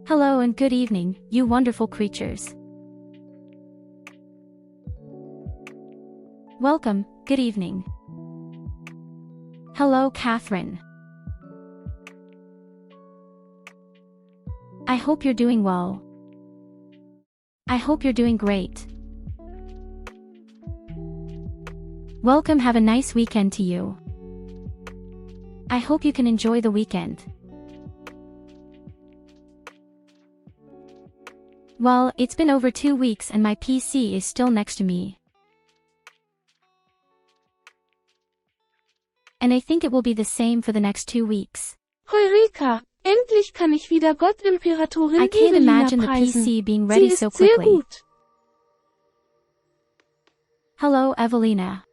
Hello and good evening, you wonderful creatures. Welcome, good evening. Hello, Catherine. I hope you're doing well. I hope you're doing great. Welcome, have a nice weekend to you. I hope you can enjoy the weekend. Well, it's been over 2 weeks and my PC is still next to me. And I think it will be the same for the next 2 weeks. Heureka! Endlich kann ich wieder Gottimperatorin I can't Evelina imagine the preisen. PC being ready Sie so ist sehr quickly. gut. Hello, Evelina.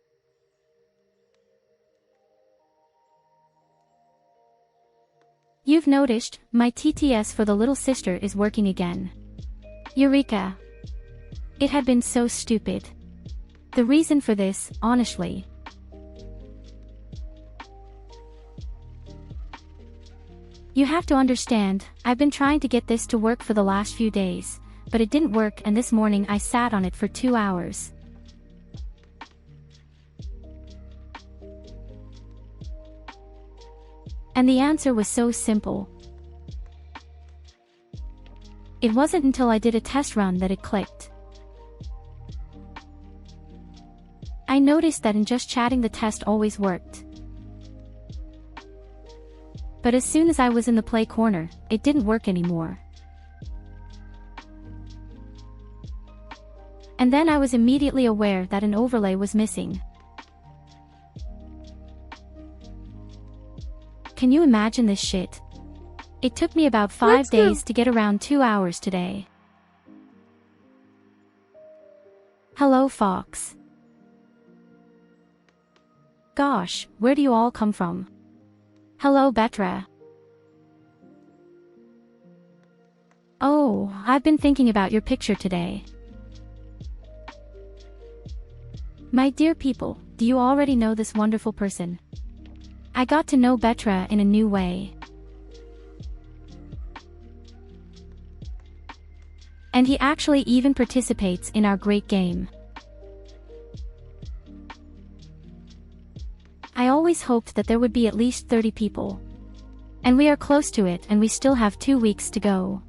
You've noticed, my TTS for the little sister is working again. Eureka! It had been so stupid. The reason for this, honestly. You have to understand, I've been trying to get this to work for the last few days, but it didn't work and this morning I sat on it for 2 hours. And the answer was so simple. It wasn't until I did a test run that it clicked. I noticed that in just chatting the test always worked. But as soon as I was in the play corner, it didn't work anymore. And then I was immediately aware that an overlay was missing. Can you imagine this shit? It took me about 5 days to get around 2 hours today. Hello, Fox. Gosh, where do you all come from? Hello, Betra. Oh, I've been thinking about your picture today. My dear people, do you already know this wonderful person? I got to know Betra in a new way. And he actually even participates in our great game. I always hoped that there would be at least 30 people. And we are close to it and we still have 2 weeks to go.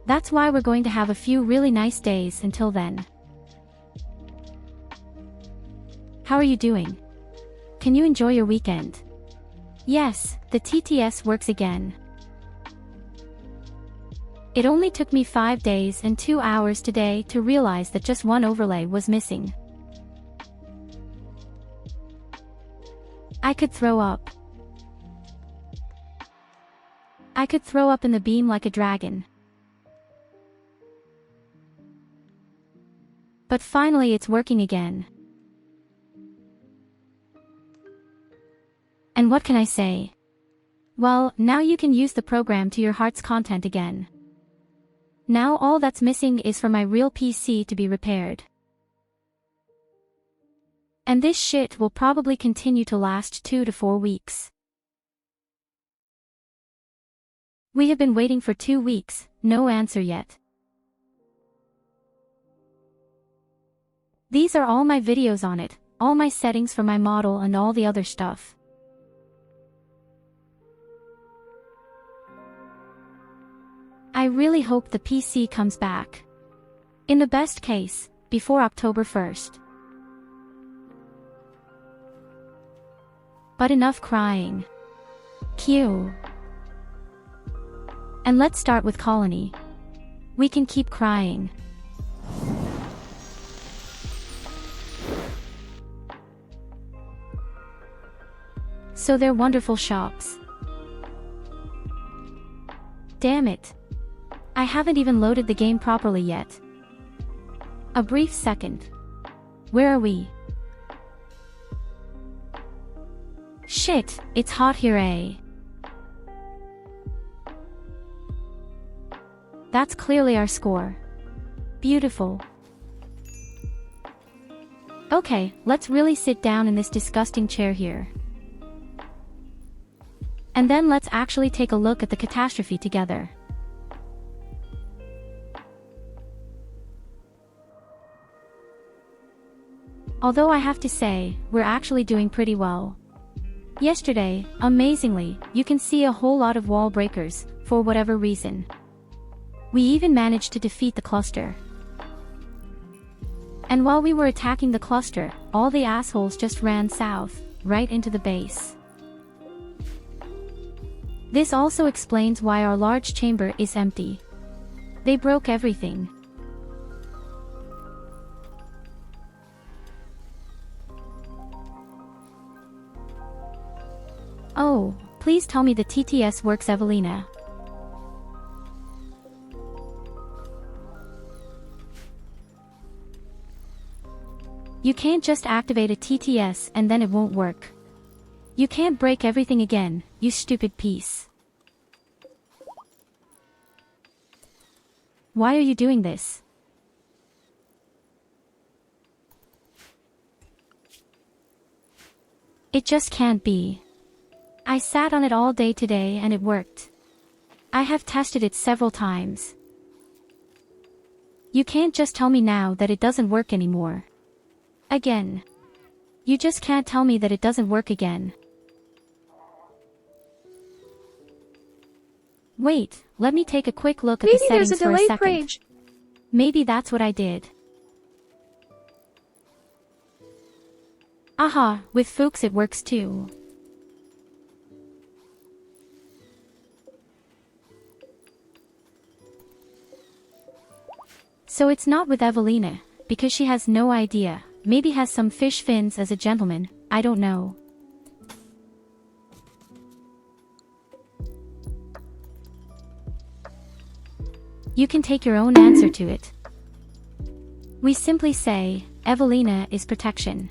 That's why we're going to have a few really nice days until then. How are you doing? Can you enjoy your weekend? Yes, the TTS works again. It only took me 5 days and 2 hours today to realize that just one overlay was missing. I could throw up. I could throw up in the beam like a dragon. But finally it's working again. And what can I say? Well, now you can use the program to your heart's content again. Now all that's missing is for my real PC to be repaired. And this shit will probably continue to last 2 to 4 weeks. We have been waiting for 2 weeks, no answer yet. These are all my videos on it, all my settings for my model and all the other stuff. I really hope the PC comes back. In the best case, before October 1st. But enough crying. Cue. And let's start with Colony. We can keep crying. So they're wonderful shops. Damn it. I haven't even loaded the game properly yet. A brief second. Where are we? Shit, it's hot here, eh? That's clearly our score. Beautiful. Okay, let's really sit down in this disgusting chair here. And then let's actually take a look at the catastrophe together. Although I have to say, we're actually doing pretty well. Yesterday, amazingly, you can see a whole lot of wall breakers, for whatever reason. We even managed to defeat the cluster. And while we were attacking the cluster, all the assholes just ran south, right into the base. This also explains why our large chamber is empty. They broke everything. Oh, please tell me the TTS works, Evelina. You can't just activate a TTS and then it won't work. You can't break everything again, you stupid piece. Why are you doing this? It just can't be. I sat on it all day today and it worked. I have tested it several times. You can't just tell me now that it doesn't work anymore. Again. You just can't tell me that it doesn't work again. Wait, let me take a quick look at the settings for a second. Page. Maybe that's what I did. Aha, with Fuchs it works too. So it's not with Evelina, because she has no idea, maybe has some fish fins as a gentleman, I don't know. You can take your own answer to it. We simply say, Evelina is protection.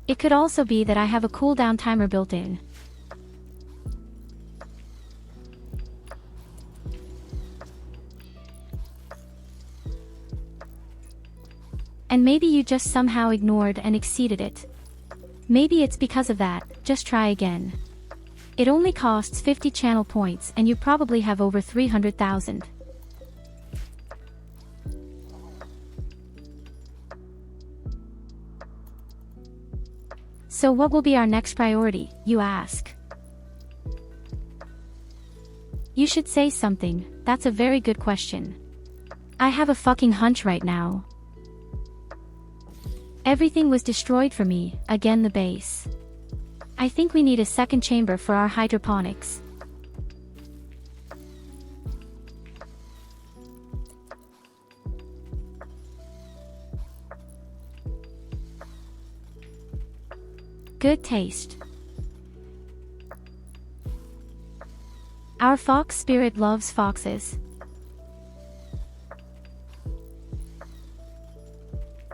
It could also be that I have a cooldown timer built in. And maybe you just somehow ignored and exceeded it. Maybe it's because of that, just try again. It only costs 50 channel points and you probably have over 300,000. So what will be our next priority, you ask? You should say something, that's a very good question. I have a fucking hunch right now. Everything was destroyed for me, again the base. I think we need a second chamber for our hydroponics. Good taste. Our fox spirit loves foxes.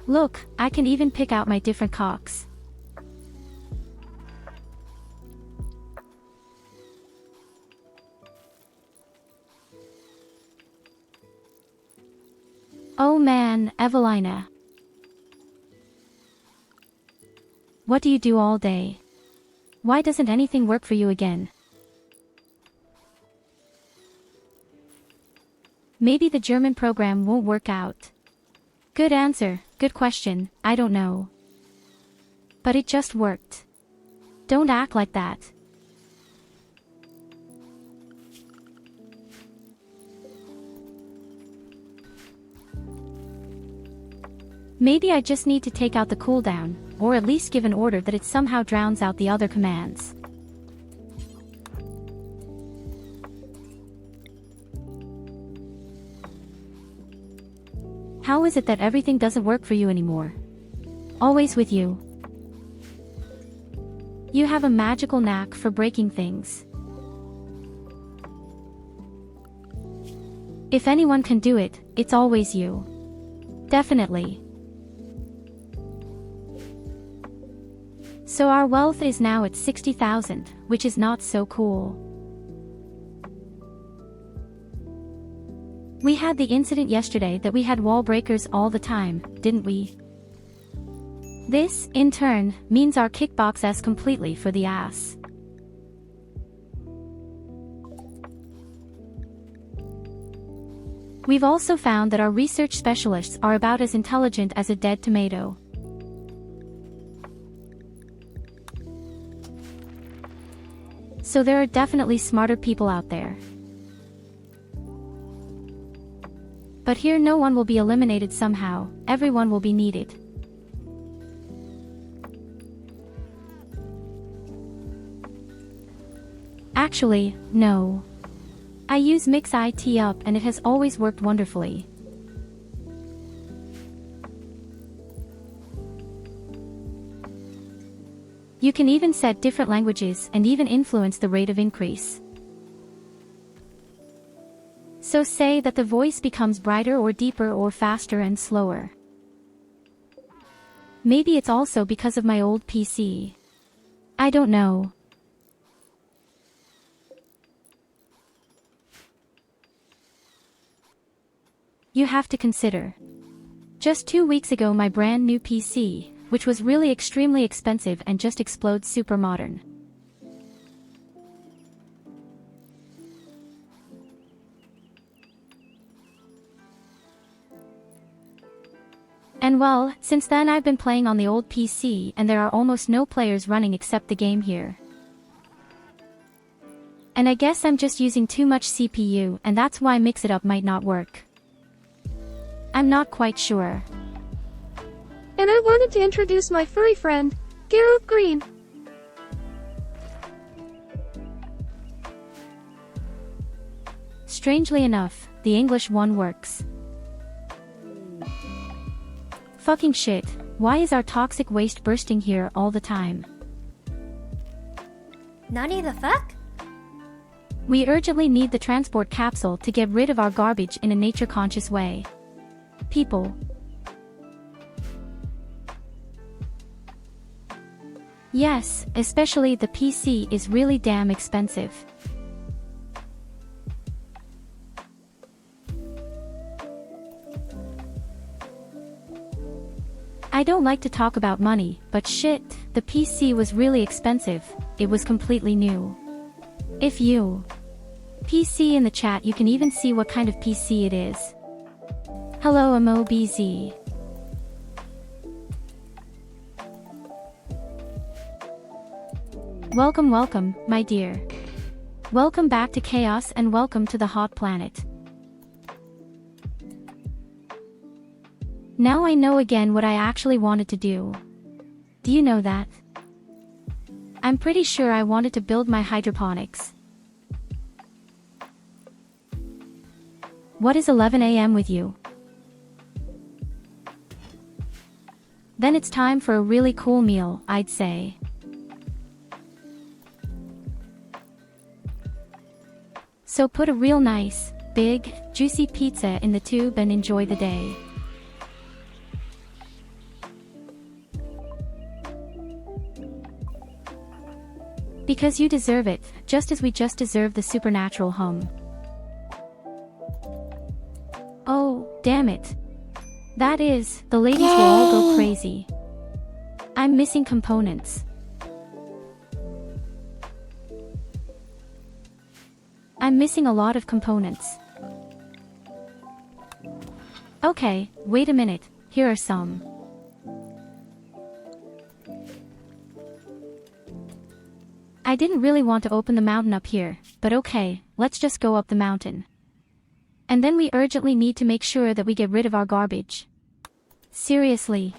Look, I can even pick out my different cocks. Oh man, Evelina. What do you do all day? Why doesn't anything work for you again? Maybe the German program won't work out. Good answer, good question, I don't know. But it just worked. Don't act like that. Maybe I just need to take out the cooldown, or at least give an order that it somehow drowns out the other commands. How is it that everything doesn't work for you anymore? Always with you. You have a magical knack for breaking things. If anyone can do it, it's always you. Definitely. So our wealth is now at 60,000, which is not so cool. We had the incident yesterday that we had wall breakers all the time, didn't we? This, in turn, means our kickbox is completely for the ass. We've also found that our research specialists are about as intelligent as a dead tomato. So there are definitely smarter people out there. But here no one will be eliminated somehow, everyone will be needed. Actually, no. I use Mix IT Up and it has always worked wonderfully. You can even set different languages and even influence the rate of increase. So say that the voice becomes brighter or deeper or faster and slower. Maybe it's also because of my old PC. I don't know. You have to consider. Just 2 weeks ago my brand new PC, which was really extremely expensive and just explodes super modern. And well, since then I've been playing on the old PC and there are almost no players running except the game here. And I guess I'm just using too much CPU and that's why Mix It Up might not work. I'm not quite sure. And I wanted to introduce my furry friend, Gareth Green. Strangely enough, the English one works. Fucking shit, why is our toxic waste bursting here all the time? Nani the fuck? We urgently need the transport capsule to get rid of our garbage in a nature-conscious way. People. Yes, especially the PC is really damn expensive. I don't like to talk about money, but shit, the PC was really expensive, it was completely new. If you PC in the chat you can even see what kind of PC it is. Hello MOBZ. Welcome, my dear. Welcome back to Chaos and welcome to the hot planet. Now I know again what I actually wanted to do. Do you know that? I'm pretty sure I wanted to build my hydroponics. What is 11 AM with you? Then it's time for a really cool meal, I'd say. So put a real nice, big, juicy pizza in the tube and enjoy the day. Because you deserve it, just as we just deserve the supernatural hum. Oh, damn it. That is, the ladies will all go crazy. I'm missing components. I'm missing a lot of components. Okay, wait a minute, here are some. I didn't really want to open the mountain up here, but okay, let's just go up the mountain. And then we urgently need to make sure that we get rid of our garbage. Seriously.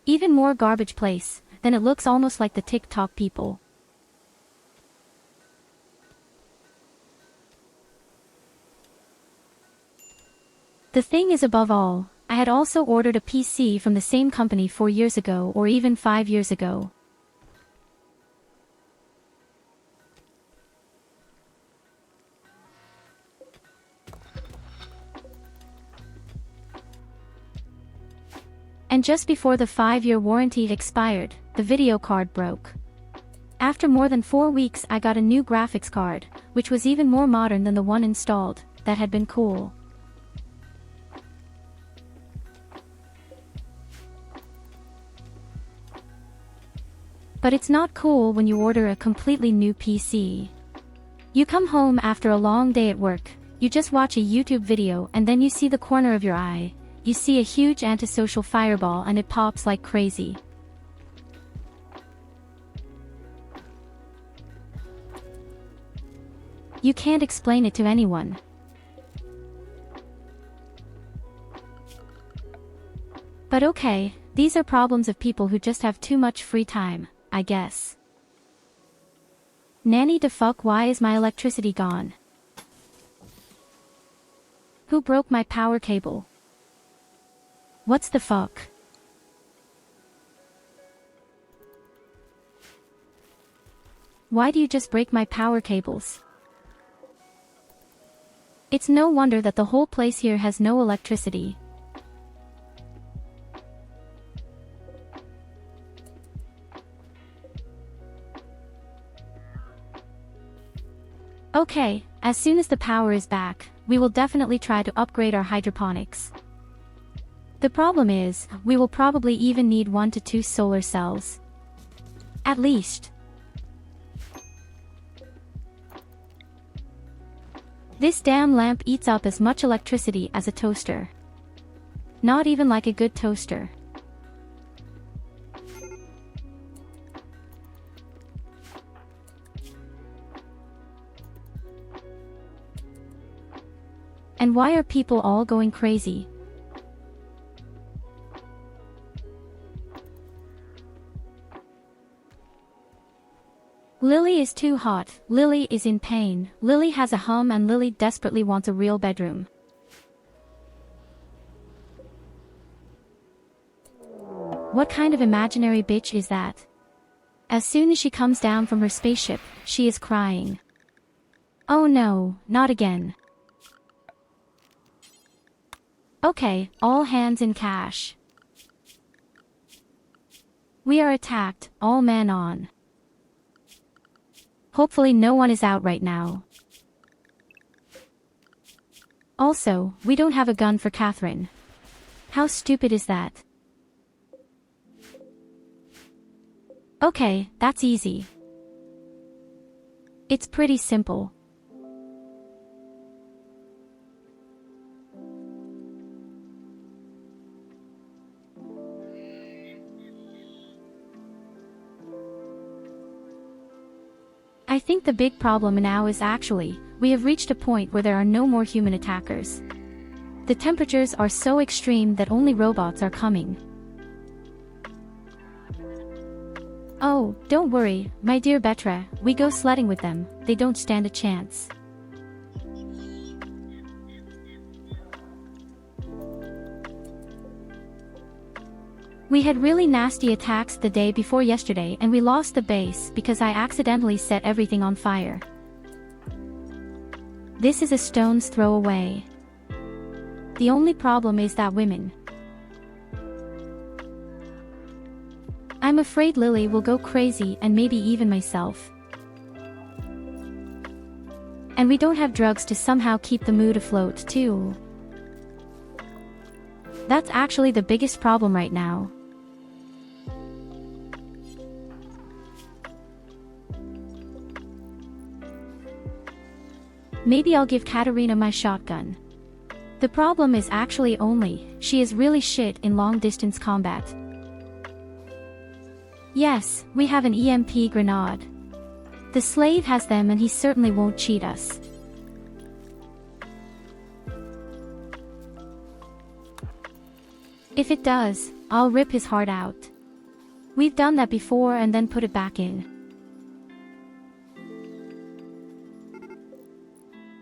Even more garbage place, then it looks almost like the TikTok people. The thing is above all, I had also ordered a PC from the same company 4 years ago or even 5 years ago. And just before the 5-year warranty expired, the video card broke. After more than 4 weeks I got a new graphics card, which was even more modern than the one installed, that had been cool. But it's not cool when you order a completely new PC. You come home after a long day at work, you just watch a YouTube video and then you see the corner of your eye, you see a huge antisocial fireball and it pops like crazy. You can't explain it to anyone. But okay, these are problems of people who just have too much free time, I guess. Nanny da fuck, why is my electricity gone? Who broke my power cable? What's the fuck? Why do you just break my power cables? It's no wonder that the whole place here has no electricity. Okay, as soon as the power is back, we will definitely try to upgrade our hydroponics. The problem is, we will probably even need 1 to 2 solar cells. At least. This damn lamp eats up as much electricity as a toaster. Not even like a good toaster. And why are people all going crazy? Lily is too hot, Lily is in pain, Lily has a hum and Lily desperately wants a real bedroom. What kind of imaginary bitch is that? As soon as she comes down from her spaceship, she is crying. Oh no, not again. Okay, all hands in cash. We are attacked, all men on. Hopefully no one is out right now. Also, we don't have a gun for Catherine. How stupid is that? Okay, that's easy. It's pretty simple. I think the big problem now is actually, we have reached a point where there are no more human attackers. The temperatures are so extreme that only robots are coming. Oh, don't worry, my dear Betra, we go sledding with them, they don't stand a chance. We had really nasty attacks the day before yesterday and we lost the base because I accidentally set everything on fire. This is a stone's throw away. The only problem is that women. I'm afraid Lily will go crazy and maybe even myself. And we don't have drugs to somehow keep the mood afloat too. That's actually the biggest problem right now. Maybe I'll give Katerina my shotgun. The problem is actually only, she is really shit in long-distance combat. Yes, we have an EMP grenade. The slave has them and he certainly won't cheat us. If it does, I'll rip his heart out. We've done that before and then put it back in.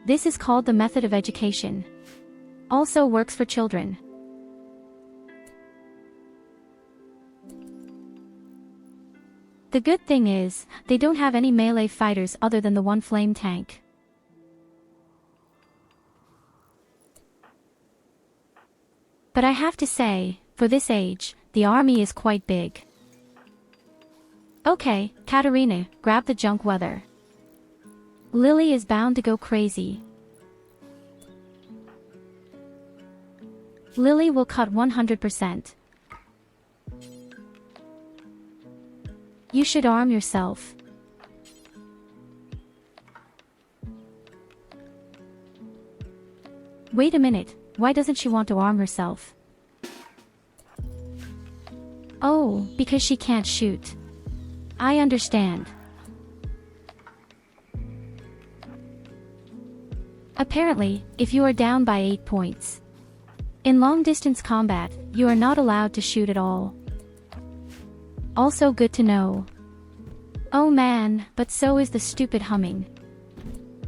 This is called the method of education. Also works for children. The good thing is, they don't have any melee fighters other than the one flame tank. But I have to say, for this age, the army is quite big. Okay, Katerina, grab the junk weather. Lily is bound to go crazy. Lily will cut 100%. You should arm yourself. Wait a minute, why doesn't she want to arm herself? Oh, because she can't shoot. I understand. Apparently, if you are down by 8 points. In long-distance combat, you are not allowed to shoot at all. Also good to know. Oh man, but so is the stupid humming.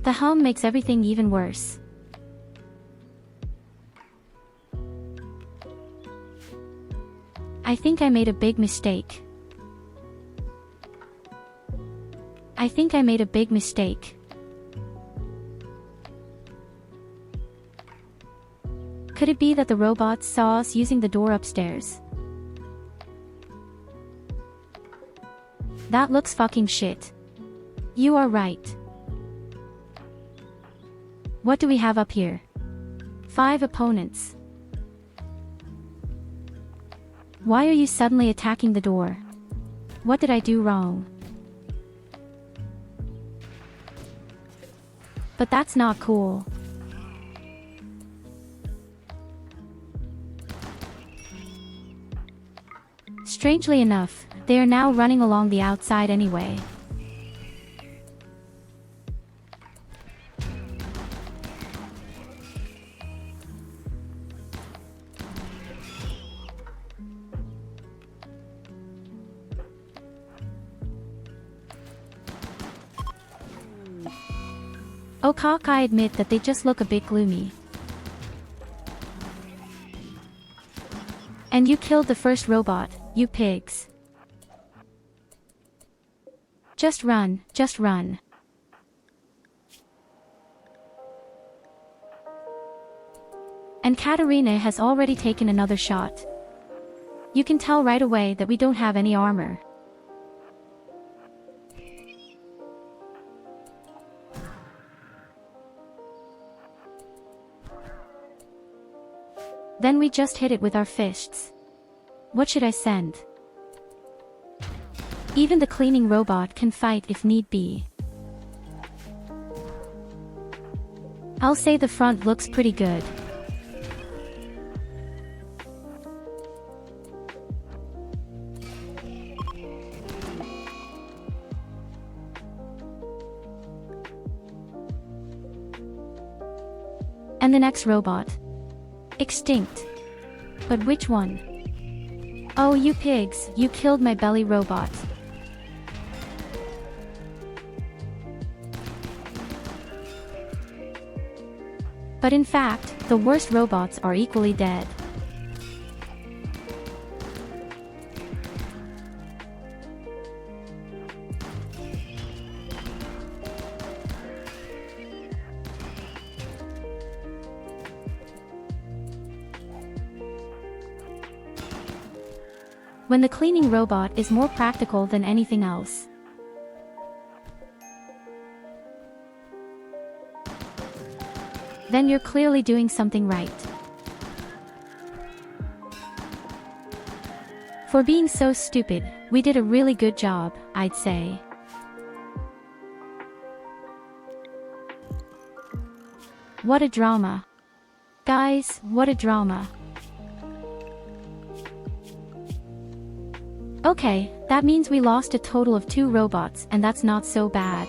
The hum makes everything even worse. I think I made a big mistake. I think I made a big mistake. Could it be that the robots saw us using the door upstairs? That looks fucking shit. You are right. What do we have up here? 5 opponents. Why are you suddenly attacking the door? What did I do wrong? But that's not cool. Strangely enough, they are now running along the outside anyway. Oh cock, I admit that they just look a bit gloomy. And you killed the first robot, you pigs. Just run, just run. And Katarina has already taken another shot. You can tell right away that we don't have any armor. Then we just hit it with our fists. What should I send? Even the cleaning robot can fight if need be. I'll say the front looks pretty good. And the next robot. Extinct. But which one? Oh you pigs, you killed my belly robot. But in fact, the worst robots are equally dead. When the cleaning robot is more practical than anything else. Then you're clearly doing something right. For being so stupid, we did a really good job, I'd say. What a drama. Guys, what a drama. Okay, that means we lost a total of 2 robots, and that's not so bad.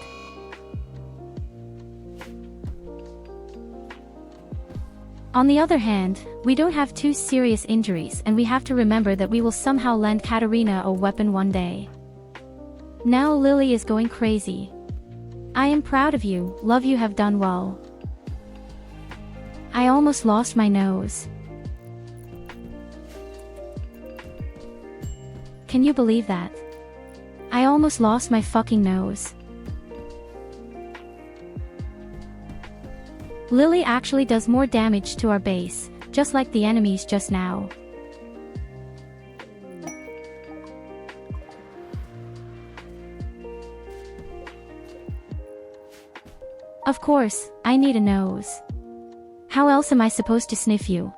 On the other hand, we don't have 2 serious injuries, and we have to remember that we will somehow lend Katarina a weapon one day. Now Lily is going crazy. I am proud of you, love, you have done well. I almost lost my nose. Can you believe that? I almost lost my fucking nose. Lily actually does more damage to our base, just like the enemies just now. Of course, I need a nose. How else am I supposed to sniff you?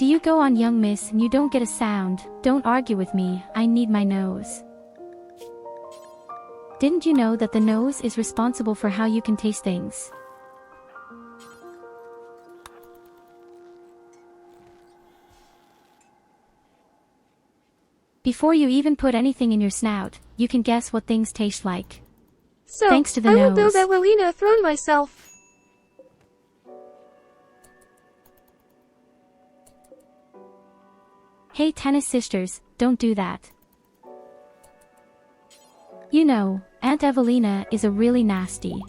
Do you go on, young miss, and you don't get a sound? Don't argue with me, I need my nose. Didn't you know that the nose is responsible for how you can taste things? Before you even put anything in your snout, you can guess what things taste like. So, thanks to the I will nose. build that Welina throne myself. Hey tennis sisters, don't do that. You know, Aunt Evelina is a really nasty.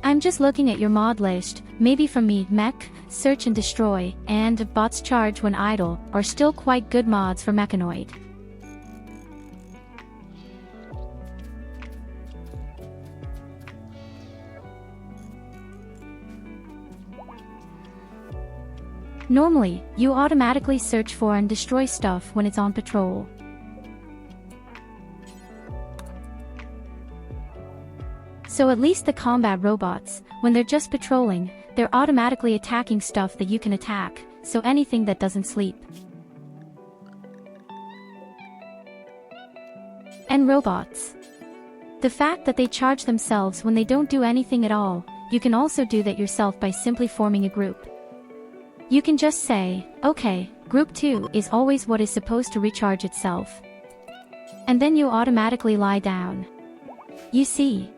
I'm just looking at your mod list, maybe from me, mech, search and destroy, and bots charge when idle, are still quite good mods for mechanoid. Normally, you automatically search for and destroy stuff when it's on patrol. So at least the combat robots, when they're just patrolling, they're automatically attacking stuff that you can attack, so anything that doesn't sleep. And robots. The fact that they charge themselves when they don't do anything at all, you can also do that yourself by simply forming a group. You can just say, okay, group 2 is always what is supposed to recharge itself. And then you automatically lie down. You see.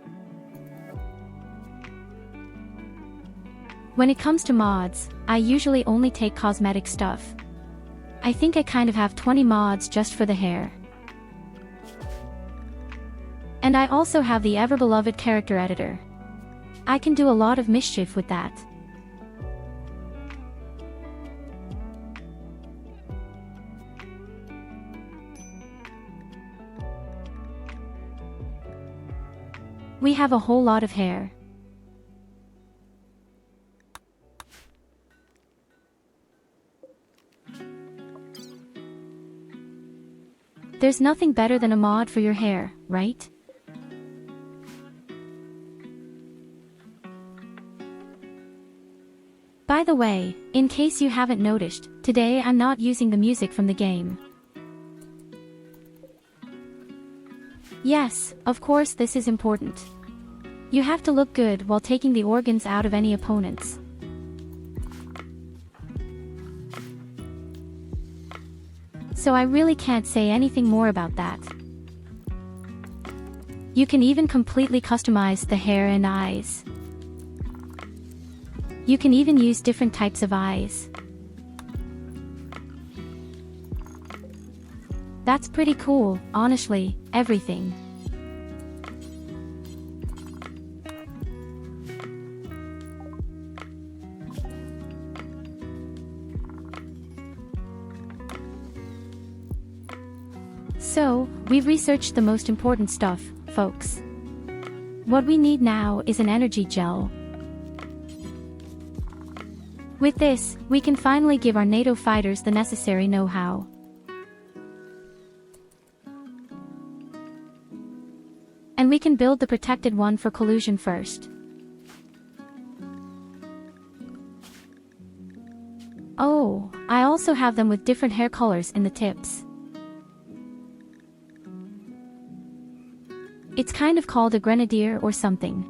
When it comes to mods, I usually only take cosmetic stuff. I think I kind of have 20 mods just for the hair. And I also have the ever-beloved character editor. I can do a lot of mischief with that. We have a whole lot of hair. There's nothing better than a mod for your hair, right? By the way, in case you haven't noticed, today I'm not using the music from the game. Yes, of course this is important. You have to look good while taking the organs out of any opponents. So I really can't say anything more about that. You can even completely customize the hair and eyes. You can even use different types of eyes. That's pretty cool, honestly, everything. So, we've researched the most important stuff, folks. What we need now is an energy gel. With this, we can finally give our NATO fighters the necessary know-how. And we can build the protected one for collusion first. Oh, I also have them with different hair colors in the tips. It's kind of called a grenadier or something.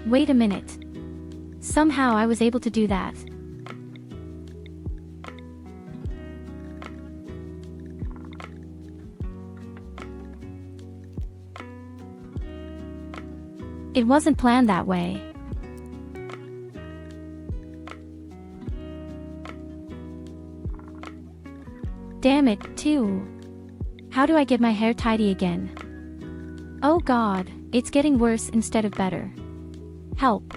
Wait a minute. Somehow I was able to do that. It wasn't planned that way. Damn it, too. How do I get my hair tidy again? Oh god, it's getting worse instead of better. Help.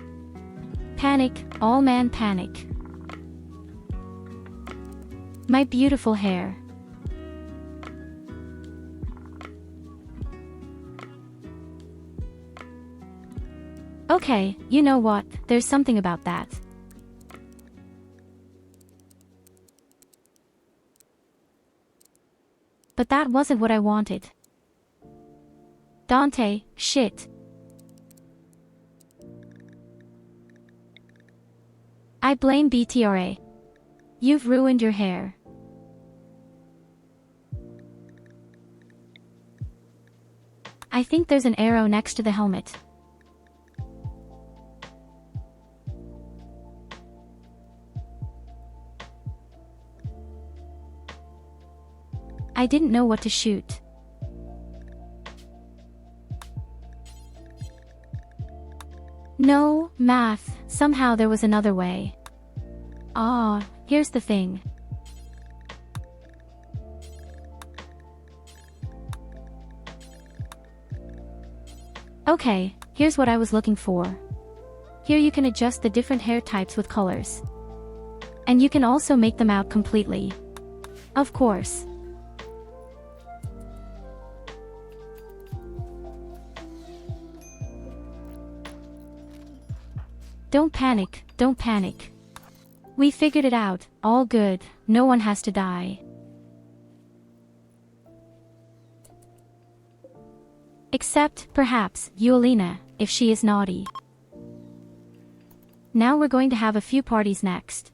Panic, all man panic. My beautiful hair. Okay, you know what, there's something about that. But that wasn't what I wanted. Dante, shit. I blame BTRA. You've ruined your hair. I think there's an arrow next to the helmet. I didn't know what to shoot. No, math, somehow there was another way. Ah, here's the thing. Okay, here's what I was looking for. Here you can adjust the different hair types with colors. And you can also make them out completely. Of course. Don't panic, don't panic. We figured it out, all good, no one has to die. Except, perhaps, Yuelina, if she is naughty. Now we're going to have a few parties next.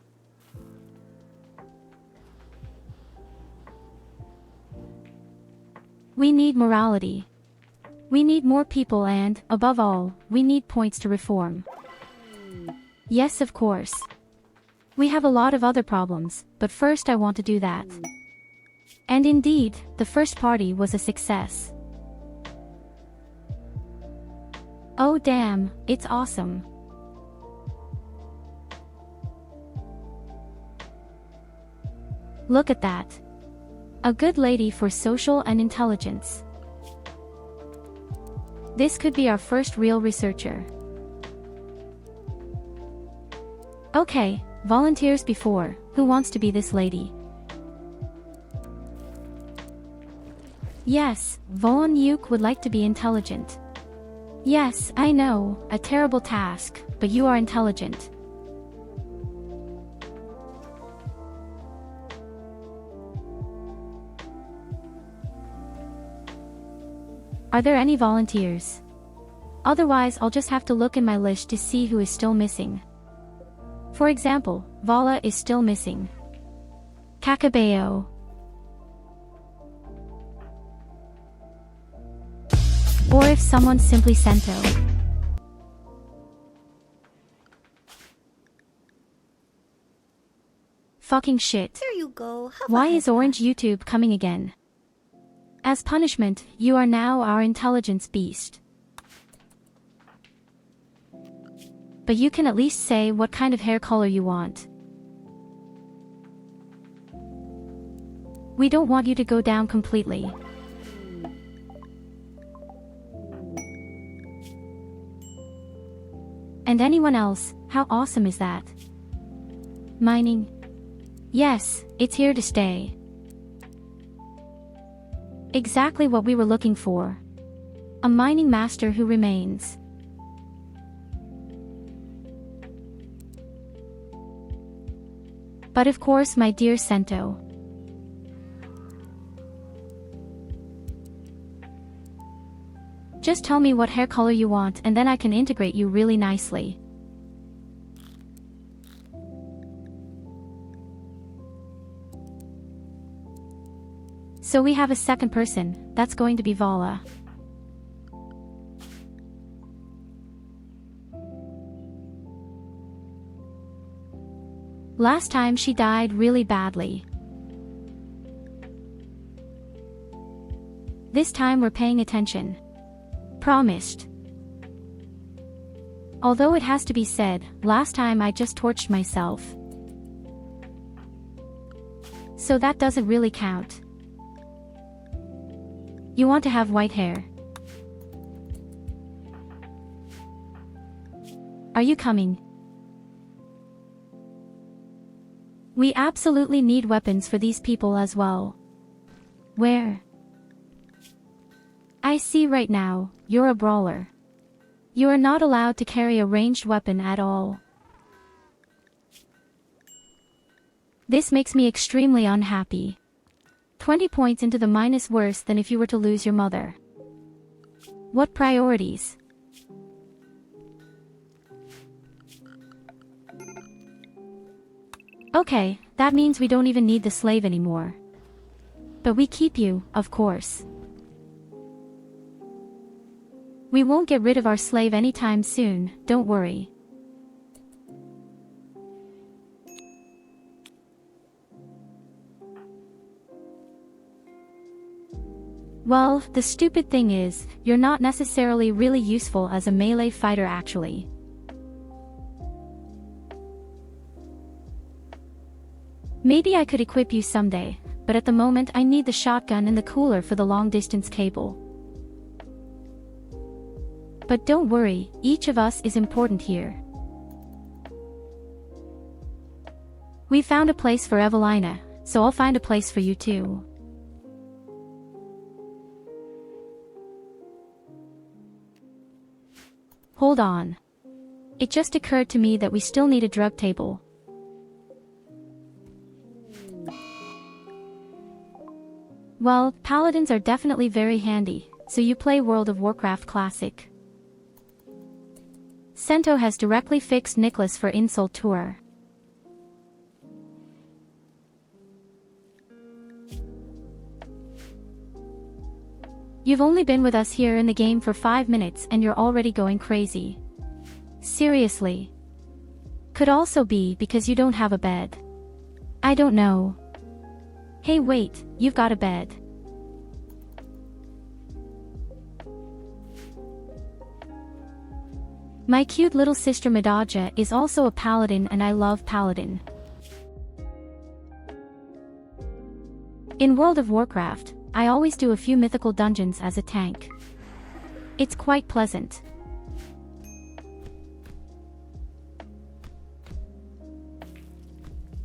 We need morality. We need more people and, above all, we need points to reform. Yes, of course. We have a lot of other problems, but first I want to do that. And indeed, the first party was a success. Oh damn, it's awesome. Look at that. A good lady for social and intelligence. This could be our first real researcher. Okay, volunteers before, who wants to be this lady? Yes, Von Yuk would like to be intelligent. Yes, I know, a terrible task, but you are intelligent. Are there any volunteers? Otherwise I'll just have to look in my list to see who is still missing. For example, Vala is still missing. Kakabeo. Or if someone simply Sento. Fucking shit. There you go. Why is Orange YouTube coming again? As punishment, you are now our intelligence beast. But you can at least say what kind of hair color you want. We don't want you to go down completely. And anyone else, how awesome is that? Mining. Yes, it's here to stay. Exactly what we were looking for. A mining master who remains. But of course, my dear Sento. Just tell me what hair color you want and then I can integrate you really nicely. So we have a second person, that's going to be Vala. Last time she died really badly. This time we're paying attention. Promised. Although it has to be said, last time I just torched myself. So that doesn't really count. You want to have white hair. Are you coming? We absolutely need weapons for these people as well. Where? I see right now, you're a brawler. You are not allowed to carry a ranged weapon at all. This makes me extremely unhappy. 20 points into the minus, worse than if you were to lose your mother. What priorities? Okay, that means we don't even need the slave anymore. But we keep you, of course. We won't get rid of our slave anytime soon, don't worry. Well, the stupid thing is, you're not necessarily really useful as a melee fighter actually. Maybe I could equip you someday, but at the moment I need the shotgun and the cooler for the long-distance cable. But don't worry, each of us is important here. We found a place for Evelina, so I'll find a place for you too. Hold on. It just occurred to me that we still need a drug table. Well, paladins are definitely very handy, so you play World of Warcraft Classic. Sento has directly fixed Nicholas for insult tour. You've only been with us here in the game for 5 minutes and you're already going crazy. Seriously. Could also be because you don't have a bed. I don't know. Hey wait, you've got a bed. My cute little sister Madaja is also a paladin and I love paladin. In World of Warcraft, I always do a few mythical dungeons as a tank. It's quite pleasant.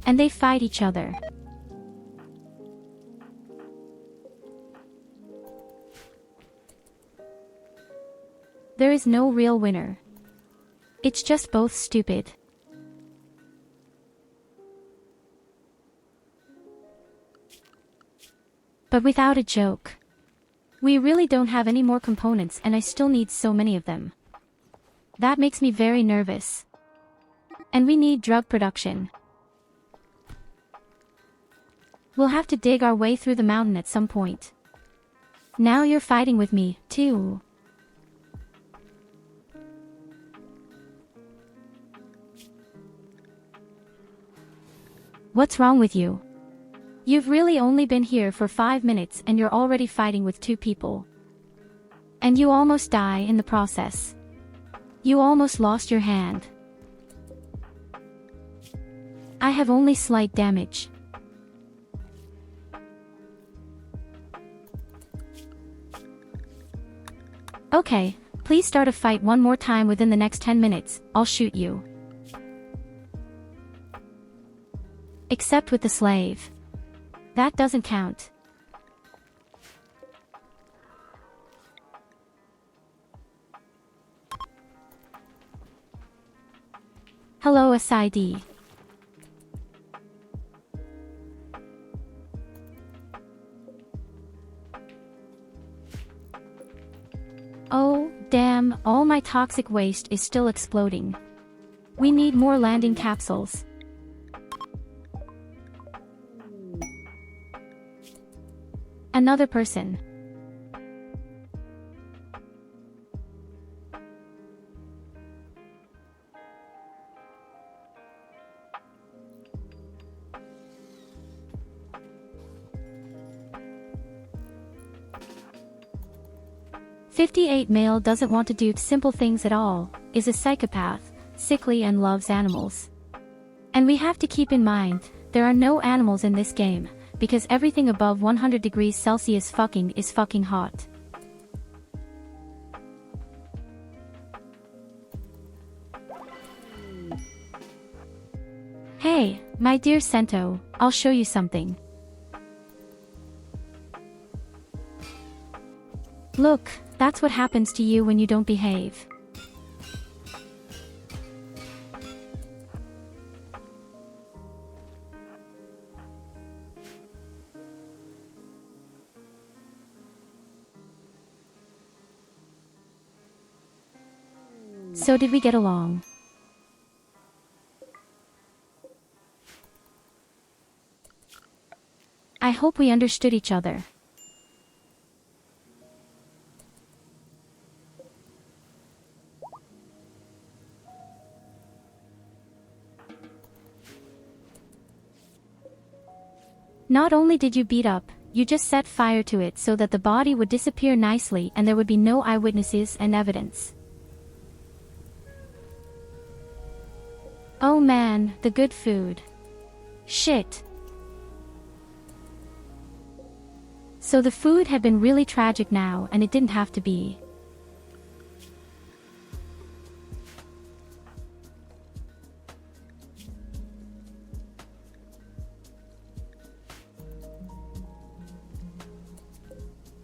And they fight each other. There is no real winner. It's just both stupid. But without a joke. We really don't have any more components and I still need so many of them. That makes me very nervous. And we need drug production. We'll have to dig our way through the mountain at some point. Now you're fighting with me, too. What's wrong with you? You've really only been here for 5 minutes and you're already fighting with 2 people. And you almost die in the process. You almost lost your hand. I have only slight damage. Okay, please start a fight one more time within the next 10 minutes, I'll shoot you. Except with the slave. That doesn't count. Hello SID. Oh, damn, all my toxic waste is still exploding. We need more landing capsules. Another person. "58 male doesn't want to do simple things at all, is a psychopath, sickly and loves animals." And we have to keep in mind, there are no animals in this game, because everything above 100 degrees Celsius fucking is fucking hot. Hey, my dear Sento, I'll show you something. Look, that's what happens to you when you don't behave. So did we get along? I hope we understood each other. Not only did you beat up, you just set fire to it so that the body would disappear nicely and there would be no eyewitnesses and evidence. Oh man, the good food. Shit. So the food had been really tragic now and it didn't have to be.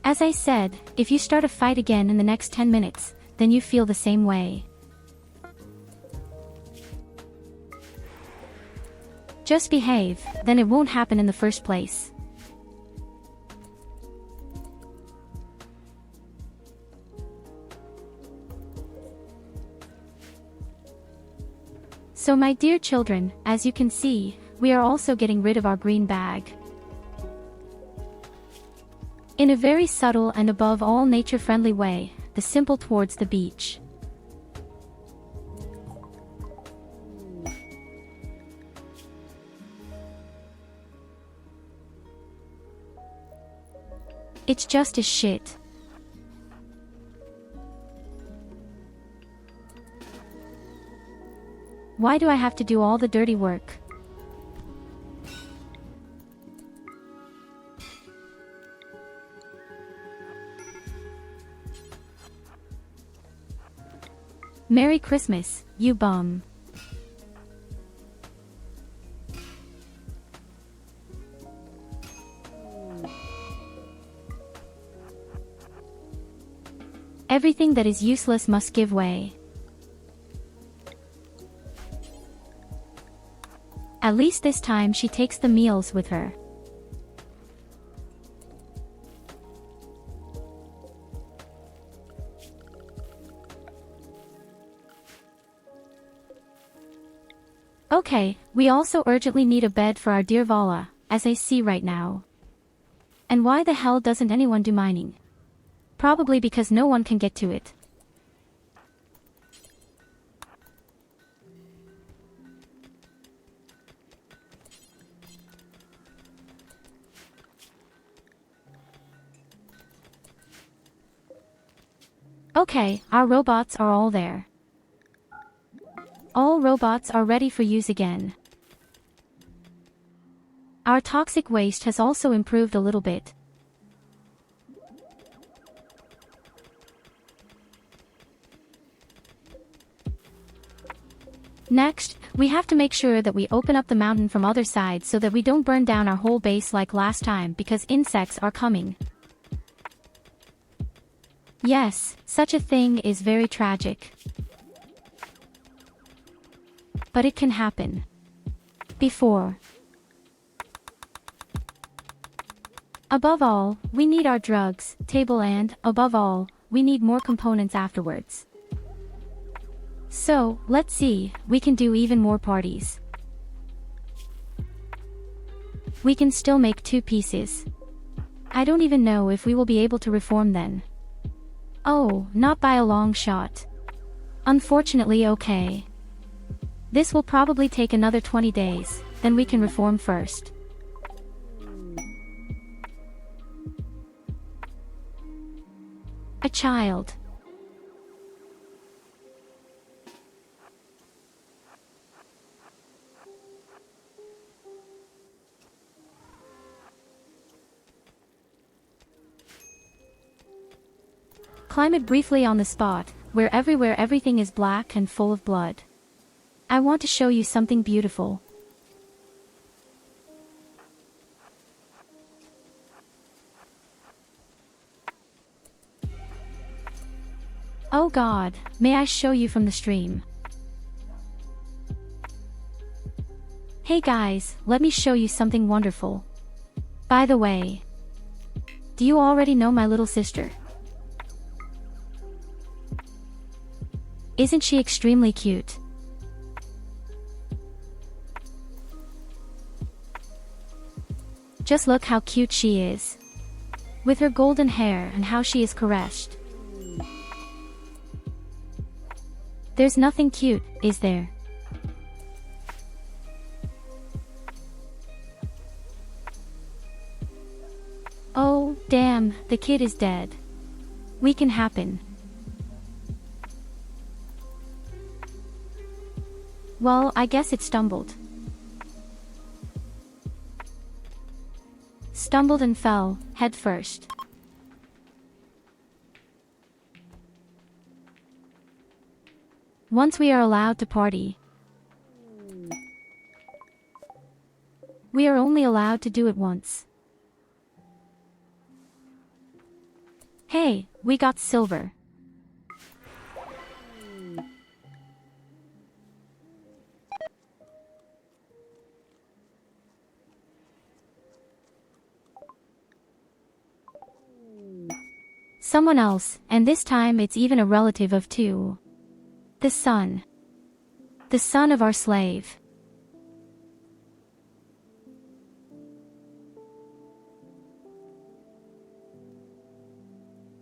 As I said, if you start a fight again in the next 10 minutes, then you feel the same way. Just behave, then it won't happen in the first place. So my dear children, as you can see, we are also getting rid of our green bag. In a very subtle and above all nature-friendly way, the simple towards the beach. It's just as shit. Why do I have to do all the dirty work? Merry Christmas, you bum. Everything that is useless must give way. At least this time she takes the meals with her. Okay, we also urgently need a bed for our dear Vala, as I see right now. And why the hell doesn't anyone do mining? Probably because no one can get to it. Okay, our robots are all there. All robots are ready for use again. Our toxic waste has also improved a little bit. Next, we have to make sure that we open up the mountain from other sides so that we don't burn down our whole base like last time because insects are coming. Yes, such a thing is very tragic. But it can happen. Before. Above all, we need our drugs, table and, above all, we need more components afterwards. So, let's see, we can do even more parties. We can still make 2 pieces. I don't even know if we will be able to reform then. Oh, not by a long shot. Unfortunately, okay. This will probably take another 20 days, then we can reform first. A child. Climb it briefly on the spot, where everywhere everything is black and full of blood. I want to show you something beautiful. Oh God, may I show you from the stream? Hey guys, let me show you something wonderful. By the way, do you already know my little sister? Isn't she extremely cute? Just look how cute she is. With her golden hair and how she is caressed. There's nothing cute, is there? Oh, damn, the kid is dead. We can happen. Well, I guess it stumbled. Stumbled and fell, head first. Once we are allowed to party. We are only allowed to do it once. Hey, we got silver. Someone else, and this time it's even a relative of two. The son. The son of our slave.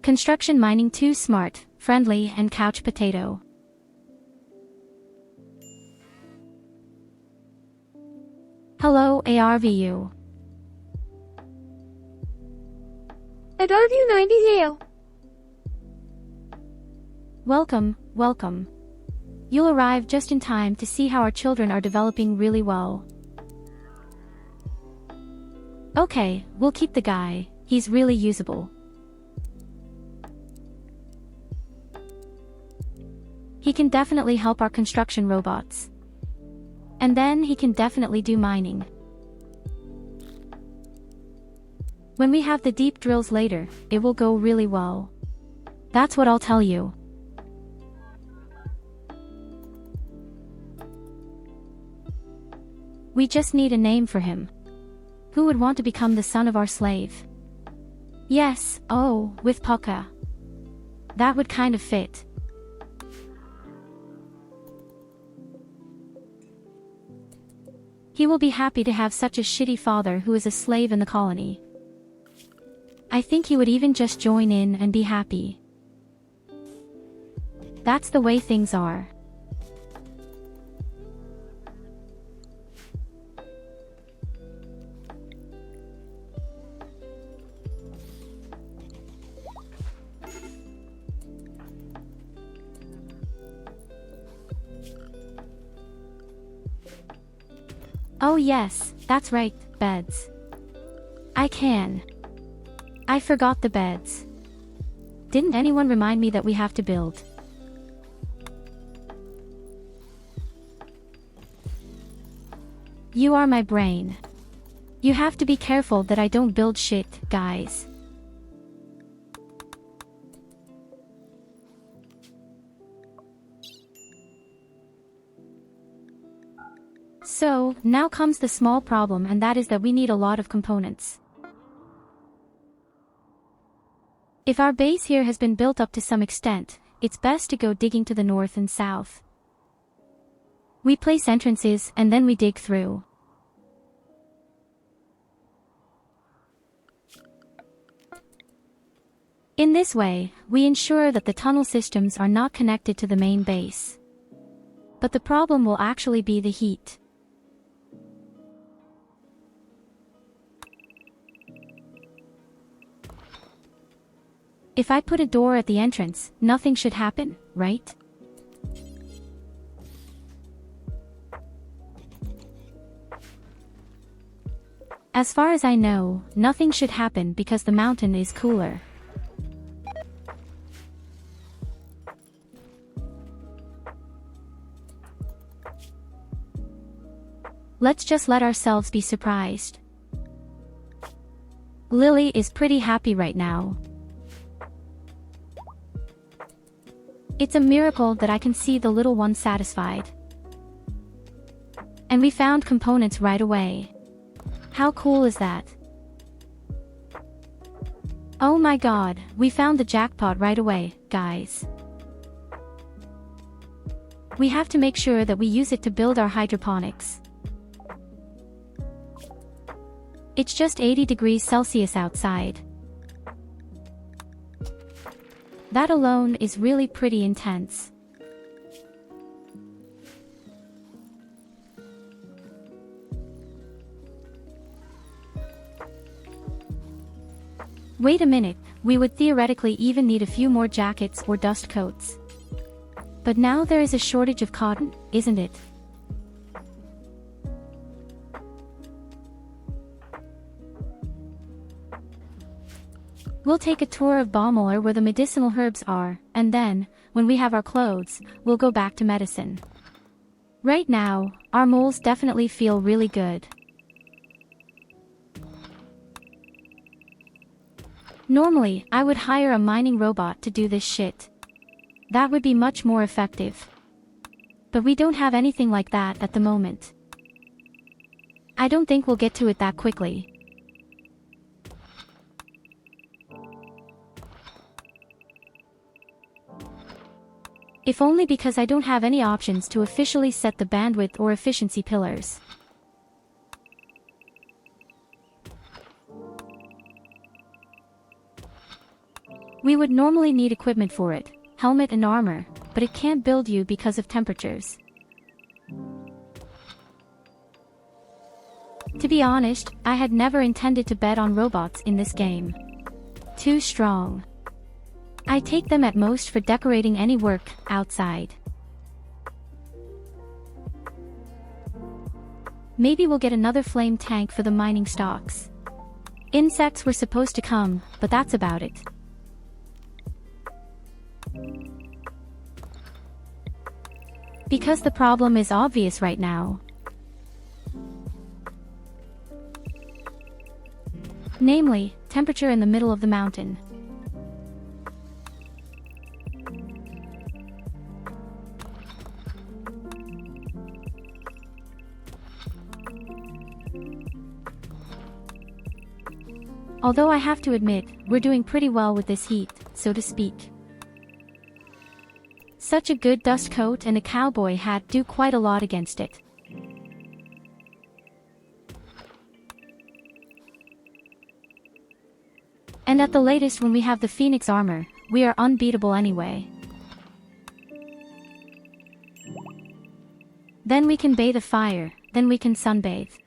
Construction mining 2 smart, friendly and couch potato. Hello ARVU. At RV90 Hail. Welcome, welcome. You'll arrive just in time to see how our children are developing really well. Okay, we'll keep the guy, he's really usable. He can definitely help our construction robots. And then he can definitely do mining. When we have the deep drills later, it will go really well. That's what I'll tell you. We just need a name for him. Who would want to become the son of our slave? Yes, oh, with Paka. That would kind of fit. He will be happy to have such a shitty father who is a slave in the colony. I think he would even just join in and be happy. That's the way things are. Oh yes, that's right, beds. I forgot the beds. Didn't anyone remind me that we have to build? You are my brain. You have to be careful that I don't build shit, guys. So, now comes the small problem, and that is that we need a lot of components. If our base here has been built up to some extent, it's best to go digging to the north and south. We place entrances and then we dig through. In this way, we ensure that the tunnel systems are not connected to the main base. But the problem will actually be the heat. If I put a door at the entrance, nothing should happen, right? As far as I know, nothing should happen because the mountain is cooler. Let's just let ourselves be surprised. Lily is pretty happy right now. It's a miracle that I can see the little one satisfied. And we found components right away. How cool is that? Oh my god, we found the jackpot right away, guys. We have to make sure that we use it to build our hydroponics. It's just 80 degrees Celsius outside. That alone is really pretty intense. Wait a minute, we would theoretically even need a few more jackets or dust coats. But now there is a shortage of cotton, isn't it? We'll take a tour of Baumler where the medicinal herbs are, and then, when we have our clothes, we'll go back to medicine. Right now, our moles definitely feel really good. Normally, I would hire a mining robot to do this shit. That would be much more effective. But we don't have anything like that at the moment. I don't think we'll get to it that quickly. If only because I don't have any options to officially set the bandwidth or efficiency pillars. We would normally need equipment for it, helmet and armor, but it can't build you because of temperatures. To be honest, I had never intended to bet on robots in this game. Too strong. I take them at most for decorating any work outside. Maybe we'll get another flame tank for the mining stocks. Insects were supposed to come, but that's about it. Because the problem is obvious right now. Namely, temperature in the middle of the mountain. Although I have to admit, we're doing pretty well with this heat, so to speak. Such a good dust coat and a cowboy hat do quite a lot against it. And at the latest when we have the Phoenix armor, we are unbeatable anyway. Then we can bathe a fire, then we can sunbathe.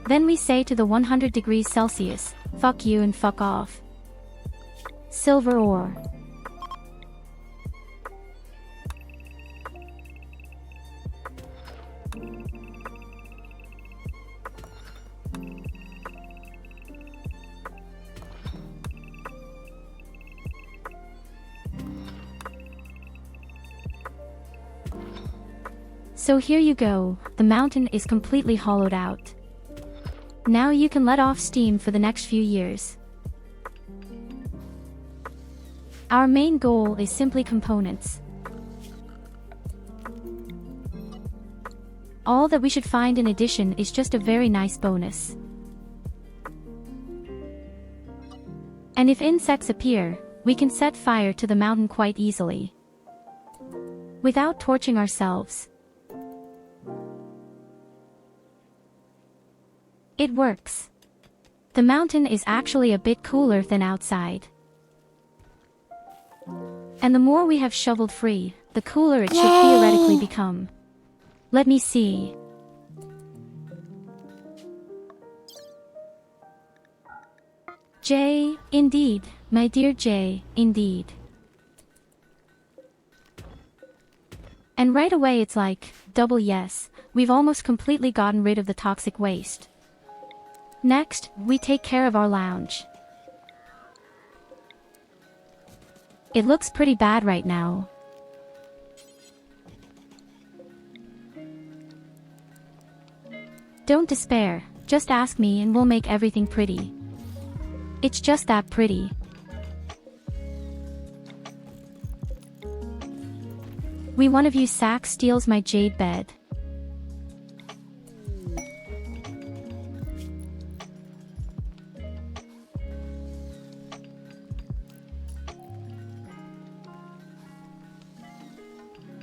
Then we say to the 100 degrees Celsius, fuck you and fuck off. Silver ore. So here you go, the mountain is completely hollowed out. Now you can let off steam for the next few years. Our main goal is simply components. All that we should find in addition is just a very nice bonus. And if insects appear, we can set fire to the mountain quite easily. Without torching ourselves. It works. The mountain is actually a bit cooler than outside. And the more we have shoveled free, the cooler it should theoretically become. Let me see. Jay, indeed, my dear Jay, indeed. And right away it's like, double yes, we've almost completely gotten rid of the toxic waste. Next, we take care of our lounge. It looks pretty bad right now. Don't despair, just ask me and we'll make everything pretty. It's just that pretty. One of you sacks steals my jade bed.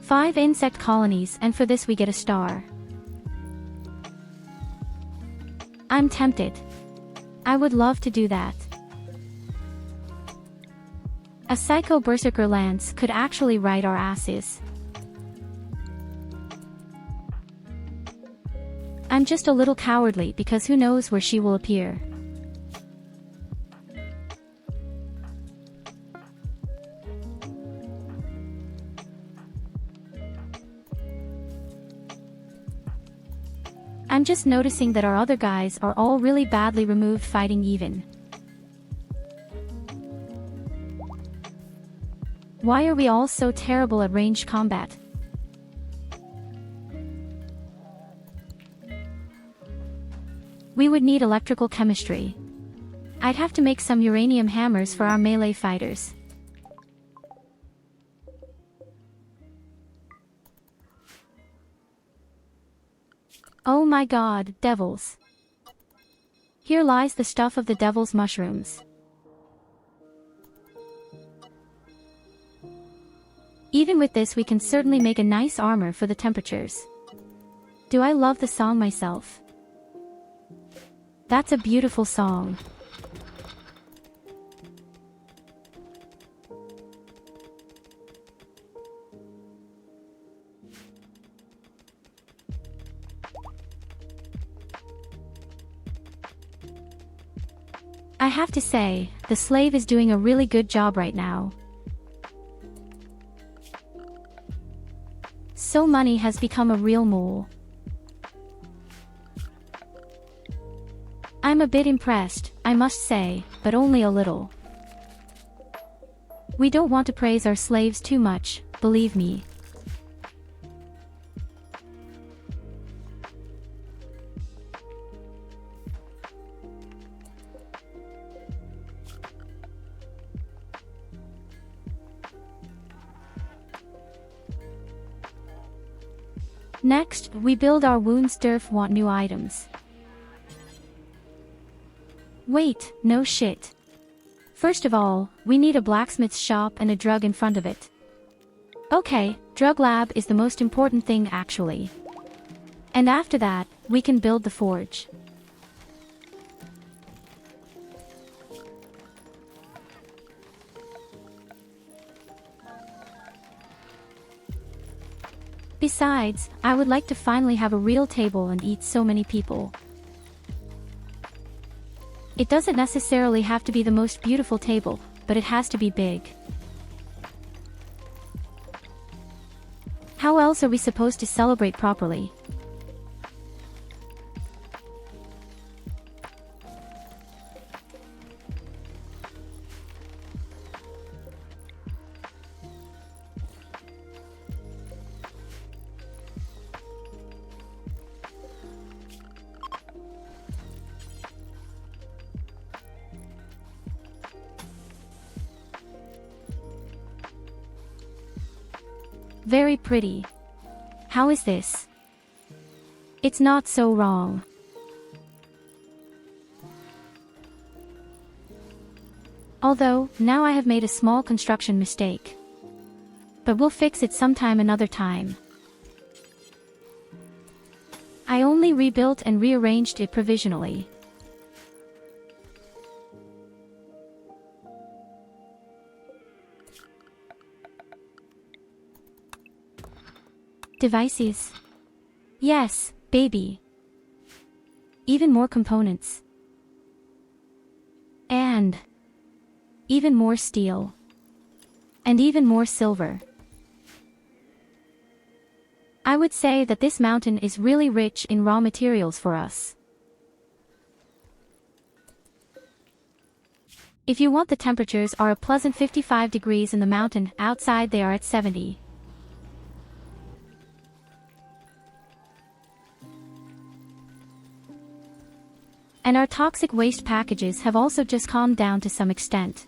5 insect colonies, and for this we get a star. I'm tempted. I would love to do that. A Psycho Berserker Lance could actually ride our asses. I'm just a little cowardly because who knows where she will appear. I'm just noticing that our other guys are all really badly removed fighting even. Why are we all so terrible at ranged combat? We would need electrical chemistry. I'd have to make some uranium hammers for our melee fighters. Oh my god, devils. Here lies the stuff of the devil's mushrooms. Even with this we can certainly make a nice armor for the temperatures. Do I love the song myself? That's a beautiful song. I have to say, the slave is doing a really good job right now. So money has become a real mole. I'm a bit impressed, I must say, but only a little. We don't want to praise our slaves too much, believe me. Next, we build our wounds. Derf want new items. Wait, no shit. First of all, we need a blacksmith's shop and a drug in front of it. Okay, drug lab is the most important thing actually. And after that, we can build the forge. Besides, I would like to finally have a real table and eat so many people. It doesn't necessarily have to be the most beautiful table, but it has to be big. How else are we supposed to celebrate properly? Very pretty. How is this? It's not so wrong. Although, now I have made a small construction mistake. But we'll fix it sometime another time. I only rebuilt and rearranged it provisionally. Devices. Yes, baby. Even more components. And even more steel. And even more silver. I would say that this mountain is really rich in raw materials for us. If you want, the temperatures are a pleasant 55 degrees in the mountain, outside they are at 70. And our toxic waste packages have also just calmed down to some extent.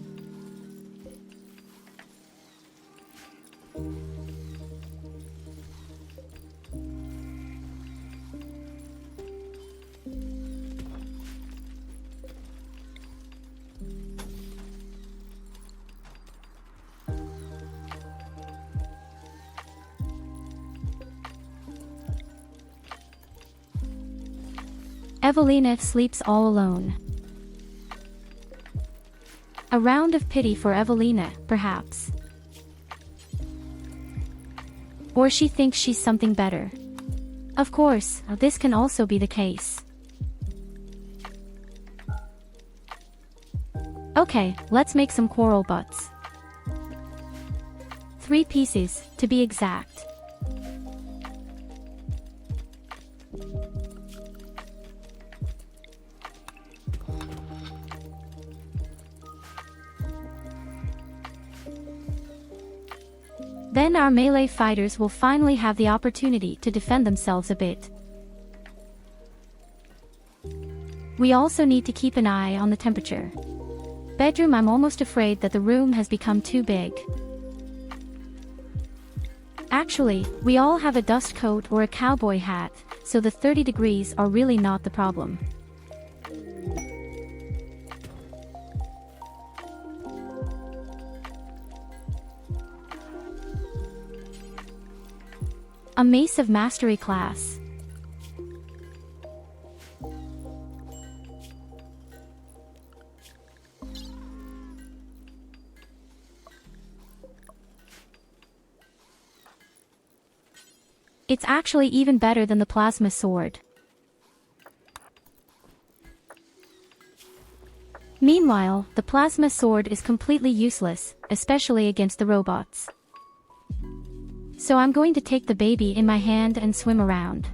Evelina sleeps all alone. A round of pity for Evelina, perhaps. Or she thinks she's something better. Of course, this can also be the case. Okay, let's make some coral butts. 3 pieces, to be exact. Then our melee fighters will finally have the opportunity to defend themselves a bit. We also need to keep an eye on the temperature. Bedroom, I'm almost afraid that the room has become too big. Actually, we all have a dust coat or a cowboy hat, so the 30 degrees are really not the problem. A Mace of Mastery class. It's actually even better than the plasma sword. Meanwhile, the plasma sword is completely useless, especially against the robots. So I'm going to take the baby in my hand and swim around.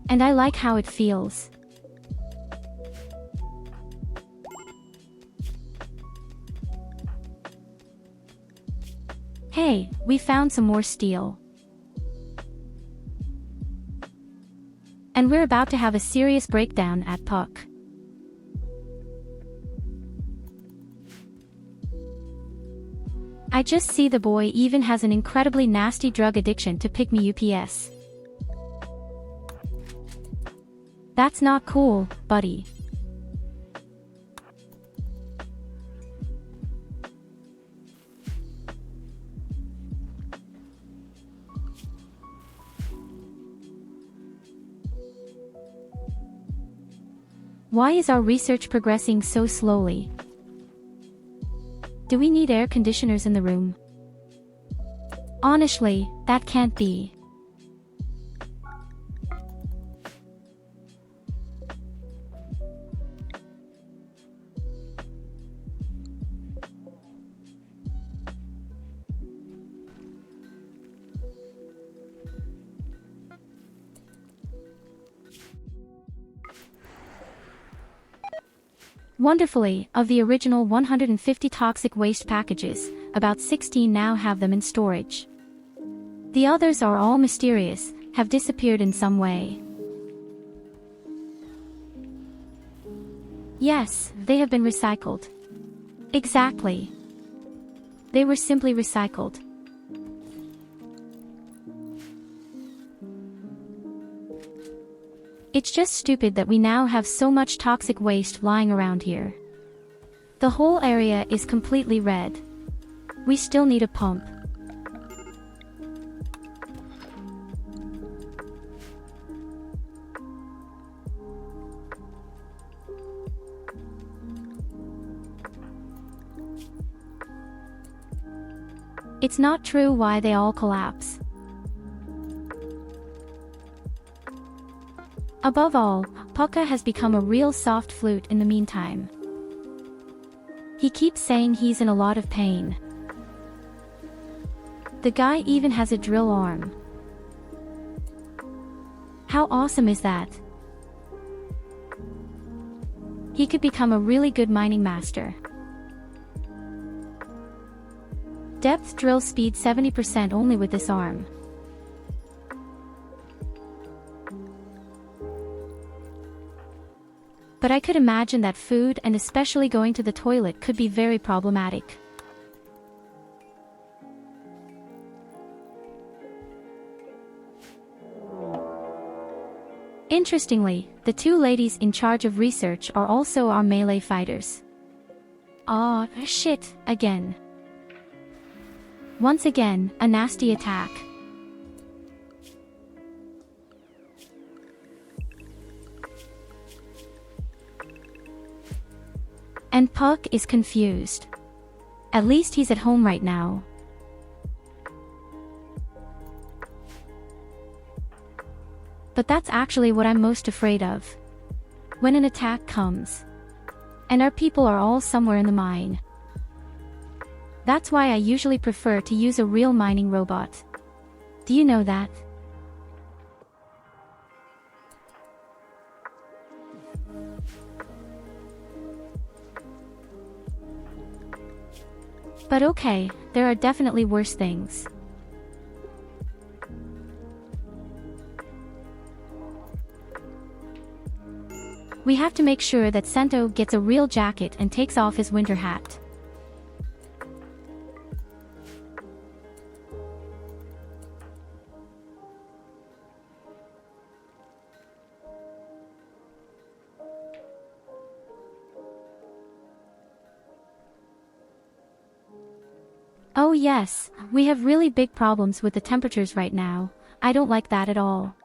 And I like how it feels. Hey, we found some more steel. And we're about to have a serious breakdown at Puck. I just see the boy even has an incredibly nasty drug addiction to pick me UPS. That's not cool, buddy. Why is our research progressing so slowly? Do we need air conditioners in the room? Honestly, that can't be. Wonderfully, of the original 150 toxic waste packages, about 16 now have them in storage. The others are all mysterious, have disappeared in some way. Yes, they have been recycled. Exactly. They were simply recycled. It's just stupid that we now have so much toxic waste lying around here. The whole area is completely red. We still need a pump. It's not true why they all collapse. Above all, Pucka has become a real soft flute in the meantime. He keeps saying he's in a lot of pain. The guy even has a drill arm. How awesome is that? He could become a really good mining master. Depth drill speed 70% only with this arm. But I could imagine that food and especially going to the toilet could be very problematic. Interestingly, the 2 ladies in charge of research are also our melee fighters. Aw, shit, again. Once again, a nasty attack. Puck is confused. At least he's at home right now. But that's actually what I'm most afraid of. When an attack comes, and our people are all somewhere in the mine. That's why I usually prefer to use a real mining robot. Do you know that? But okay, there are definitely worse things. We have to make sure that Sento gets a real jacket and takes off his winter hat. Oh yes, we have really big problems with the temperatures right now. I don't like that at all.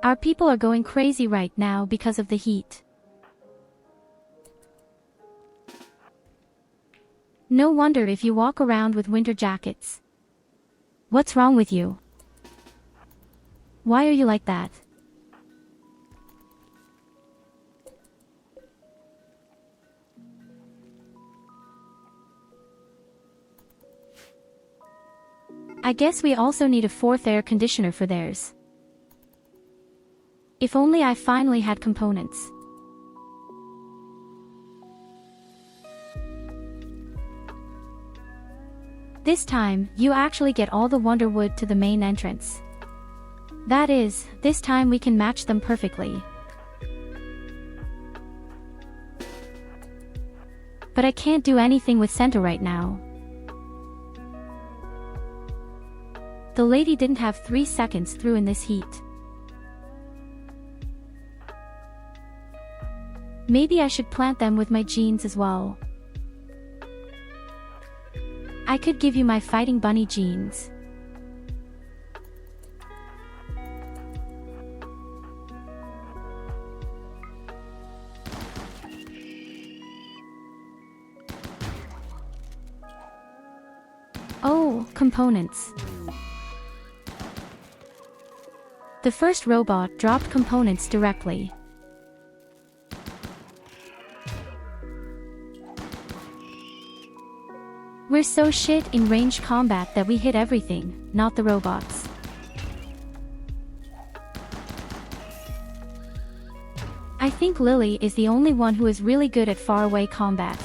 Our people are going crazy right now because of the heat. No wonder if you walk around with winter jackets. What's wrong with you? Why are you like that? I guess we also need a fourth air conditioner for theirs. If only I finally had components. This time, you actually get all the Wonder Wood to the main entrance. That is, this time we can match them perfectly. But I can't do anything with Sento right now. The lady didn't have 3 seconds through in this heat. Maybe I should plant them with my genes as well. I could give you my fighting bunny genes. Oh, components. The first robot dropped components directly. We're so shit in ranged combat that we hit everything, not the robots. I think Lily is the only one who is really good at faraway combat.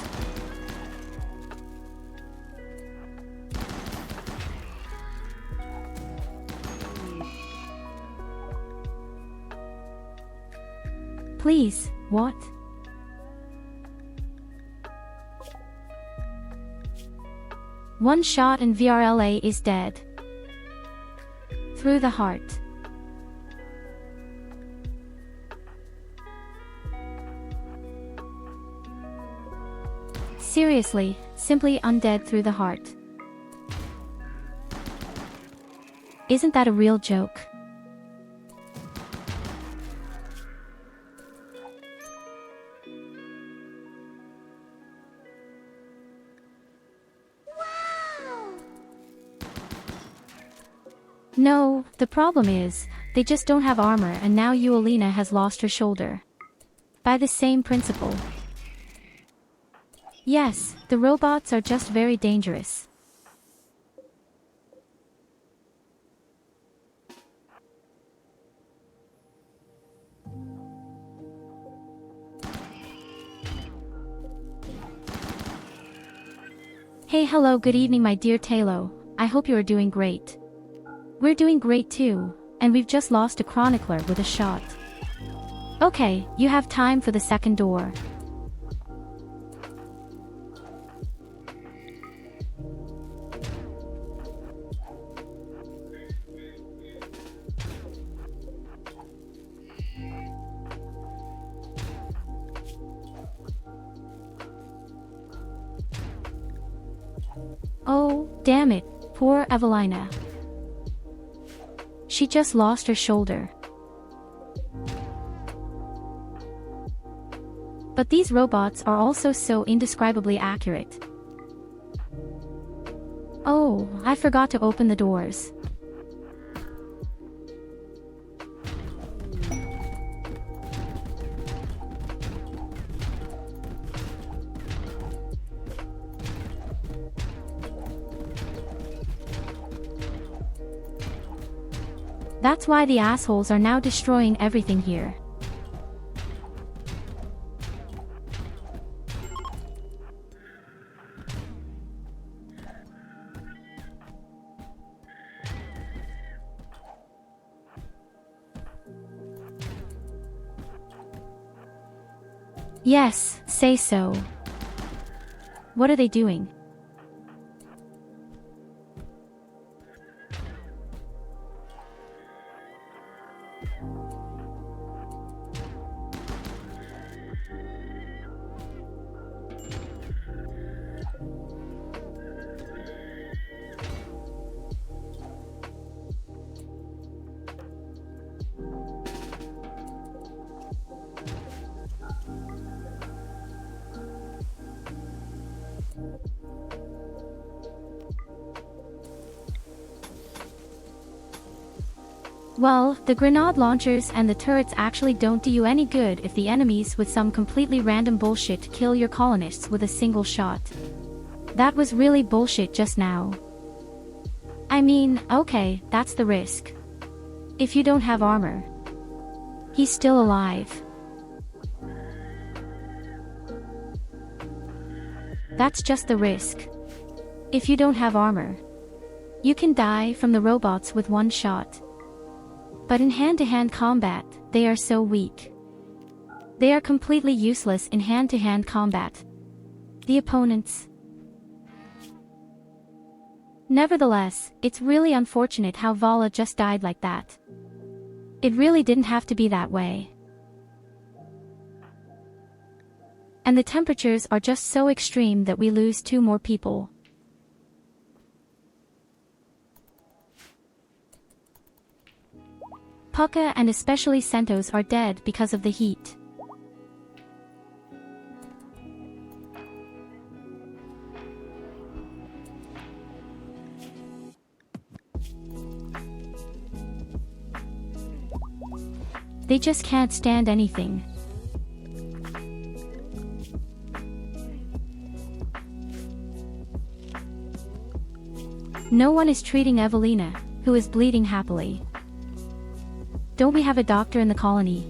Please, what? One shot and VRLA is dead. Through the heart. Seriously, simply undead through the heart. Isn't that a real joke? No, the problem is, they just don't have armor and now Eulina has lost her shoulder. By the same principle. Yes, the robots are just very dangerous. Hey, hello, good evening my dear Talo, I hope you are doing great. We're doing great too, and we've just lost a chronicler with a shot. Okay, you have time for the second door. Oh, damn it, poor Evelina. She just lost her shoulder. But these robots are also so indescribably accurate. Oh, I forgot to open the doors. That's why the assholes are now destroying everything here. Yes, say so. What are they doing? Well, the grenade launchers and the turrets actually don't do you any good if the enemies with some completely random bullshit kill your colonists with a single shot. That was really bullshit just now. I mean, okay, that's the risk. If you don't have armor. He's still alive. That's just the risk. If you don't have armor. You can die from the robots with one shot. But in hand-to-hand combat, they are so weak. They are completely useless in hand-to-hand combat. The opponents. Nevertheless, it's really unfortunate how Vala just died like that. It really didn't have to be that way. And the temperatures are just so extreme that we lose 2 more people. Pucca and especially Centos are dead because of the heat. They just can't stand anything. No one is treating Evelina, who is bleeding happily. Don't we have a doctor in the colony?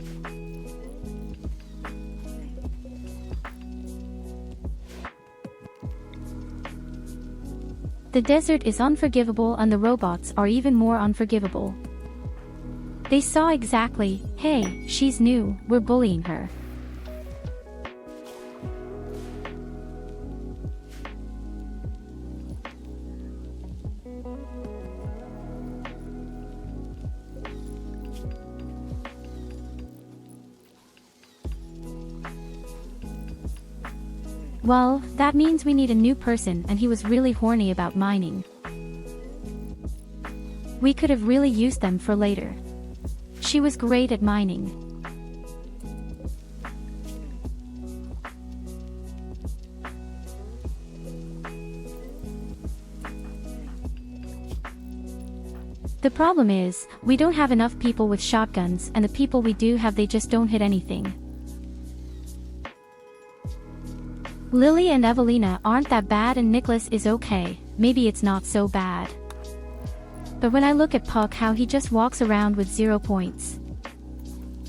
The desert is unforgivable and the robots are even more unforgivable. They saw exactly, hey, she's new, we're bullying her. Well, that means we need a new person and he was really horny about mining. We could have really used them for later. She was great at mining. The problem is, we don't have enough people with shotguns and the people we do have they just don't hit anything. Lily and Evelina aren't that bad and Nicholas is okay, maybe it's not so bad. But when I look at Puck how he just walks around with 0 points.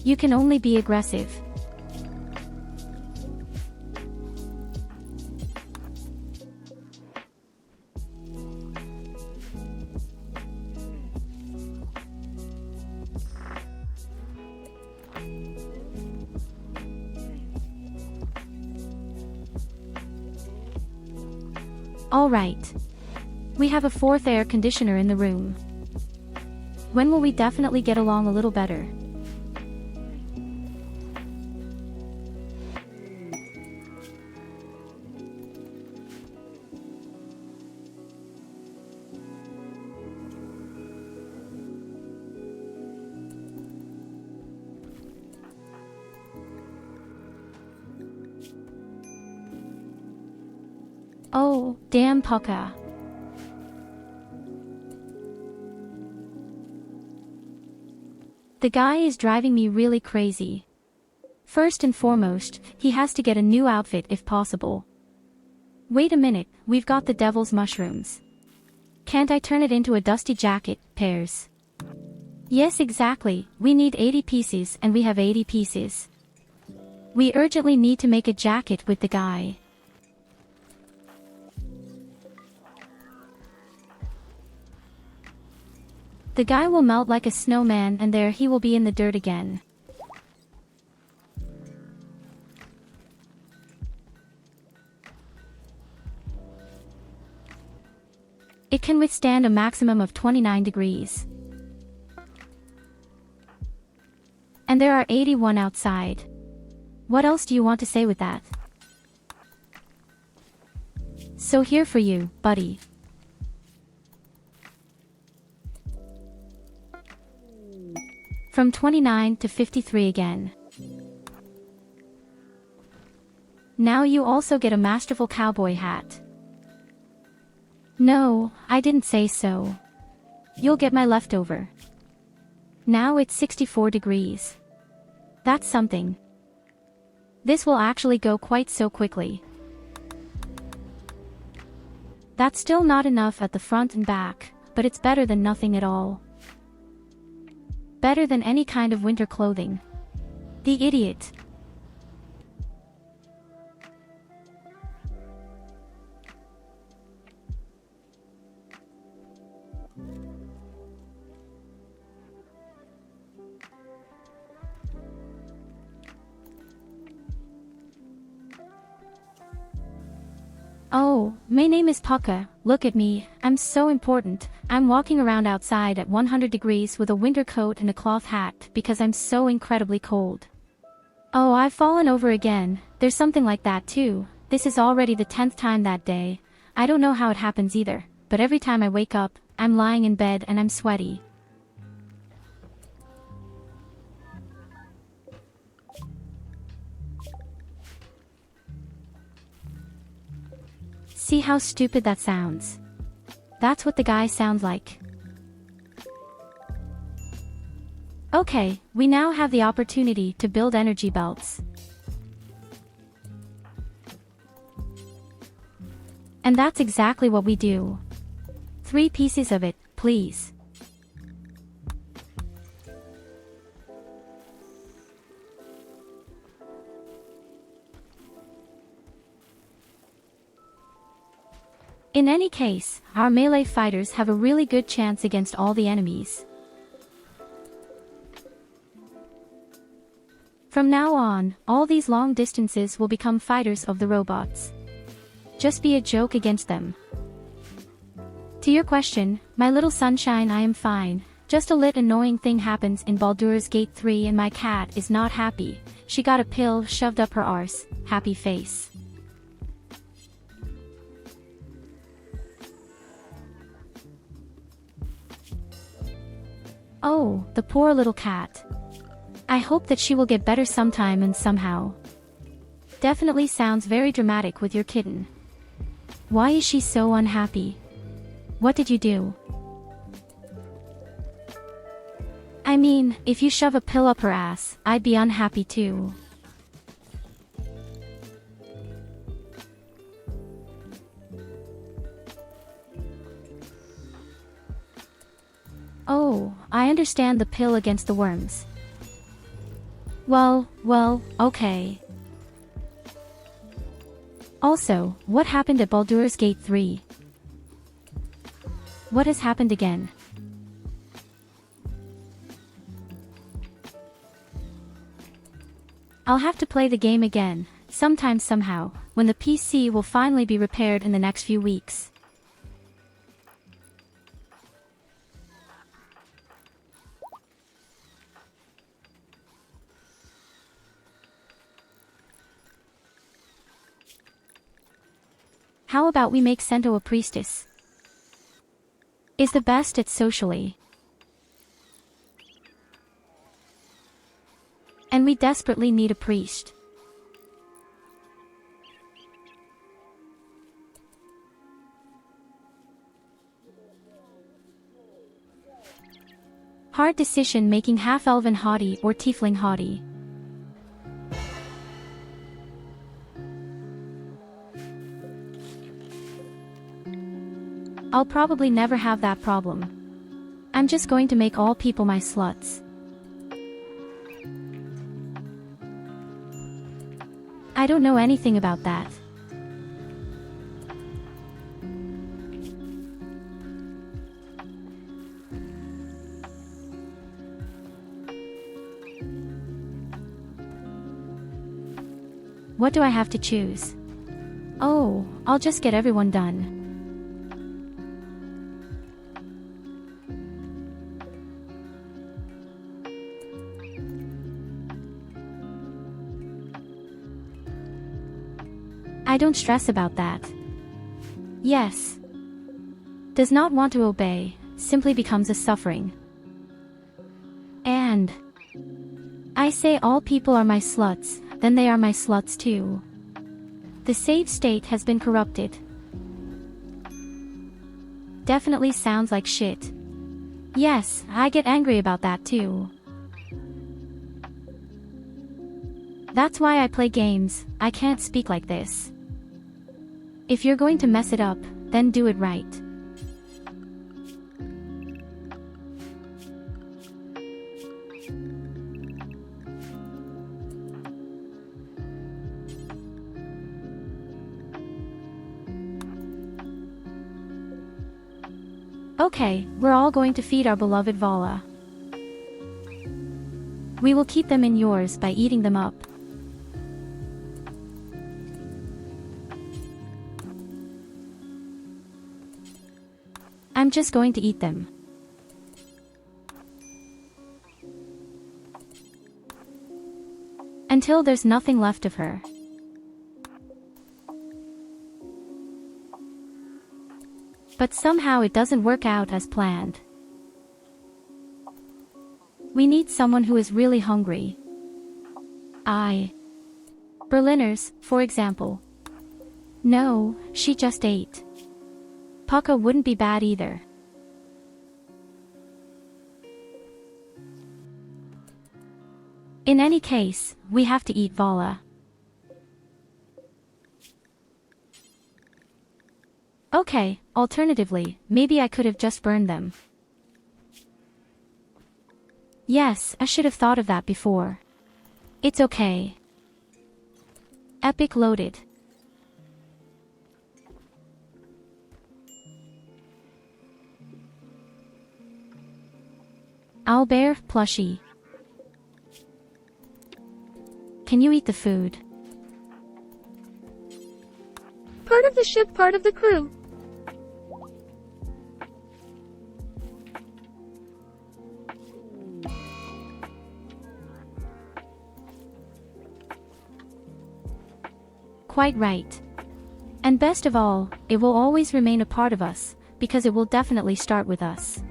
You can only be aggressive. Alright. We have a 4th air conditioner in the room. When will we definitely get along a little better? Oh, damn Pucka. The guy is driving me really crazy. First and foremost, he has to get a new outfit if possible. Wait a minute, we've got the devil's mushrooms. Can't I turn it into a dusty jacket, Pears? Yes, exactly, we need 80 pieces and we have 80 pieces. We urgently need to make a jacket with the guy. The guy will melt like a snowman and there he will be in the dirt again. It can withstand a maximum of 29 degrees. And there are 81 outside. What else do you want to say with that? So here for you, buddy. From 29 to 53 again. Now you also get a masterful cowboy hat. No, I didn't say so. You'll get my leftover. Now it's 64 degrees. That's something. This will actually go quite so quickly. That's still not enough at the front and back, but it's better than nothing at all. Better than any kind of winter clothing. The idiot. Oh, my name is Pucka, look at me, I'm so important, I'm walking around outside at 100 degrees with a winter coat and a cloth hat because I'm so incredibly cold. Oh, I've fallen over again, there's something like that too, this is already the 10th time that day, I don't know how it happens either, but every time I wake up, I'm lying in bed and I'm sweaty. See how stupid that sounds? That's what the guy sounds like. Okay, we now have the opportunity to build energy belts. And that's exactly what we do. 3 pieces of it, please. In any case, our melee fighters have a really good chance against all the enemies. From now on, all these long distances will become fighters of the robots. Just be a joke against them. To your question, my little sunshine, I am fine, just a lit annoying thing happens in Baldur's Gate 3 and my cat is not happy, she got a pill shoved up her arse, happy face. Oh, the poor little cat. I hope that she will get better sometime and somehow. Definitely sounds very dramatic with your kitten. Why is she so unhappy? What did you do? I mean, if you shove a pill up her ass, I'd be unhappy too. Oh, I understand the pill against the worms. Well, okay. Also, what happened at Baldur's Gate 3? What has happened again? I'll have to play the game again, sometime somehow, when the PC will finally be repaired in the next few weeks. How about we make Sento a priestess? Is the best at socially. And we desperately need a priest. Hard decision making half-elven haughty or tiefling haughty. I'll probably never have that problem. I'm just going to make all people my sluts. I don't know anything about that. What do I have to choose? Oh, I'll just get everyone done. I don't stress about that. Yes. Does not want to obey, simply becomes a suffering. And I say all people are my sluts, then they are my sluts too. The save state has been corrupted. Definitely sounds like shit. Yes, I get angry about that too. That's why I play games, I can't speak like this. If you're going to mess it up, then do it right. Okay, we're all going to feed our beloved Vala. We will keep them in yours by eating them up. I'm just going to eat them. Until there's nothing left of her. But somehow it doesn't work out as planned. We need someone who is really hungry. Berliners, for example. No, she just ate. Pucka wouldn't be bad either. In any case, we have to eat Vala. Okay, alternatively, maybe I could have just burned them. Yes, I should have thought of that before. It's okay. Epic loaded. Owlbear, plushie. Can you eat the food? Part of the ship, part of the crew. Quite right. And best of all, it will always remain a part of us, because it will definitely start with us.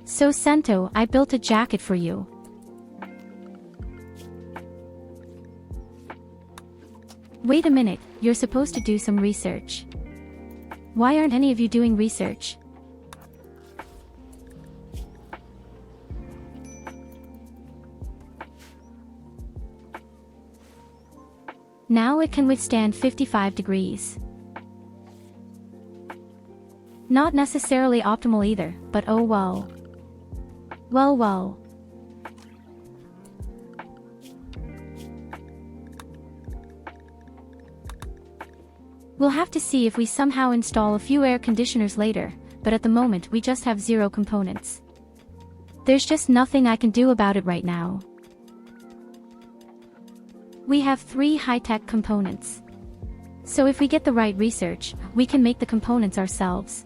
So Sento, I built a jacket for you. Wait a minute, you're supposed to do some research. Why aren't any of you doing research? Now it can withstand 55 degrees. Not necessarily optimal either, but oh well. Well. We'll have to see if we somehow install a few air conditioners later, but at the moment we just have 0 components. There's just nothing I can do about it right now. We have 3 high-tech components. So if we get the right research, we can make the components ourselves.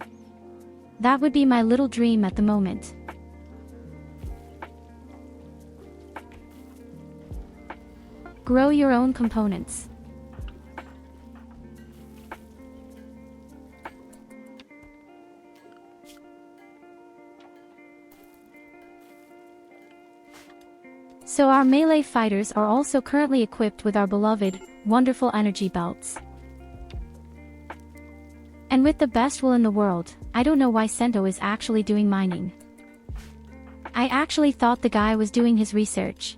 That would be my little dream at the moment. Grow your own components. So our melee fighters are also currently equipped with our beloved, wonderful energy belts. And with the best will in the world, I don't know why Sento is actually doing mining. I actually thought the guy was doing his research.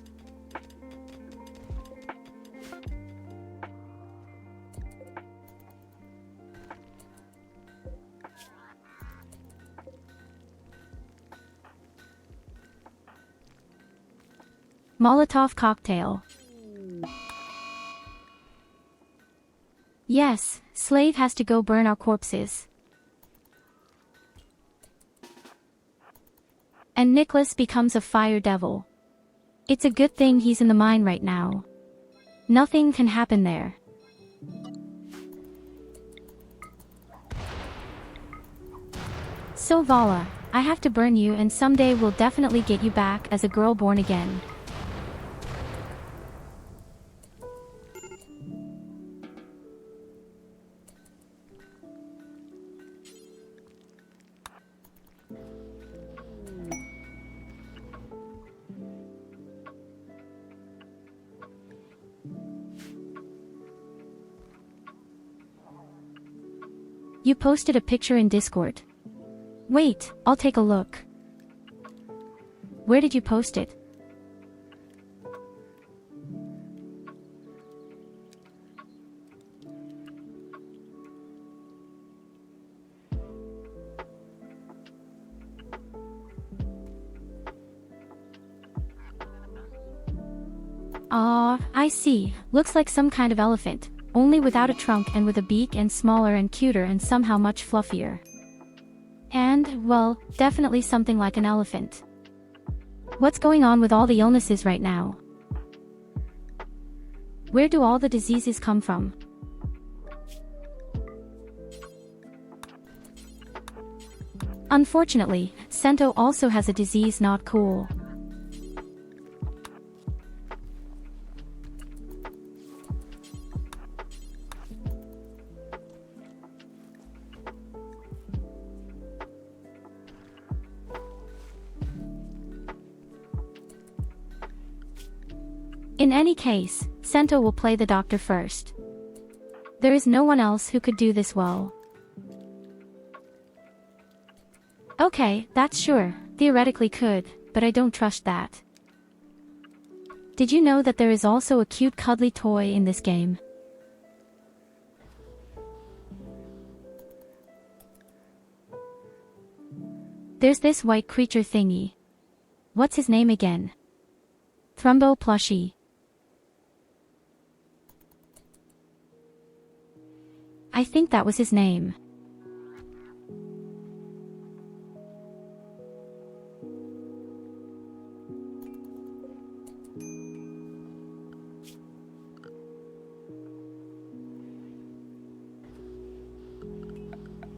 Molotov cocktail. Yes, Slave has to go burn our corpses. And Nicholas becomes a fire devil. It's a good thing he's in the mine right now. Nothing can happen there. So Vala, I have to burn you, and someday we'll definitely get you back as a girl born again. You posted a picture in Discord. Wait, I'll take a look. Where did you post it? I see. Looks like some kind of elephant, only without a trunk and with a beak, and smaller and cuter and somehow much fluffier. And, well, definitely something like an elephant. What's going on with all the illnesses right now? Where do all the diseases come from? Unfortunately, Sento also has a disease not cool. In any case, Sento will play the doctor first. There is no one else who could do this well. Okay, that's sure, theoretically could, but I don't trust that. Did you know that there is also a cute cuddly toy in this game? There's this white creature thingy. What's his name again? Thrumbo plushie. I think that was his name.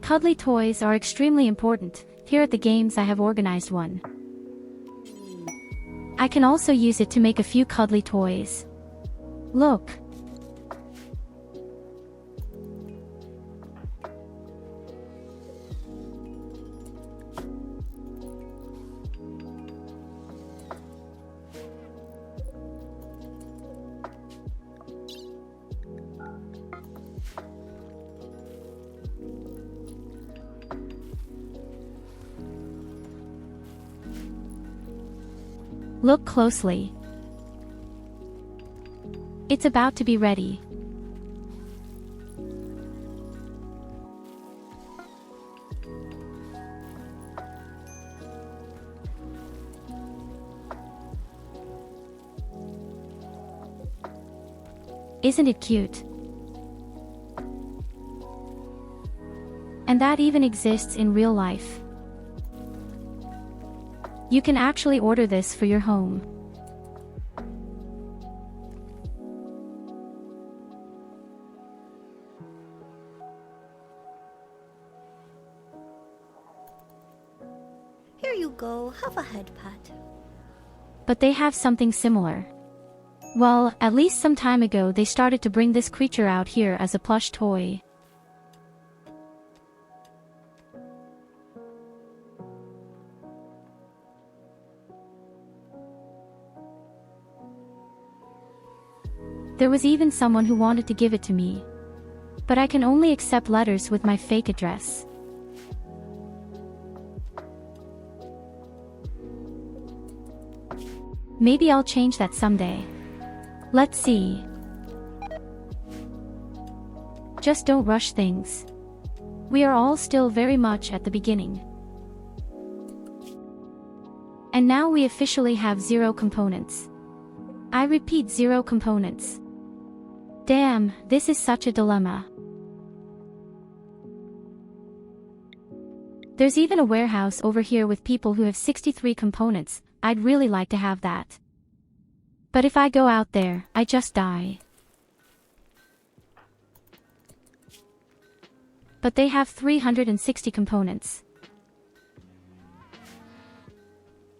Cuddly toys are extremely important. Here at the games I have organized one. I can also use it to make a few cuddly toys. Look. Look closely. It's about to be ready. Isn't it cute? And that even exists in real life. You can actually order this for your home. Here you go, have a head pat. But they have something similar. Well, at least some time ago they started to bring this creature out here as a plush toy. There was even someone who wanted to give it to me. But I can only accept letters with my fake address. Maybe I'll change that someday. Let's see. Just don't rush things. We are all still very much at the beginning. And now we officially have 0 components. I repeat, 0 components. Damn, this is such a dilemma. There's even a warehouse over here with people who have 63 components. I'd really like to have that. But if I go out there, I just die. But they have 360 components.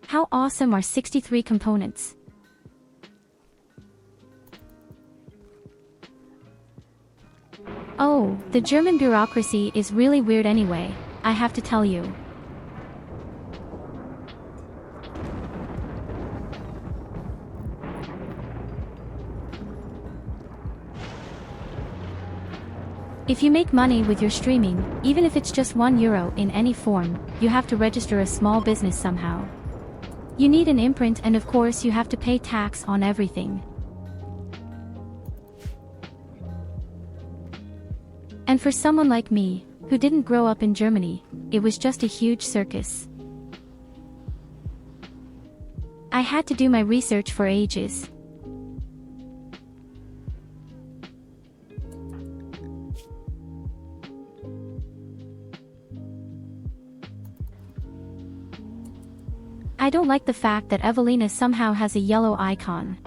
How awesome are 63 components? Oh, the German bureaucracy is really weird anyway, I have to tell you. If you make money with your streaming, even if it's just €1 in any form, you have to register a small business somehow. You need an imprint, and of course you have to pay tax on everything. And for someone like me, who didn't grow up in Germany, it was just a huge circus. I had to do my research for ages. I don't like the fact that Evelina somehow has a yellow icon.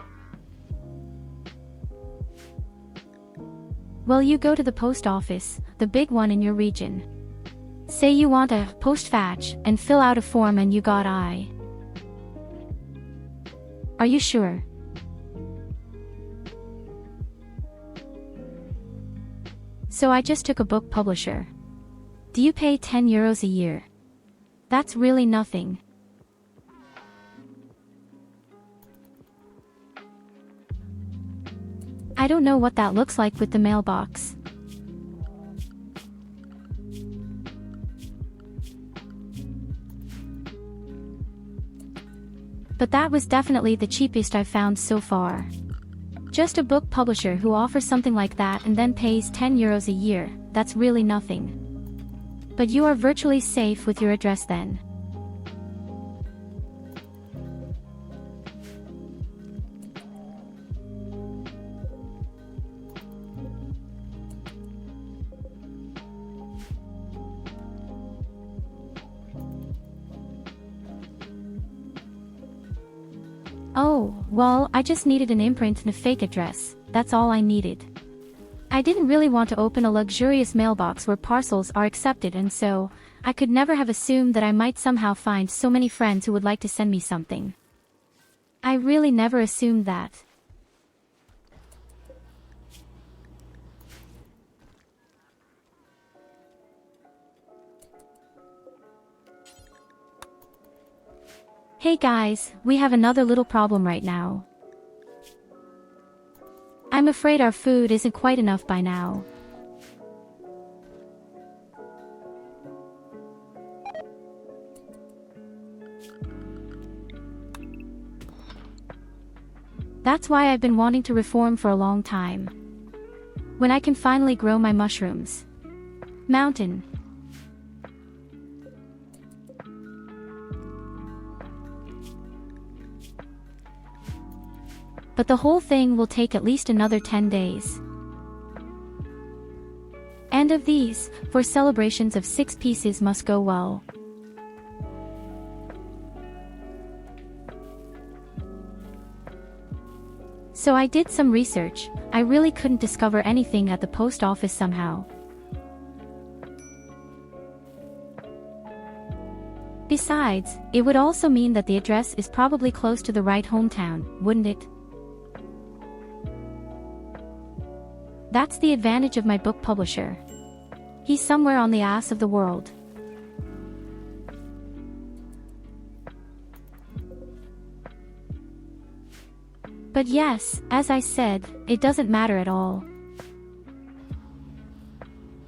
Well, you go to the post office, the big one in your region. Say you want a post-fetch and fill out a form and you got I. Are you sure? So I just took a book publisher. Do you pay €10 a year? That's really nothing. I don't know what that looks like with the mailbox. But that was definitely the cheapest I've found so far. Just a book publisher who offers something like that and then pays €10 a year, that's really nothing. But you are virtually safe with your address then. Oh, well, I just needed an imprint and a fake address, that's all I needed. I didn't really want to open a luxurious mailbox where parcels are accepted, and so, I could never have assumed that I might somehow find so many friends who would like to send me something. I really never assumed that. Hey guys, we have another little problem right now. I'm afraid our food isn't quite enough by now. That's why I've been wanting to reform for a long time. When I can finally grow my mushrooms. Mountain. But the whole thing will take at least another 10 days. And of these, 4 celebrations of 6 pieces must go well. So I did some research. I really couldn't discover anything at the post office somehow. Besides, it would also mean that the address is probably close to the right hometown, wouldn't it? That's the advantage of my book publisher. He's somewhere on the ass of the world. But yes, as I said, it doesn't matter at all.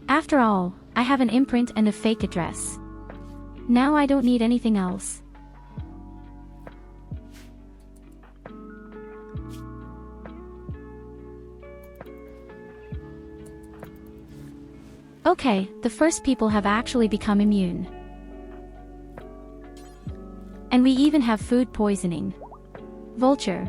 After all, I have an imprint and a fake address. Now I don't need anything else. Okay, the first people have actually become immune. And we even have food poisoning. Vulture.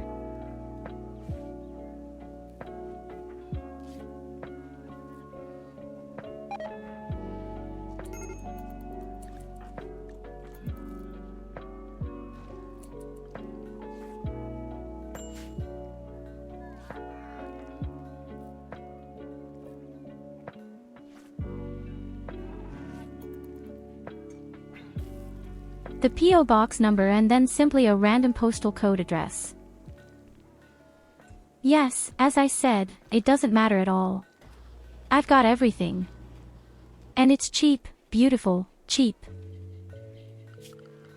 The P.O. box number and then simply a random postal code address. Yes, as I said, it doesn't matter at all. I've got everything. And it's cheap, beautiful, cheap.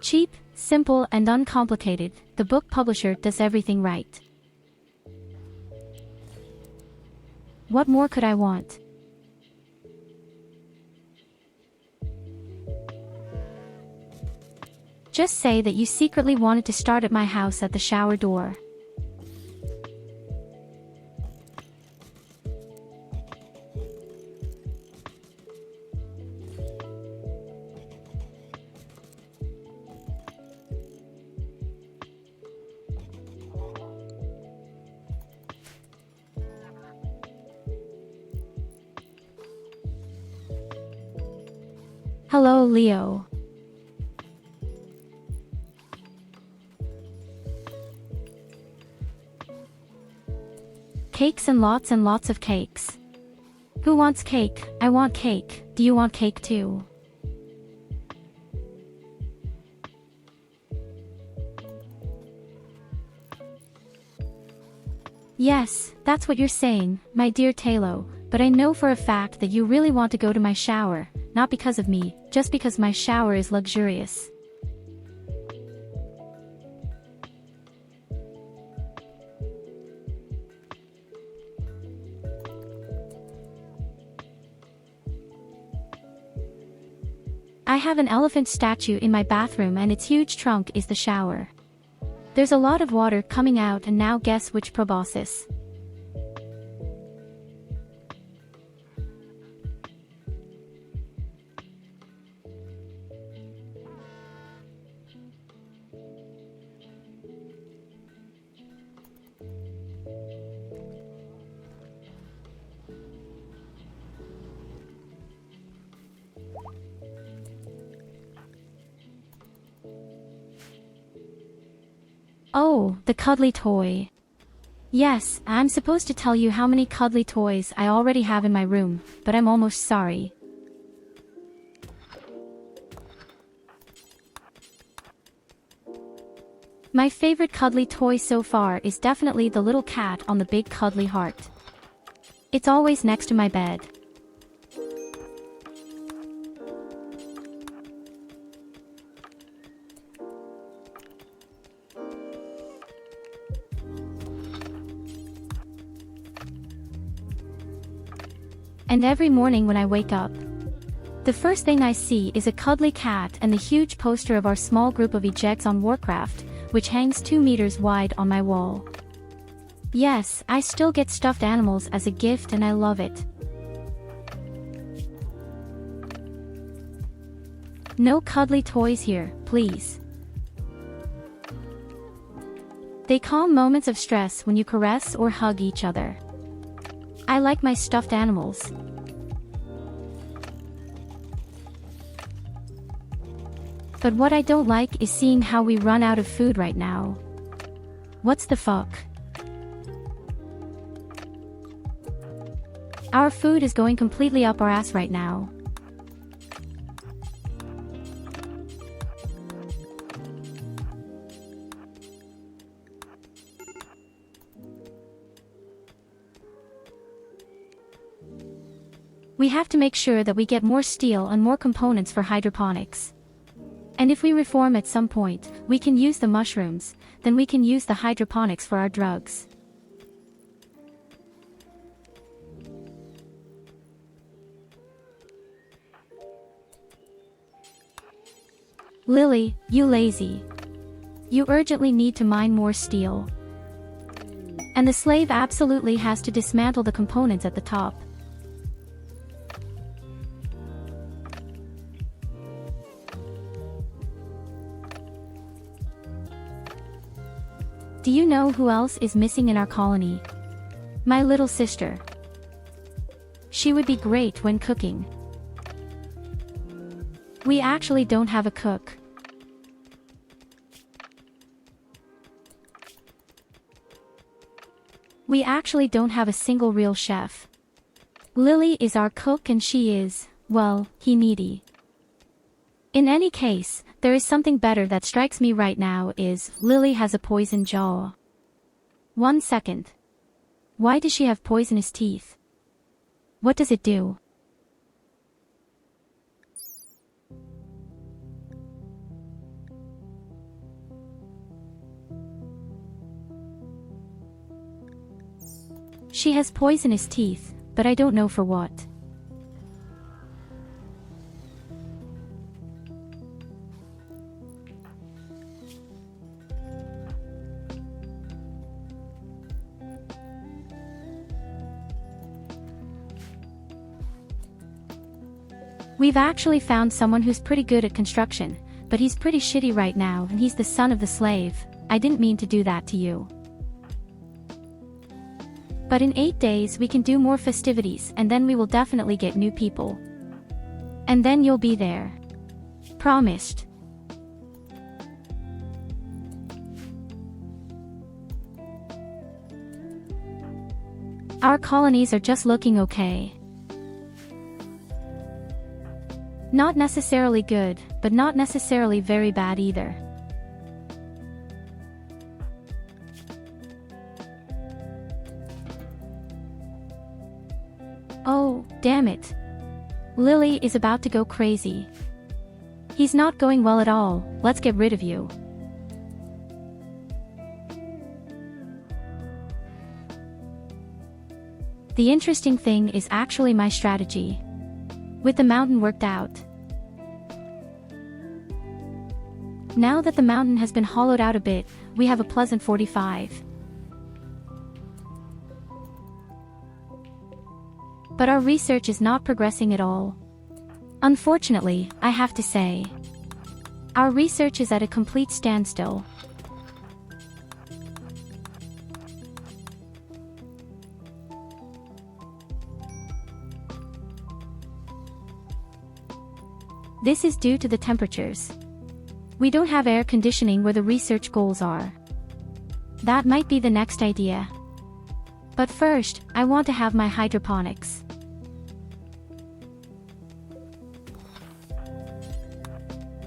Cheap, simple and uncomplicated, the book publisher does everything right. What more could I want? Just say that you secretly wanted to start at my house at the shower door. Hello, Leo. Cakes and lots of cakes. Who wants cake? I want cake. Do you want cake too? Yes, that's what you're saying, my dear Talo, but I know for a fact that you really want to go to my shower, not because of me, just because my shower is luxurious. I have an elephant statue in my bathroom and its huge trunk is the shower. There's a lot of water coming out and now guess which proboscis. Oh, the cuddly toy. Yes, I'm supposed to tell you how many cuddly toys I already have in my room, but I'm almost sorry. My favorite cuddly toy so far is definitely the little cat on the big cuddly heart. It's always next to my bed. And every morning when I wake up, the first thing I see is a cuddly cat and the huge poster of our small group of ejects on Warcraft, which hangs 2 meters wide on my wall. Yes, I still get stuffed animals as a gift and I love it. No cuddly toys here, please. They calm moments of stress when you caress or hug each other. I like my stuffed animals. But what I don't like is seeing how we run out of food right now. What's the fuck? Our food is going completely up our ass right now. We have to make sure that we get more steel and more components for hydroponics. And if we reform at some point, we can use the mushrooms, then we can use the hydroponics for our drugs. Lily, you lazy. You urgently need to mine more steel. And the slave absolutely has to dismantle the components at the top. Do you know who else is missing in our colony? My little sister. She would be great when cooking. We actually don't have a cook. We actually don't have a single real chef. Lily is our cook and she is, well, needy. In any case, there is something better that strikes me right now is, Lily has a poison jaw. 1 second. Why does she have poisonous teeth? What does it do? She has poisonous teeth, but I don't know for what. We've actually found someone who's pretty good at construction, but he's pretty shitty right now and he's the son of the slave. I didn't mean to do that to you. But in 8 days we can do more festivities and then we will definitely get new people. And then you'll be there. Promised. Our colonies are just looking okay. Not necessarily good, but not necessarily very bad either. Oh, damn it. Lily is about to go crazy. He's not going well at all, let's get rid of you. The interesting thing is actually my strategy. With the mountain worked out. Now that the mountain has been hollowed out a bit, we have a pleasant 45. But our research is not progressing at all. Unfortunately, I have to say. Our research is at a complete standstill. This is due to the temperatures. We don't have air conditioning where the research goals are. That might be the next idea. But first, I want to have my hydroponics.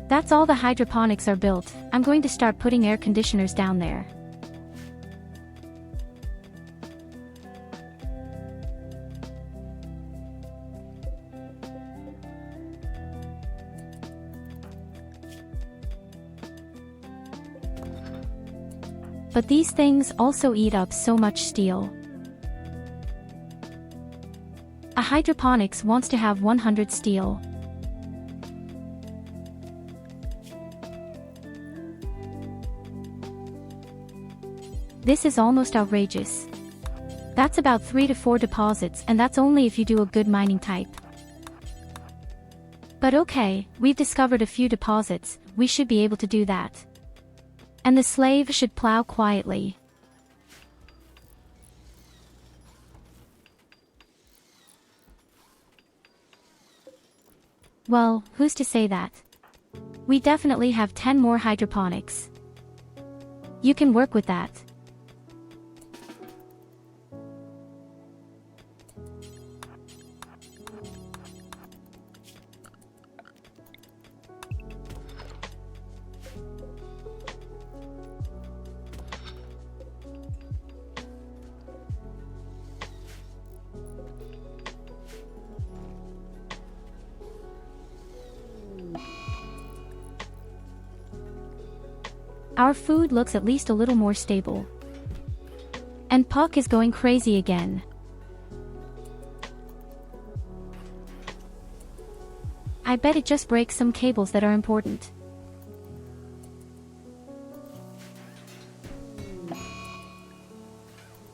That's all the hydroponics are built. I'm going to start putting air conditioners down there. But these things also eat up so much steel. A hydroponics wants to have 100 steel. This is almost outrageous. That's about 3 to 4 deposits and that's only if you do a good mining type. But okay, we've discovered a few deposits, we should be able to do that. And the slave should plow quietly. Well, who's to say that? We definitely have 10 more hydroponics. You can work with that. Our food looks at least a little more stable. And Puck is going crazy again. I bet it just breaks some cables that are important.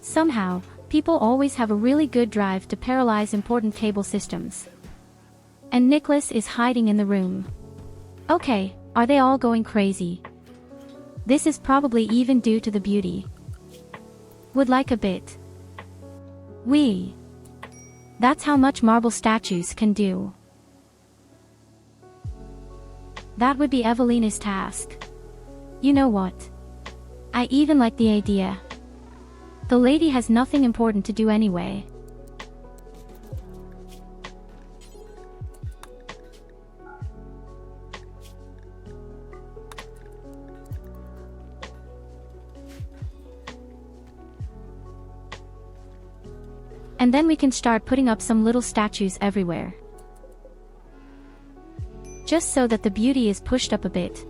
Somehow, people always have a really good drive to paralyze important cable systems. And Nicholas is hiding in the room. Okay, are they all going crazy? This is probably even due to the beauty. Would like a bit. That's how much marble statues can do. That would be Evelina's task. You know what? I even like the idea. The lady has nothing important to do anyway. And then we can start putting up some little statues everywhere. Just so that the beauty is pushed up a bit.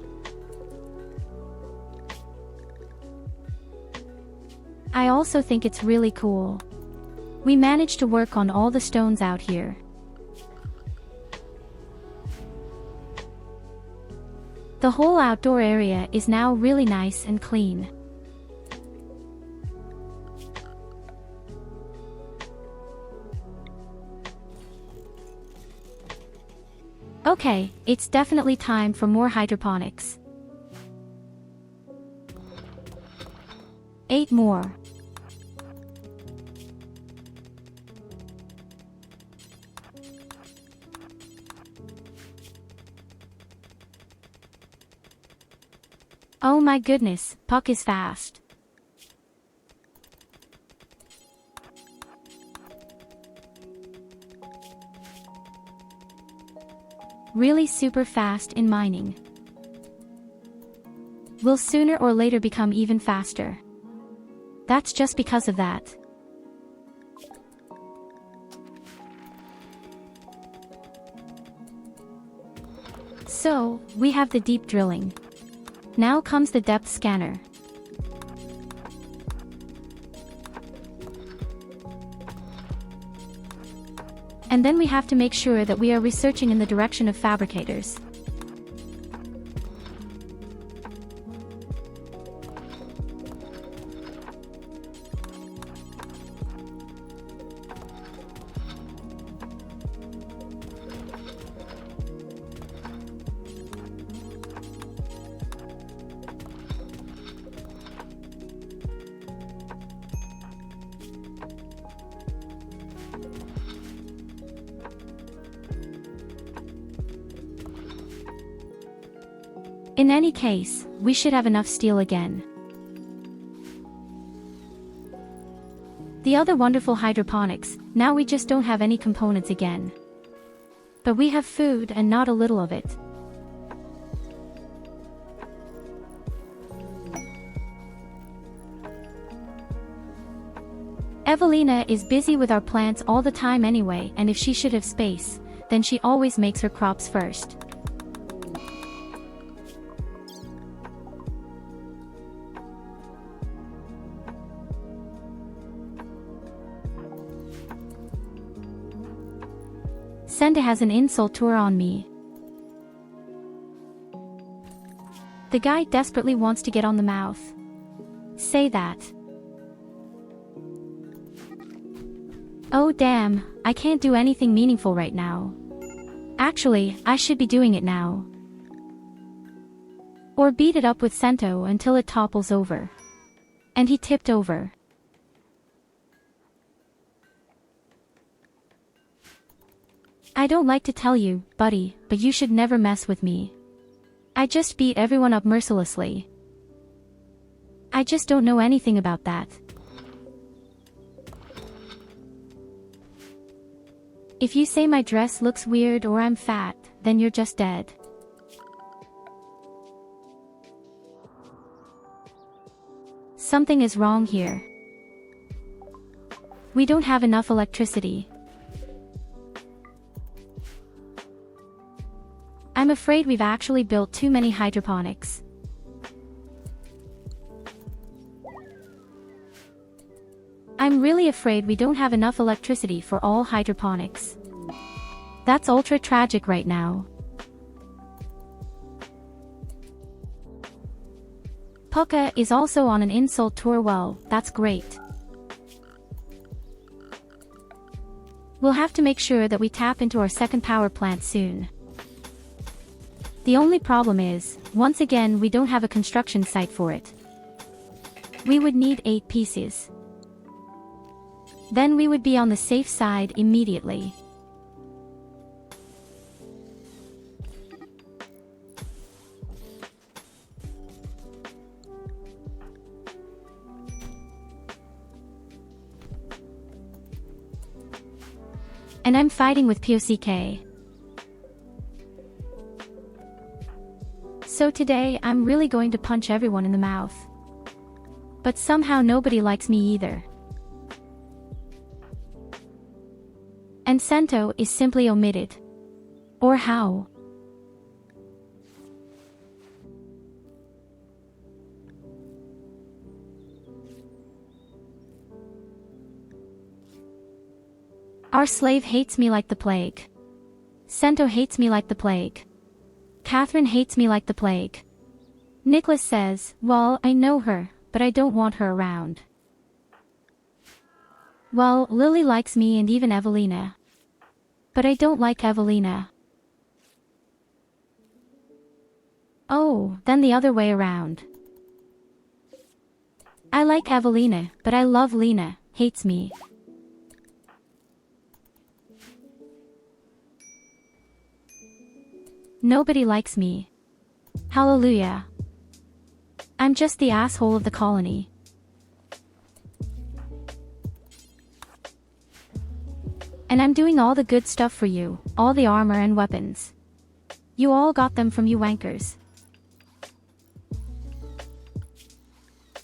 I also think it's really cool. We managed to work on all the stones out here. The whole outdoor area is now really nice and clean. Okay, it's definitely time for more hydroponics. 8 more. Oh my goodness, Puck is fast. Really super fast in mining. Will sooner or later become even faster. That's just because of that. So, we have the deep drilling. Now comes the depth scanner. And then we have to make sure that we are researching in the direction of fabricators. In any case, we should have enough steel again. The other wonderful hydroponics, now we just don't have any components again. But we have food and not a little of it. Evelina is busy with our plants all the time anyway, and if she should have space, then she always makes her crops first. Senda has an insult tour on me. The guy desperately wants to get on the mouth. Say that. Oh damn, I can't do anything meaningful right now. Actually, I should be doing it now. Or beat it up with Sento until it topples over. And he tipped over. I don't like to tell you, buddy, but you should never mess with me. I just beat everyone up mercilessly. I just don't know anything about that. If you say my dress looks weird or I'm fat, then you're just dead. Something is wrong here. We don't have enough electricity. I'm afraid we've actually built too many hydroponics. I'm really afraid we don't have enough electricity for all hydroponics. That's ultra tragic right now. Pucka is also on an insult tour. Well, that's great. We'll have to make sure that we tap into our second power plant soon. The only problem is, once again we don't have a construction site for it. We would need 8 pieces. Then we would be on the safe side immediately. And I'm fighting with POCK. So today I'm really going to punch everyone in the mouth. But somehow nobody likes me either. And Sento is simply omitted. Or how? Our slave hates me like the plague. Sento hates me like the plague. Catherine hates me like the plague. Nicholas says, well, I know her, but I don't want her around. Well, Lily likes me and even Evelina. But I don't like Evelina. Oh, then the other way around. I like Evelina, but I love Lena, hates me. Nobody likes me. Hallelujah. I'm just the asshole of the colony. And I'm doing all the good stuff for you, all the armor and weapons. You all got them from you wankers.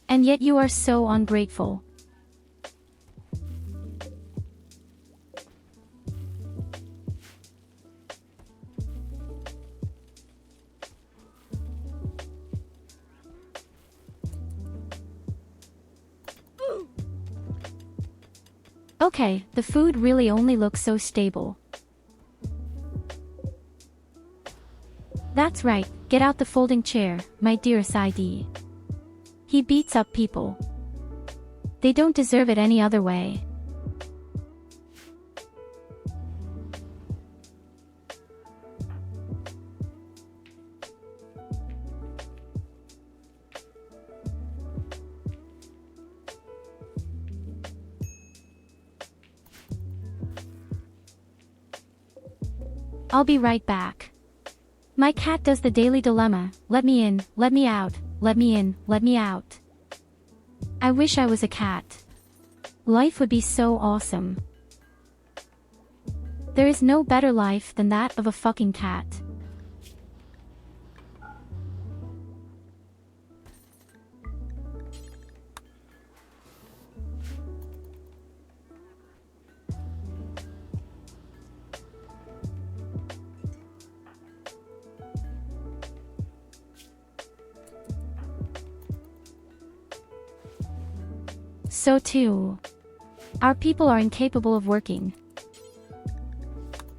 And yet you are so ungrateful. Okay, the food really only looks so stable. That's right, get out the folding chair, my dearest ID. He beats up people. They don't deserve it any other way. I'll be right back. My cat does the daily dilemma, let me in, let me out, let me in, let me out. I wish I was a cat. Life would be so awesome. There is no better life than that of a fucking cat. So too. Our people are incapable of working.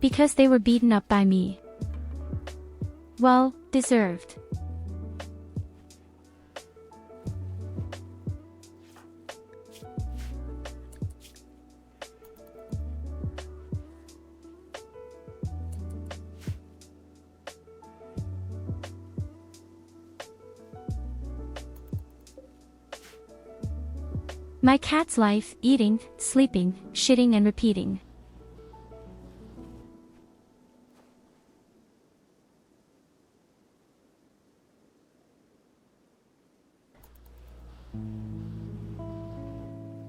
Because they were beaten up by me. Well, deserved. My cat's life, eating, sleeping, shitting and repeating.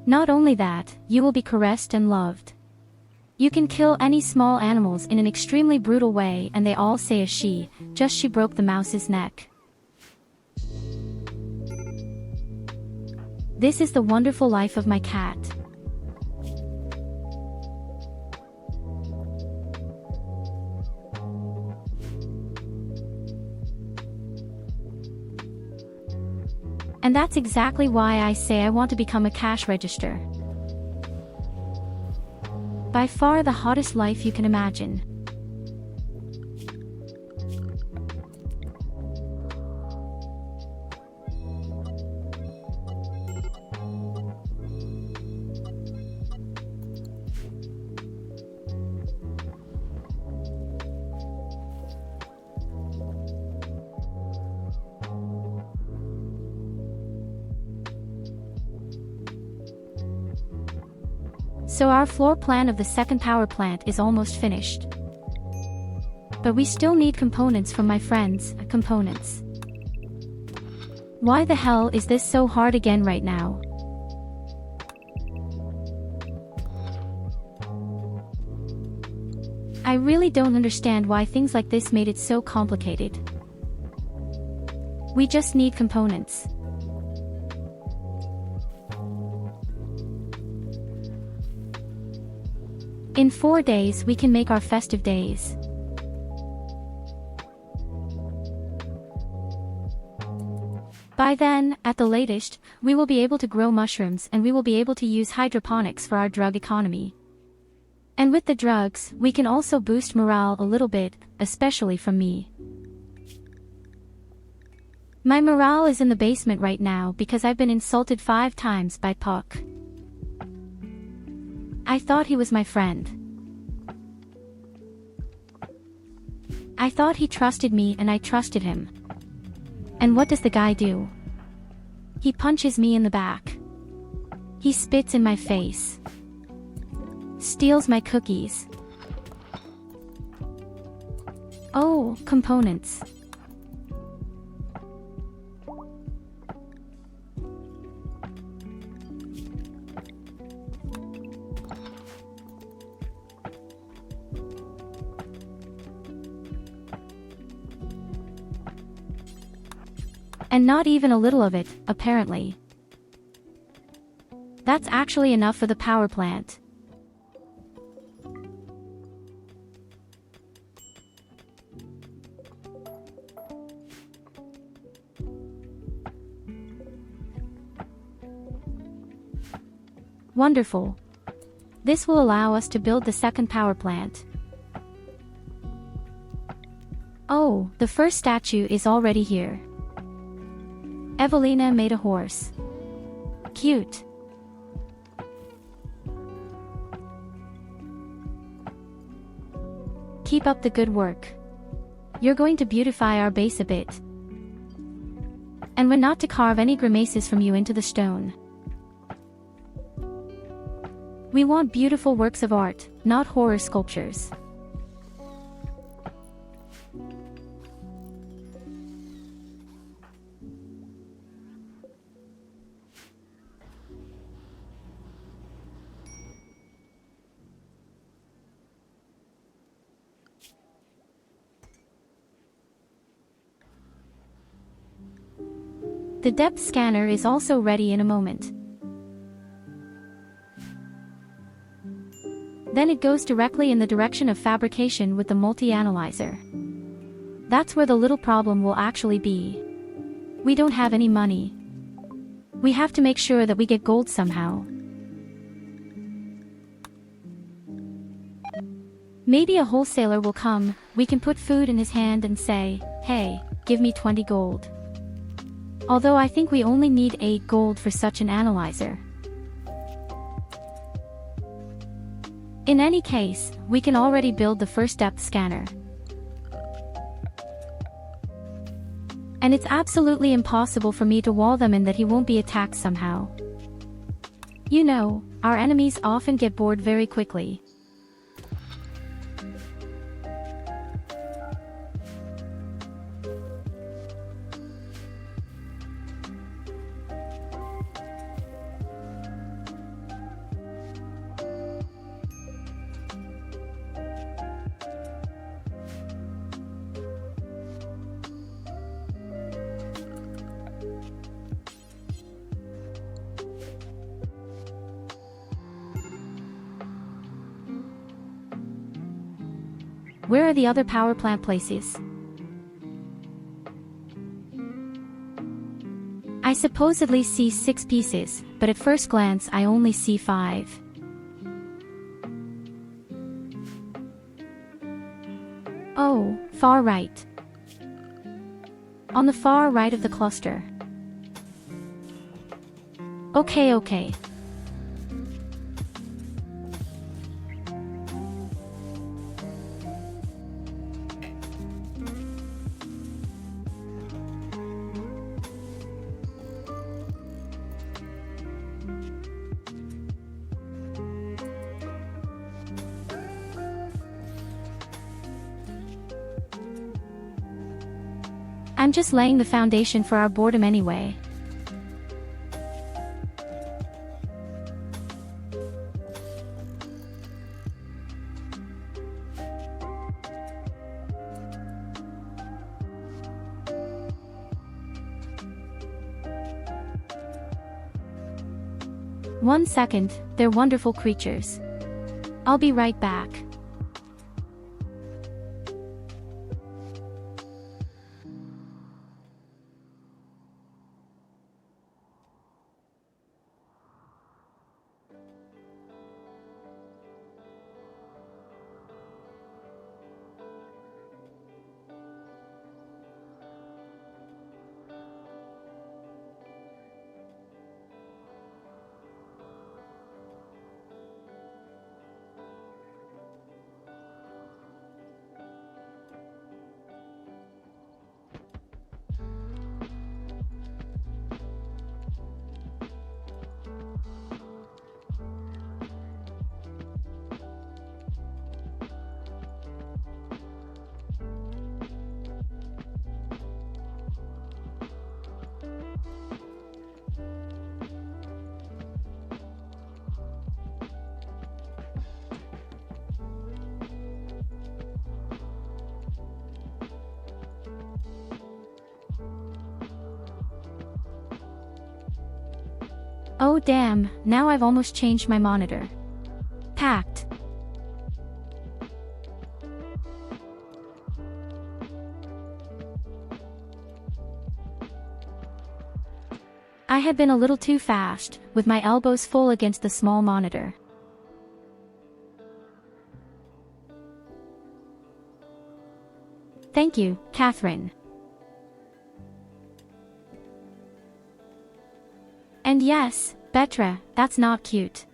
Not only that, you will be caressed and loved. You can kill any small animals in an extremely brutal way and they all say she broke the mouse's neck. This is the wonderful life of my cat. And that's exactly why I say I want to become a cash register. By far the hottest life you can imagine. So our floor plan of the second power plant is almost finished. But we still need components from my friends, components. Why the hell is this so hard again right now? I really don't understand why things like this made it so complicated. We just need components. In 4 days we can make our festive days. By then, at the latest, we will be able to grow mushrooms and we will be able to use hydroponics for our drug economy. And with the drugs, we can also boost morale a little bit, especially from me. My morale is in the basement right now because I've been insulted 5 times by Puck. I thought he was my friend. I thought he trusted me and I trusted him. And what does the guy do? He punches me in the back. He spits in my face. Steals my cookies. Oh, components. And not even a little of it, apparently. That's actually enough for the power plant. Wonderful. This will allow us to build the second power plant. Oh, the first statue is already here. Evelina made a horse. Cute. Keep up the good work. You're going to beautify our base a bit. And we're not to carve any grimaces from you into the stone. We want beautiful works of art, not horror sculptures. The depth scanner is also ready in a moment. Then it goes directly in the direction of fabrication with the multi-analyzer. That's where the little problem will actually be. We don't have any money. We have to make sure that we get gold somehow. Maybe a wholesaler will come, we can put food in his hand and say, hey, give me 20 gold. Although I think we only need 8 gold for such an analyzer. In any case, we can already build the first depth scanner. And it's absolutely impossible for me to wall them in that he won't be attacked somehow. You know, our enemies often get bored very quickly. Where are the other power plant places? I supposedly see 6 pieces, but at first glance I only see 5. Oh, far right. On the far right of the cluster. Okay. I'm just laying the foundation for our boredom anyway. One second, they're wonderful creatures. I'll be right back. Oh damn, now I've almost changed my monitor. Packed. I had been a little too fast, with my elbows full against the small monitor. Thank you, Catherine. And yes, Betra, that's not cute.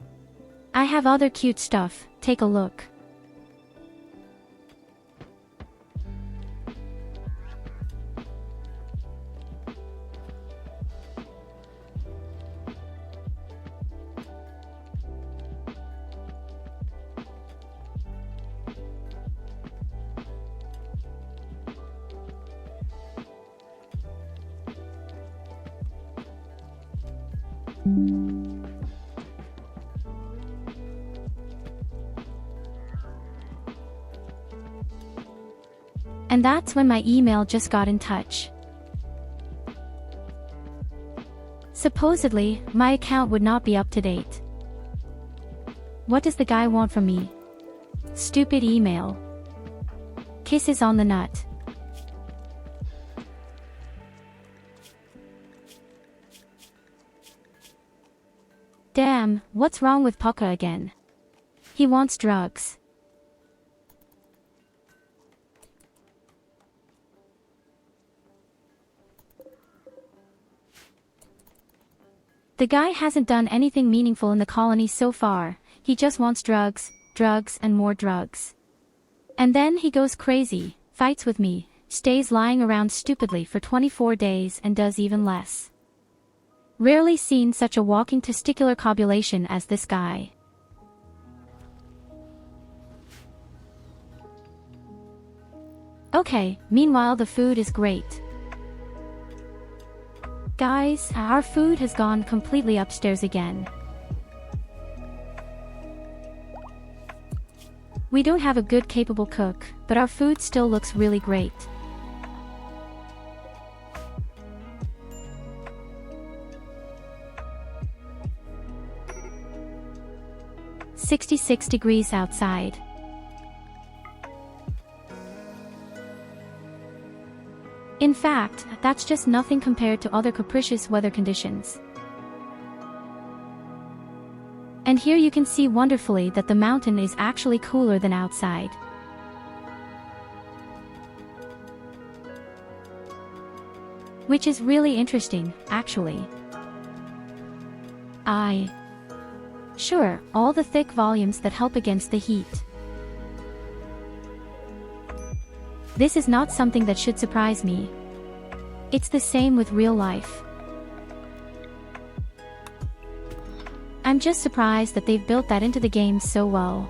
I have other cute stuff, take a look. And that's when my email just got in touch. Supposedly, my account would not be up to date. What does the guy want from me? Stupid email. Kisses on the nut. Damn, what's wrong with Pucka again? He wants drugs. The guy hasn't done anything meaningful in the colony so far, he just wants drugs, drugs and more drugs. And then he goes crazy, fights with me, stays lying around stupidly for 24 days and does even less. Rarely seen such a walking testicular cobulation as this guy. Okay, meanwhile the food is great. Guys, our food has gone completely upstairs again. We don't have a good capable cook, but our food still looks really great. "66 degrees outside. In fact, that's just nothing compared to other capricious weather conditions. And here you can see wonderfully that the mountain is actually cooler than outside. Which is really interesting, actually. Sure, all the thick volumes that help against the heat. This is not something that should surprise me. It's the same with real life. I'm just surprised that they've built that into the game so well.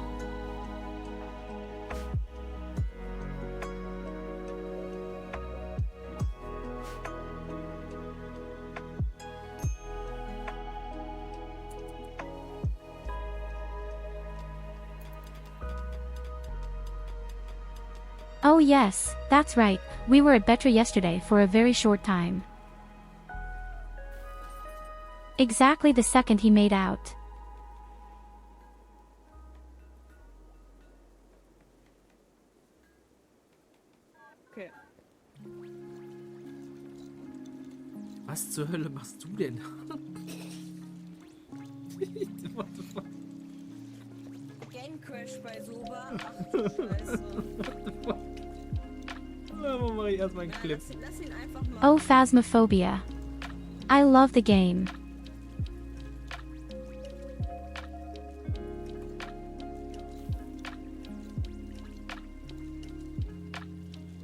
Oh yes, that's right, we were at Betra yesterday for a very short time. Exactly the second he made out. Okay. Was zur Hölle machst du denn? What the fuck? Game Crash bei Soba. Ach du Scheiße. Dann mache ich erstmal einen Clip. Lass ihn einfach mal. Oh Phasmophobia. I love the game.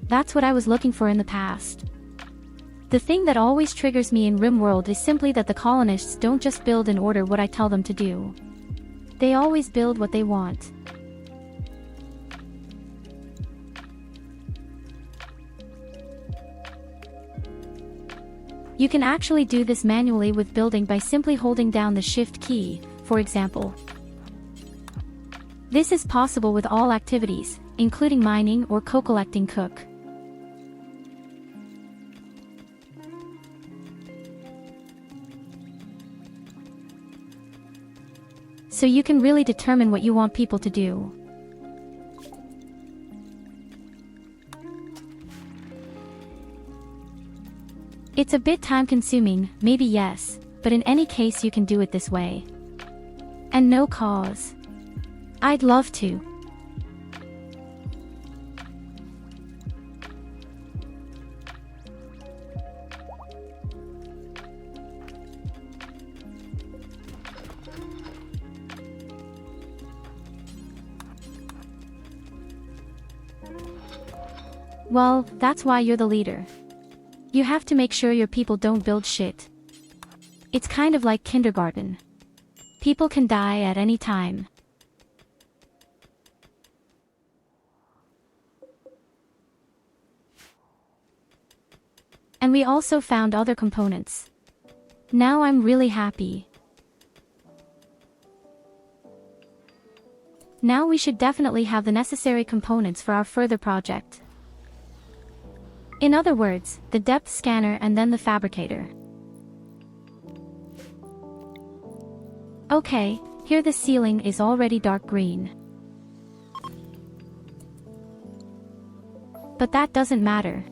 That's what I was looking for in the past. The thing that always triggers me in Rimworld is simply that the colonists don't just build in order what I tell them to do. They always build what they want. You can actually do this manually with building by simply holding down the Shift key, for example. This is possible with all activities, including mining or co-collecting cook. So you can really determine what you want people to do. It's a bit time-consuming, maybe yes, but in any case you can do it this way. And no cause. I'd love to. Well, that's why you're the leader. You have to make sure your people don't build shit. It's kind of like kindergarten. People can die at any time. And we also found other components. Now I'm really happy. Now we should definitely have the necessary components for our further project. In other words, the depth scanner and then the fabricator. Okay, here the ceiling is already dark green. But that doesn't matter.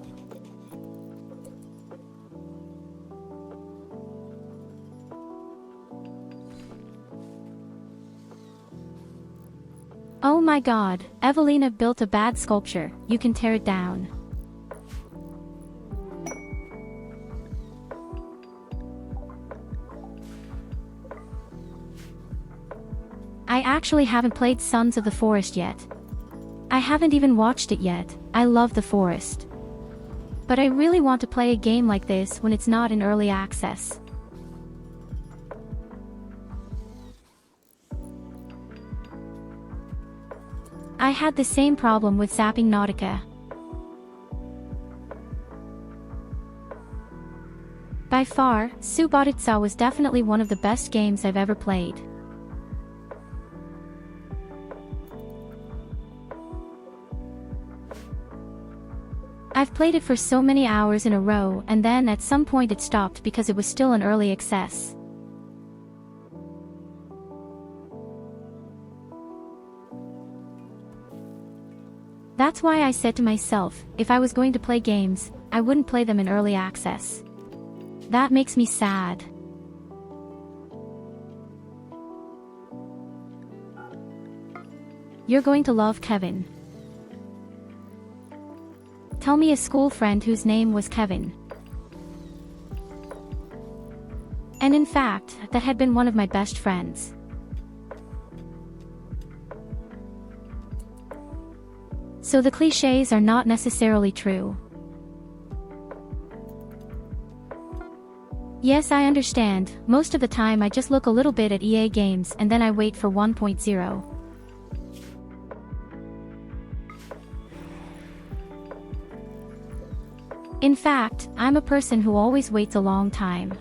Oh my god, Evelina built a bad sculpture, you can tear it down. I actually haven't played Sons of the Forest yet. I haven't even watched it yet, I love the forest. But I really want to play a game like this when it's not in early access. I had the same problem with Zapping Nautica. By far, Subotica was definitely one of the best games I've ever played. I've played it for so many hours in a row and then at some point it stopped because it was still in early access. That's why I said to myself, if I was going to play games, I wouldn't play them in early access. That makes me sad. You're going to love Kevin. Tell me a school friend whose name was Kevin. And in fact, that had been one of my best friends. So the clichés are not necessarily true. Yes, I understand, most of the time I just look a little bit at EA games and then I wait for 1.0. In fact, I'm a person who always waits a long time.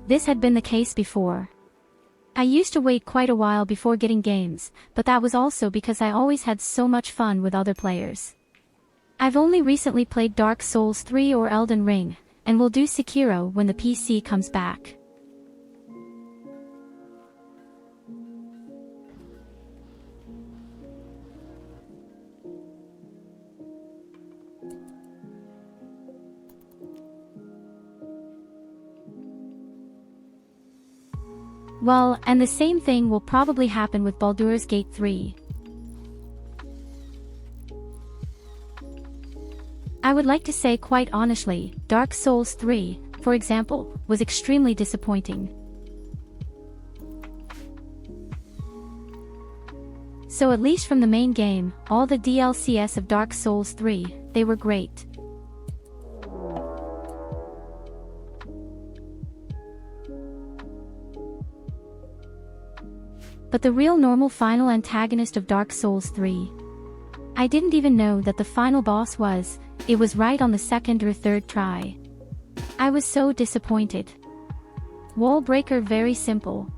this had been the case before. I used to wait quite a while before getting games, but that was also because I always had so much fun with other players. I've only recently played Dark Souls 3 or Elden Ring, and will do Sekiro when the PC comes back. Well, and the same thing will probably happen with Baldur's Gate 3. I would like to say quite honestly, Dark Souls 3, for example, was extremely disappointing. So at least from the main game, all the DLCs of Dark Souls 3, they were great. But the real normal final antagonist of Dark Souls 3. I didn't even know that the final boss was, it was right on the second or third try. I was so disappointed. Wall breaker very simple.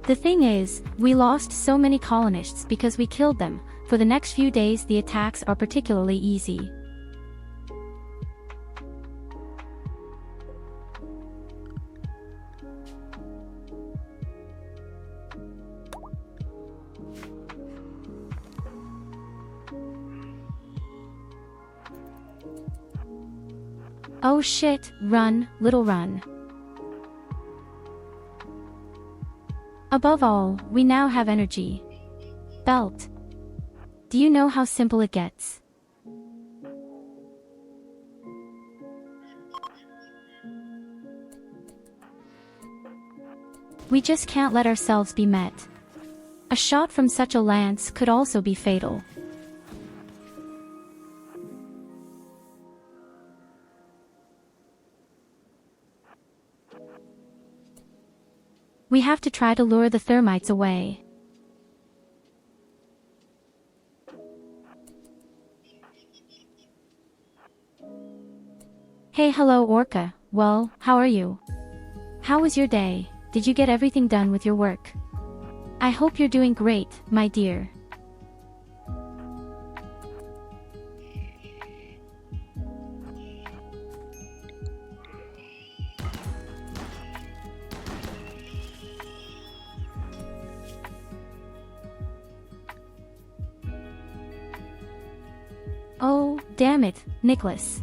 The thing is, we lost so many colonists because we killed them. For the next few days the attacks are particularly easy. Oh shit, run, little run. Above all, we now have energy. Belt. Do you know how simple it gets? We just can't let ourselves be met. A shot from such a lance could also be fatal. We have to try to lure the thermites away. Hey, hello Orca. Well, how are you? How was your day? Did you get everything done with your work? I hope you're doing great, my dear. Oh, damn it, Nicholas.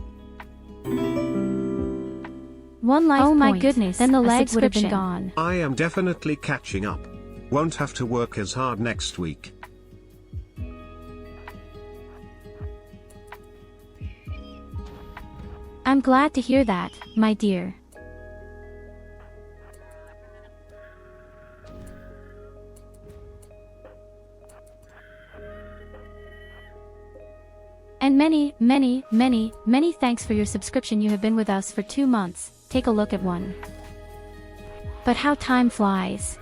One life Oh my point, goodness, then the a leg would have been subscription. gone. I am definitely catching up. Won't have to work as hard next week. I'm glad to hear that, my dear. And many, many, many, many thanks for your subscription. You have been with us for 2 months. Take a look at one. But how time flies.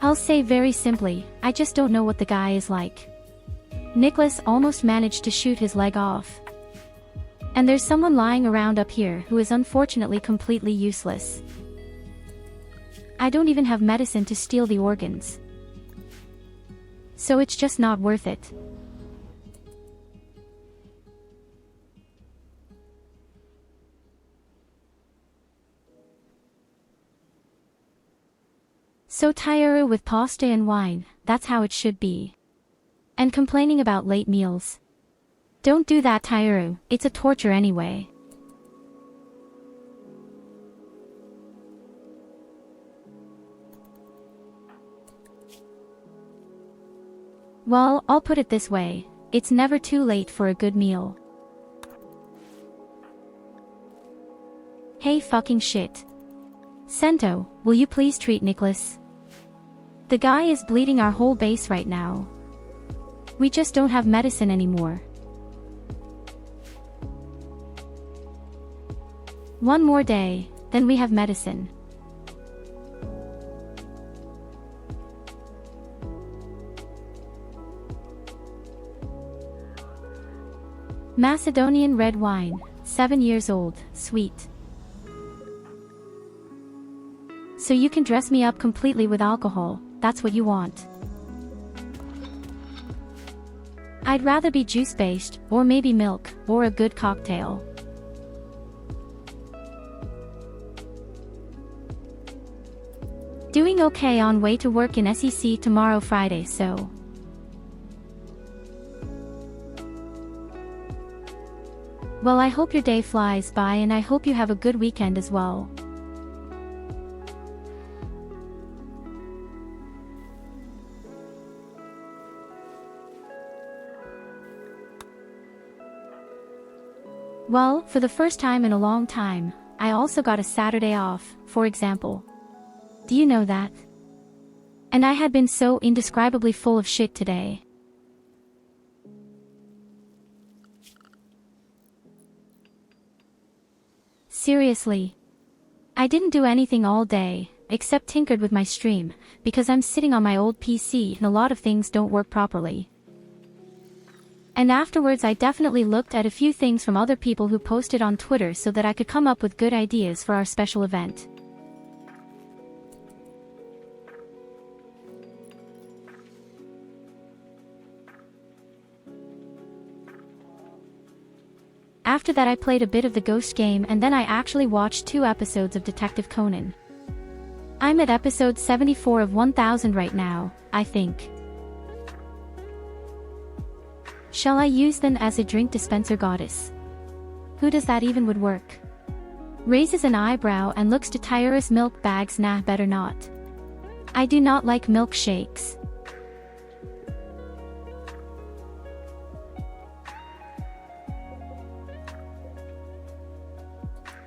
I'll say very simply, I just don't know what the guy is like. Nicholas almost managed to shoot his leg off. And there's someone lying around up here who is unfortunately completely useless. I don't even have medicine to steal the organs. So it's just not worth it. So Tyurru with pasta and wine, that's how it should be. And complaining about late meals. Don't do that, Tyurru, it's a torture anyway. Well, I'll put it this way, it's never too late for a good meal. Hey fucking shit. Sento, will you please treat Nicholas? The guy is bleeding our whole base right now. We just don't have medicine anymore. One more day, then we have medicine. Macedonian red wine, 7 years old, sweet. So you can dress me up completely with alcohol, that's what you want. I'd rather be juice-based, or maybe milk, or a good cocktail. Doing okay on way to work in SEC tomorrow Friday, so. Well, I hope your day flies by and I hope you have a good weekend as well. Well, for the first time in a long time, I also got a Saturday off, for example. Do you know that? And I had been so indescribably full of shit today. Seriously. I didn't do anything all day, except tinkered with my stream, because I'm sitting on my old PC and a lot of things don't work properly. And afterwards I definitely looked at a few things from other people who posted on Twitter so that I could come up with good ideas for our special event. After that I played a bit of the Ghost game and then I actually watched 2 episodes of Detective Conan. I'm at episode 74 of 1000 right now, I think. Shall I use them as a drink dispenser goddess? Who does that even would work? Raises an eyebrow and looks to Tyurru's milk bags. Nah, better not. I do not like milkshakes.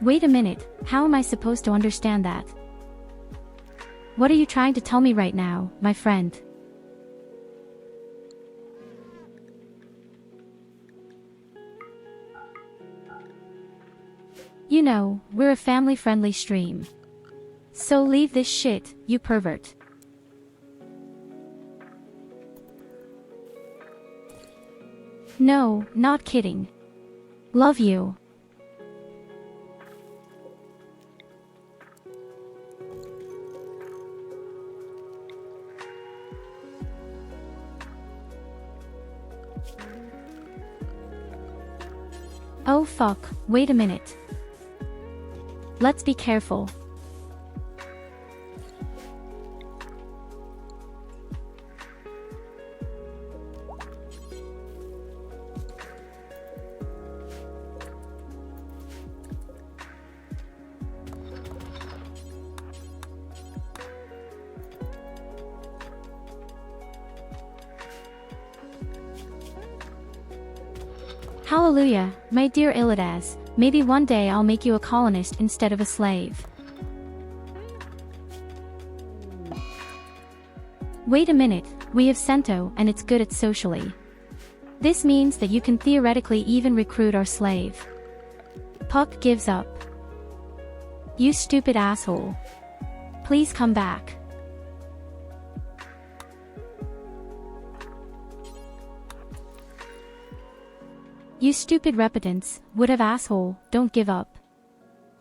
Wait a minute, how am I supposed to understand that? What are you trying to tell me right now, my friend? You know, we're a family-friendly stream. So leave this shit, you pervert. No, not kidding. Love you. Oh fuck, wait a minute. Let's be careful. Hallelujah, my dear Illidas, maybe one day I'll make you a colonist instead of a slave. Wait a minute, we have Cento and it's good at socially. This means that you can theoretically even recruit our slave. Puck gives up. You stupid asshole. Please come back. You stupid repetants, would have asshole, don't give up.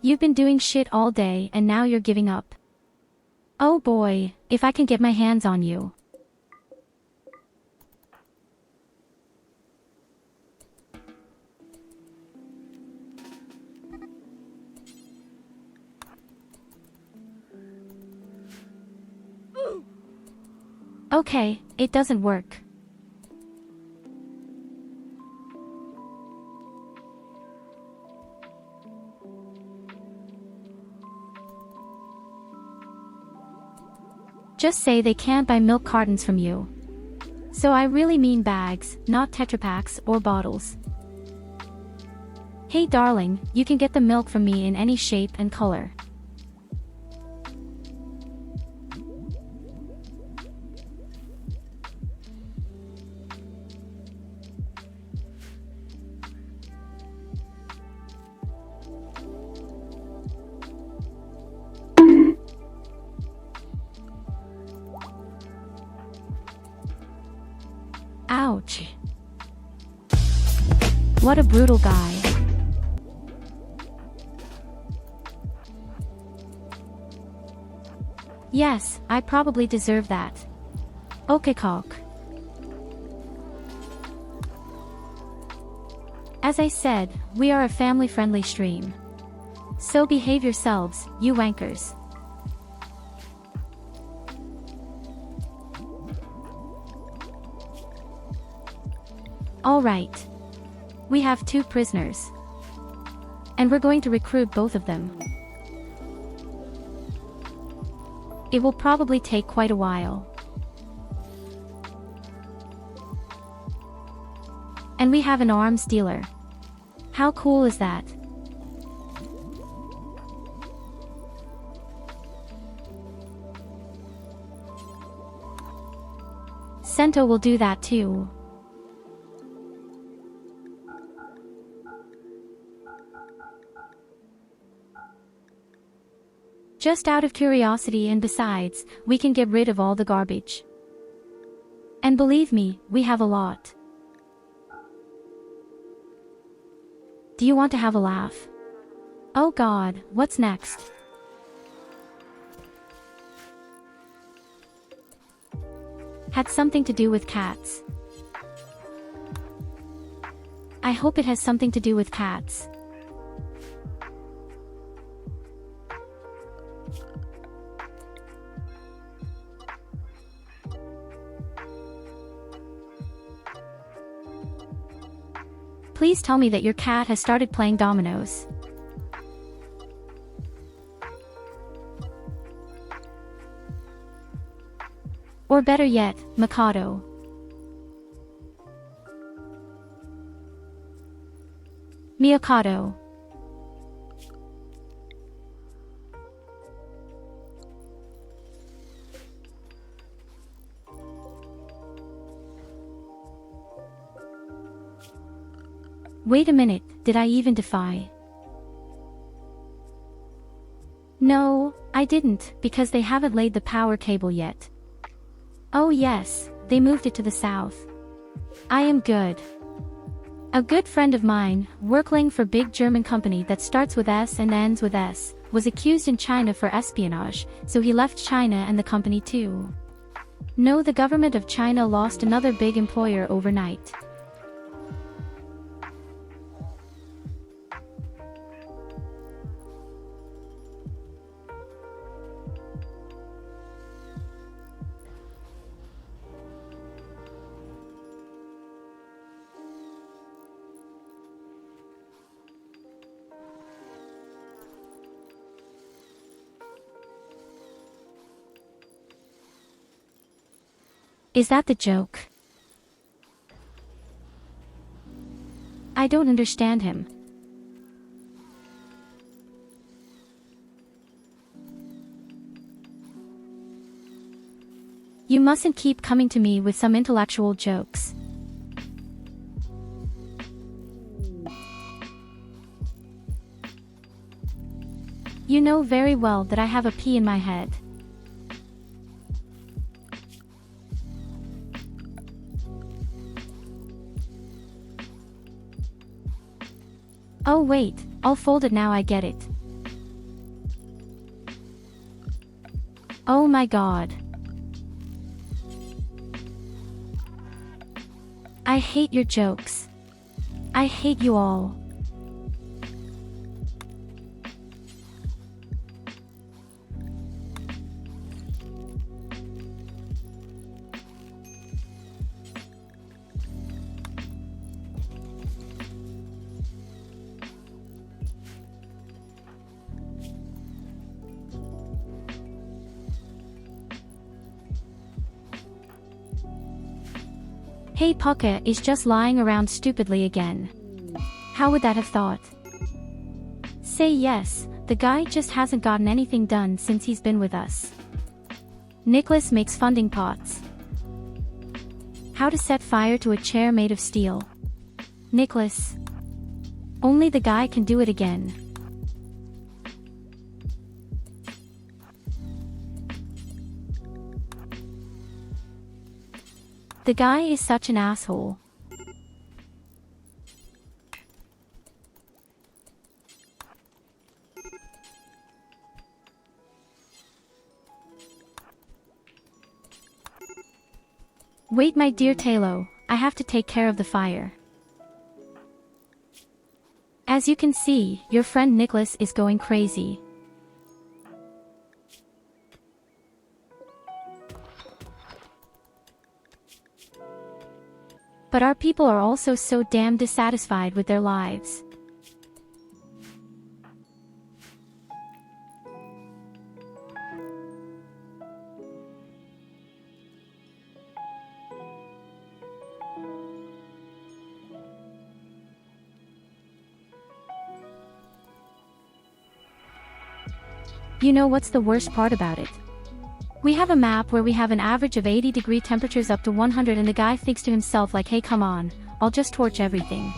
You've been doing shit all day and now you're giving up. Oh boy, if I can get my hands on you. Okay, it doesn't work. Just say they can't buy milk cartons from you. So I really mean bags, not Tetra Paks or bottles. Hey darling, you can get the milk from me in any shape and color. What a brutal guy. Yes, I probably deserve that. Okay, cock. As I said, we are a family-friendly stream. So behave yourselves, you wankers. Alright. We have 2 prisoners. And we're going to recruit both of them. It will probably take quite a while. And we have an arms dealer. How cool is that? Sento will do that too. Just out of curiosity, and besides, we can get rid of all the garbage. And believe me, we have a lot. Do you want to have a laugh? Oh God, what's next? Had something to do with cats. I hope it has something to do with cats. Please tell me that your cat has started playing dominoes. Or better yet, Mikado. Miyakado. Wait a minute, did I even defy? No, I didn't, because they haven't laid the power cable yet. Oh yes, they moved it to the south. I am good. A good friend of mine, working for big German company that starts with S and ends with S, was accused in China for espionage, so he left China and the company too. No, the government of China lost another big employer overnight. Is that the joke? I don't understand him. You mustn't keep coming to me with some intellectual jokes. You know very well that I have a pea in my head. Oh wait, I'll fold it now, I get it. Oh my God. I hate your jokes. I hate you all. Hey, Pucka is just lying around stupidly again. How would that have thought? Say yes, the guy just hasn't gotten anything done since he's been with us. Nicholas makes funding pots. How to set fire to a chair made of steel. Nicholas. Only the guy can do it again. The guy is such an asshole. Wait, my dear Talo, I have to take care of the fire. As you can see, your friend Nicholas is going crazy. But our people are also so damn dissatisfied with their lives. You know what's the worst part about it? We have a map where we have an average of 80-degree temperatures up to 100, and the guy thinks to himself like, hey, come on, I'll just torch everything.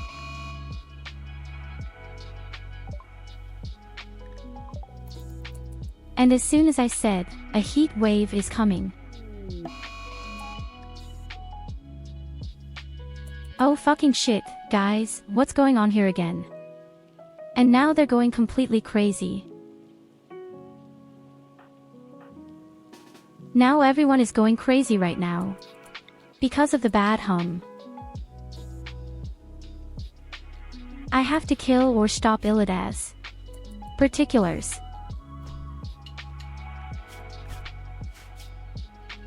And as soon as I said, a heat wave is coming. Oh fucking shit, guys, what's going on here again? And now they're going completely crazy. Now everyone is going crazy right now. Because of the bad hum. I have to kill or stop Illidas. Particulars.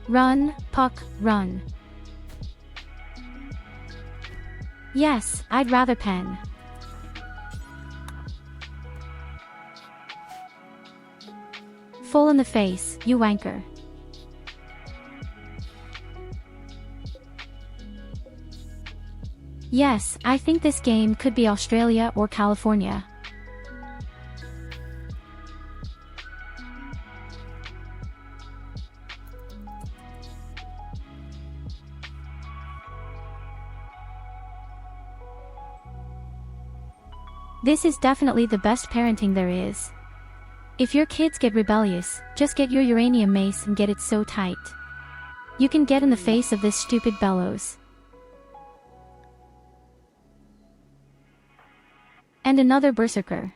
Run, Puck, run. Yes, I'd rather pen. Full in the face, you wanker. Yes, I think this game could be Australia or California. This is definitely the best parenting there is. If your kids get rebellious, just get your uranium mace and get it so tight. You can get in the face of this stupid bellows. And another berserker.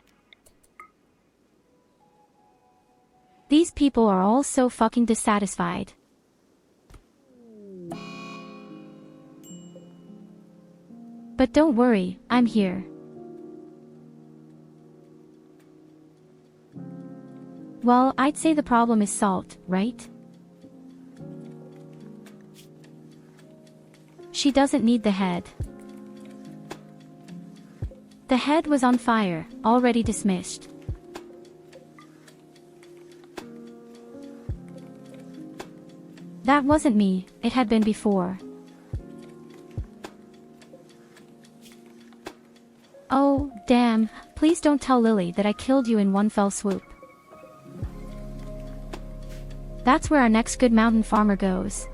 These people are all so fucking dissatisfied. But don't worry, I'm here. Well, I'd say the problem is salt, right? She doesn't need the head. The head was on fire, already dismissed. That wasn't me, it had been before. Oh, damn, please don't tell Lily that I killed you in one fell swoop. That's where our next good mountain farmer goes.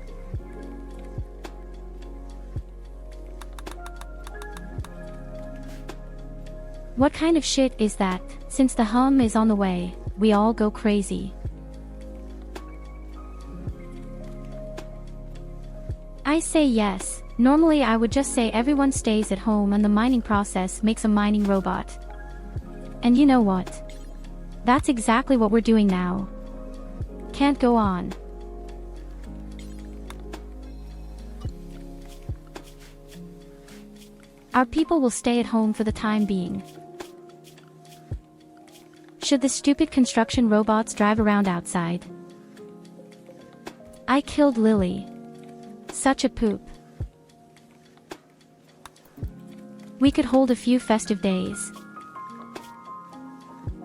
What kind of shit is that? Since the hum is on the way, we all go crazy. I say yes. Normally I would just say everyone stays at home and the mining process makes a mining robot. And you know what? That's exactly what we're doing now. Can't go on. Our people will stay at home for the time being. Should the stupid construction robots drive around outside? I killed Lily. Such a poop. We could hold a few festive days.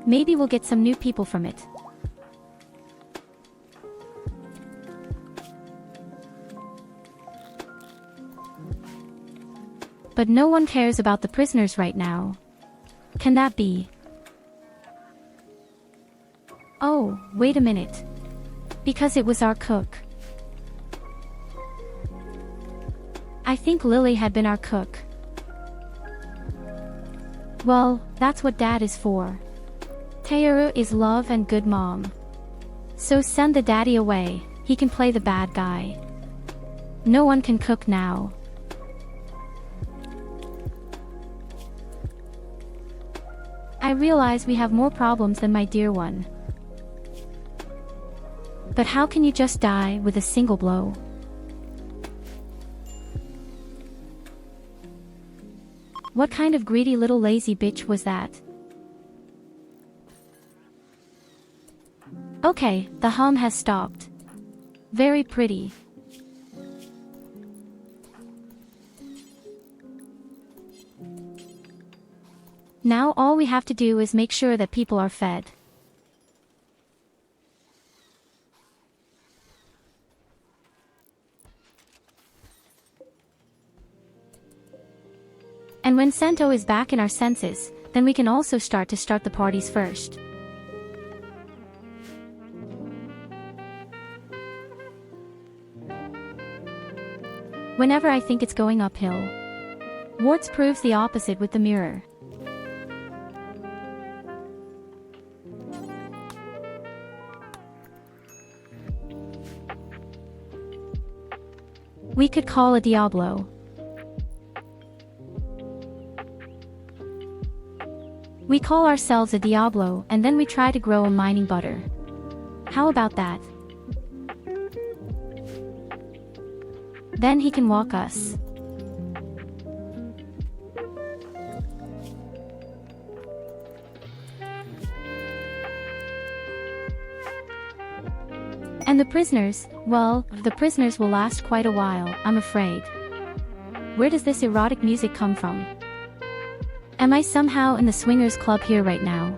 Maybe we'll get some new people from it. But no one cares about the prisoners right now. Can that be? Oh, wait a minute. Because it was our cook. I think Lily had been our cook. Well, that's what Dad is for. Tyurru is love and good mom. So send the daddy away, he can play the bad guy. No one can cook now. I realize we have more problems than my dear one. But how can you just die with a single blow? What kind of greedy little lazy bitch was that? Okay, the hum has stopped. Very pretty. Now all we have to do is make sure that people are fed. And when Sento is back in our senses, then we can also start the parties first. Whenever I think it's going uphill, Warts proves the opposite with the mirror. We could call a Diablo. We call ourselves a Diablo and then we try to grow a mining butter. How about that? Then he can walk us. And the prisoners, well, the prisoners will last quite a while, I'm afraid. Where does this erotic music come from? Am I somehow in the swingers club here right now?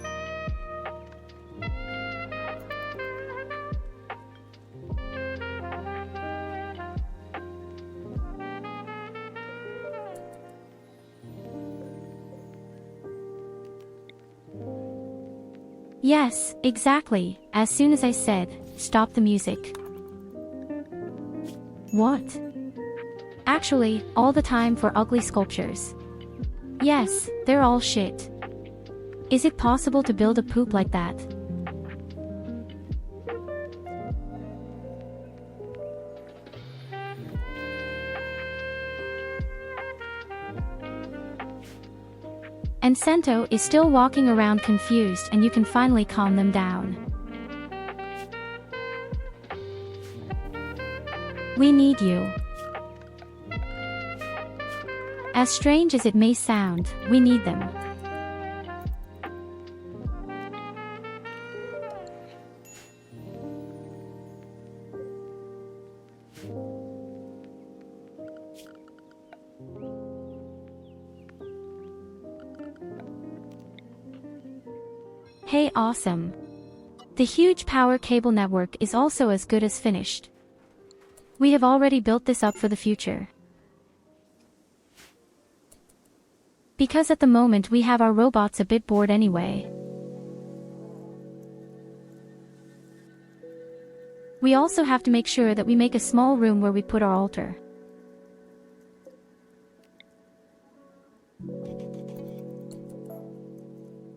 Yes, exactly, as soon as I said, stop the music. What? Actually, all the time for ugly sculptures. Yes, they're all shit. Is it possible to build a poop like that? And Sento is still walking around confused and you can finally calm them down. We need you. As strange as it may sound, we need them. Hey, awesome. The huge power cable network is also as good as finished. We have already built this up for the future. Because at the moment we have our robots a bit bored anyway. We also have to make sure that we make a small room where we put our altar.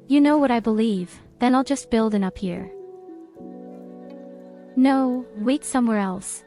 You know what I believe, then I'll just build an up here. No, wait somewhere else.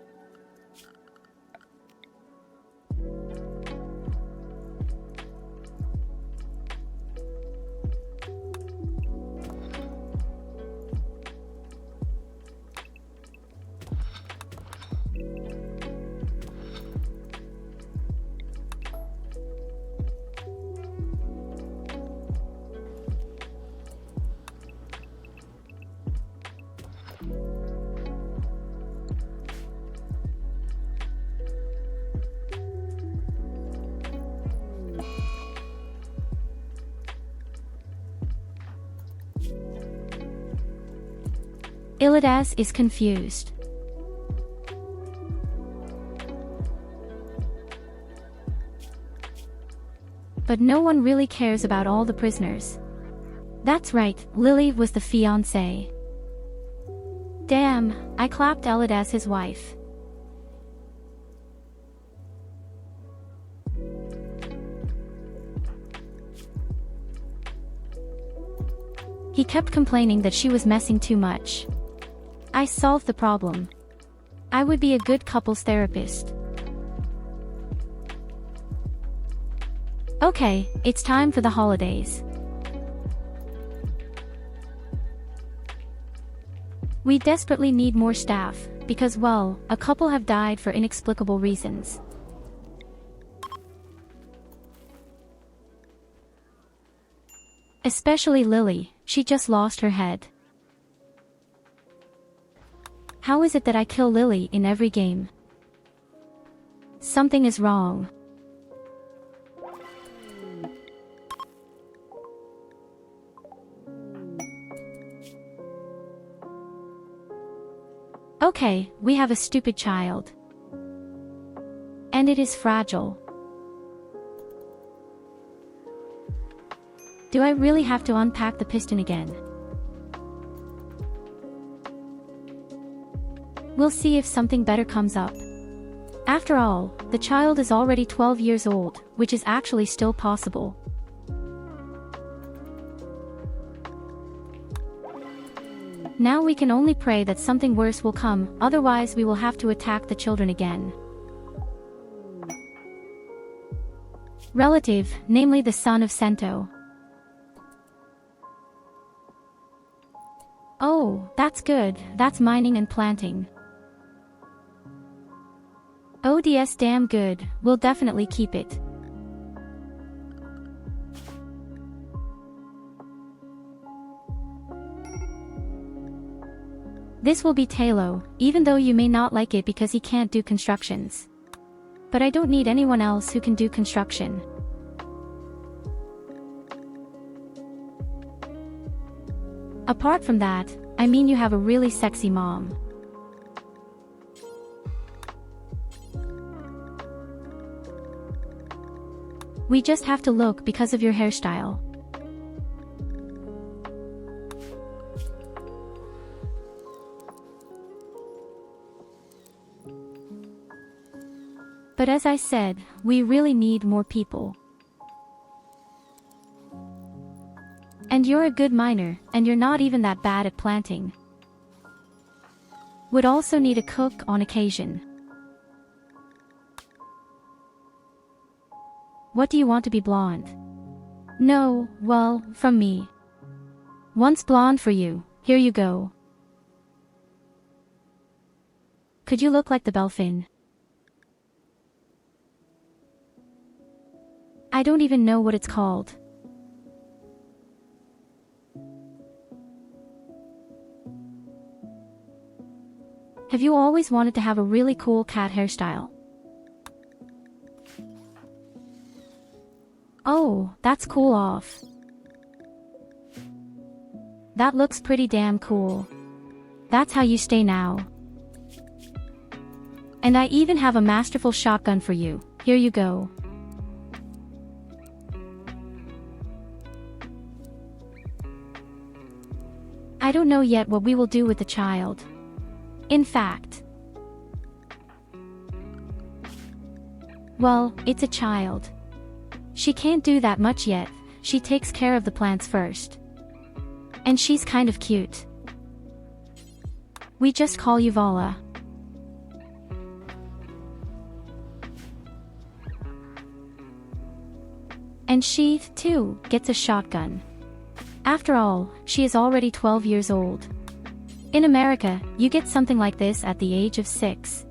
Ilidas is confused. But no one really cares about all the prisoners. That's right, Lily was the fiancée. Damn, I clapped Ilidas his wife. He kept complaining that she was messing too much. I solved the problem. I would be a good couples therapist. Okay, it's time for the holidays. We desperately need more staff, because well, a couple have died for inexplicable reasons. Especially Lily, she just lost her head. How is it that I kill Lily in every game? Something is wrong. Okay, we have a stupid child. And it is fragile. Do I really have to unpack the piston again? We'll see if something better comes up. After all, the child is already 12 years old, which is actually still possible. Now we can only pray that something worse will come, otherwise we will have to attack the children again. Relative, namely the son of Sento. Oh, that's good, that's mining and planting. ODS damn good, we'll definitely keep it. This will be Talo, even though you may not like it because he can't do constructions. But I don't need anyone else who can do construction. Apart from that, I mean you have a really sexy mom. We just have to look because of your hairstyle. But as I said, we really need more people. And you're a good miner, and you're not even that bad at planting. Would also need a cook on occasion. What do you want to be blonde? No, well, from me. Once blonde for you, here you go. Could you look like the Belfin? I don't even know what it's called. Have you always wanted to have a really cool cat hairstyle? Oh, that's cool off. That looks pretty damn cool. That's how you stay now. And I even have a masterful shotgun for you, here you go. I don't know yet what we will do with the child. In fact, well, it's a child. She can't do that much yet, she takes care of the plants first. And she's kind of cute. We just call you Vala. And she, too, gets a shotgun. After all, she is already 12 years old. In America, you get something like this at the age of 6.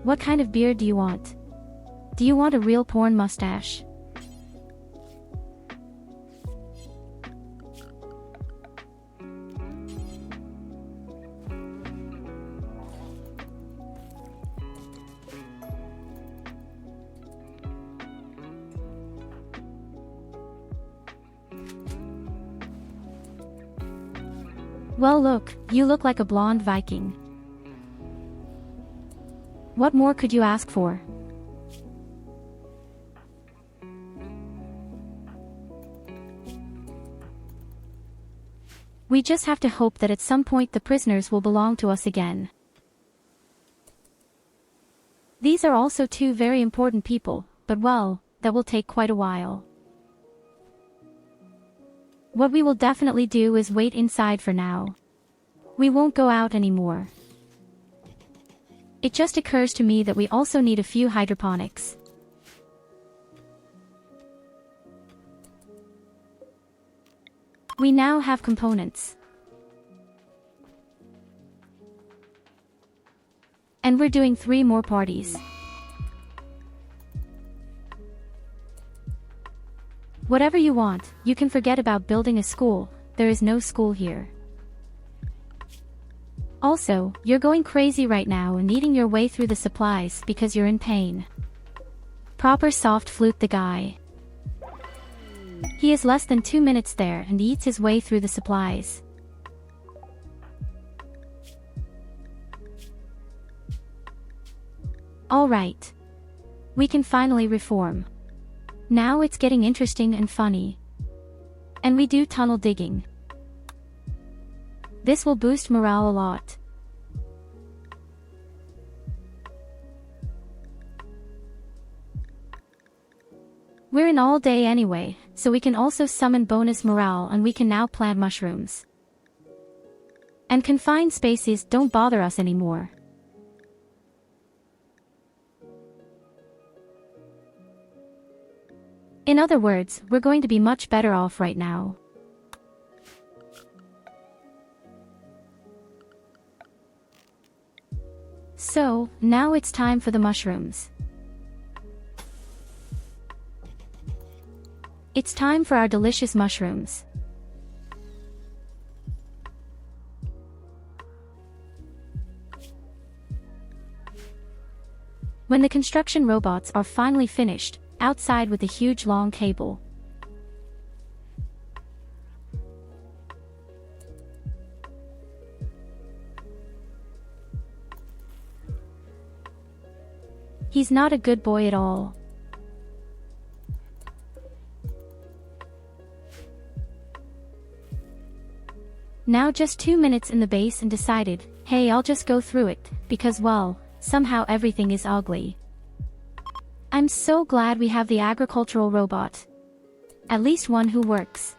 What kind of beard do you want? Do you want a real porn mustache? Well look, you look like a blonde Viking. What more could you ask for? We just have to hope that at some point the prisoners will belong to us again. These are also two very important people, but well, that will take quite a while. What we will definitely do is wait inside for now. We won't go out anymore. It just occurs to me that we also need a few hydroponics. We now have components. And we're doing 3 more parties. Whatever you want, you can forget about building a school, there is no school here. Also, you're going crazy right now and eating your way through the supplies because you're in pain. Proper soft flute the guy. He is less than 2 minutes there and eats his way through the supplies. Alright. We can finally reform. Now it's getting interesting and funny. And we do tunnel digging. This will boost morale a lot. We're in all day anyway, so we can also summon bonus morale and we can now plant mushrooms. And confined spaces don't bother us anymore. In other words, we're going to be much better off right now. So, now it's time for the mushrooms. It's time for our delicious mushrooms. When the construction robots are finally finished, outside with a huge long cable. He's not a good boy at all. Now just 2 minutes in the base and decided, hey, I'll just go through it, because well, somehow everything is ugly. I'm so glad we have the agricultural robot. At least one who works.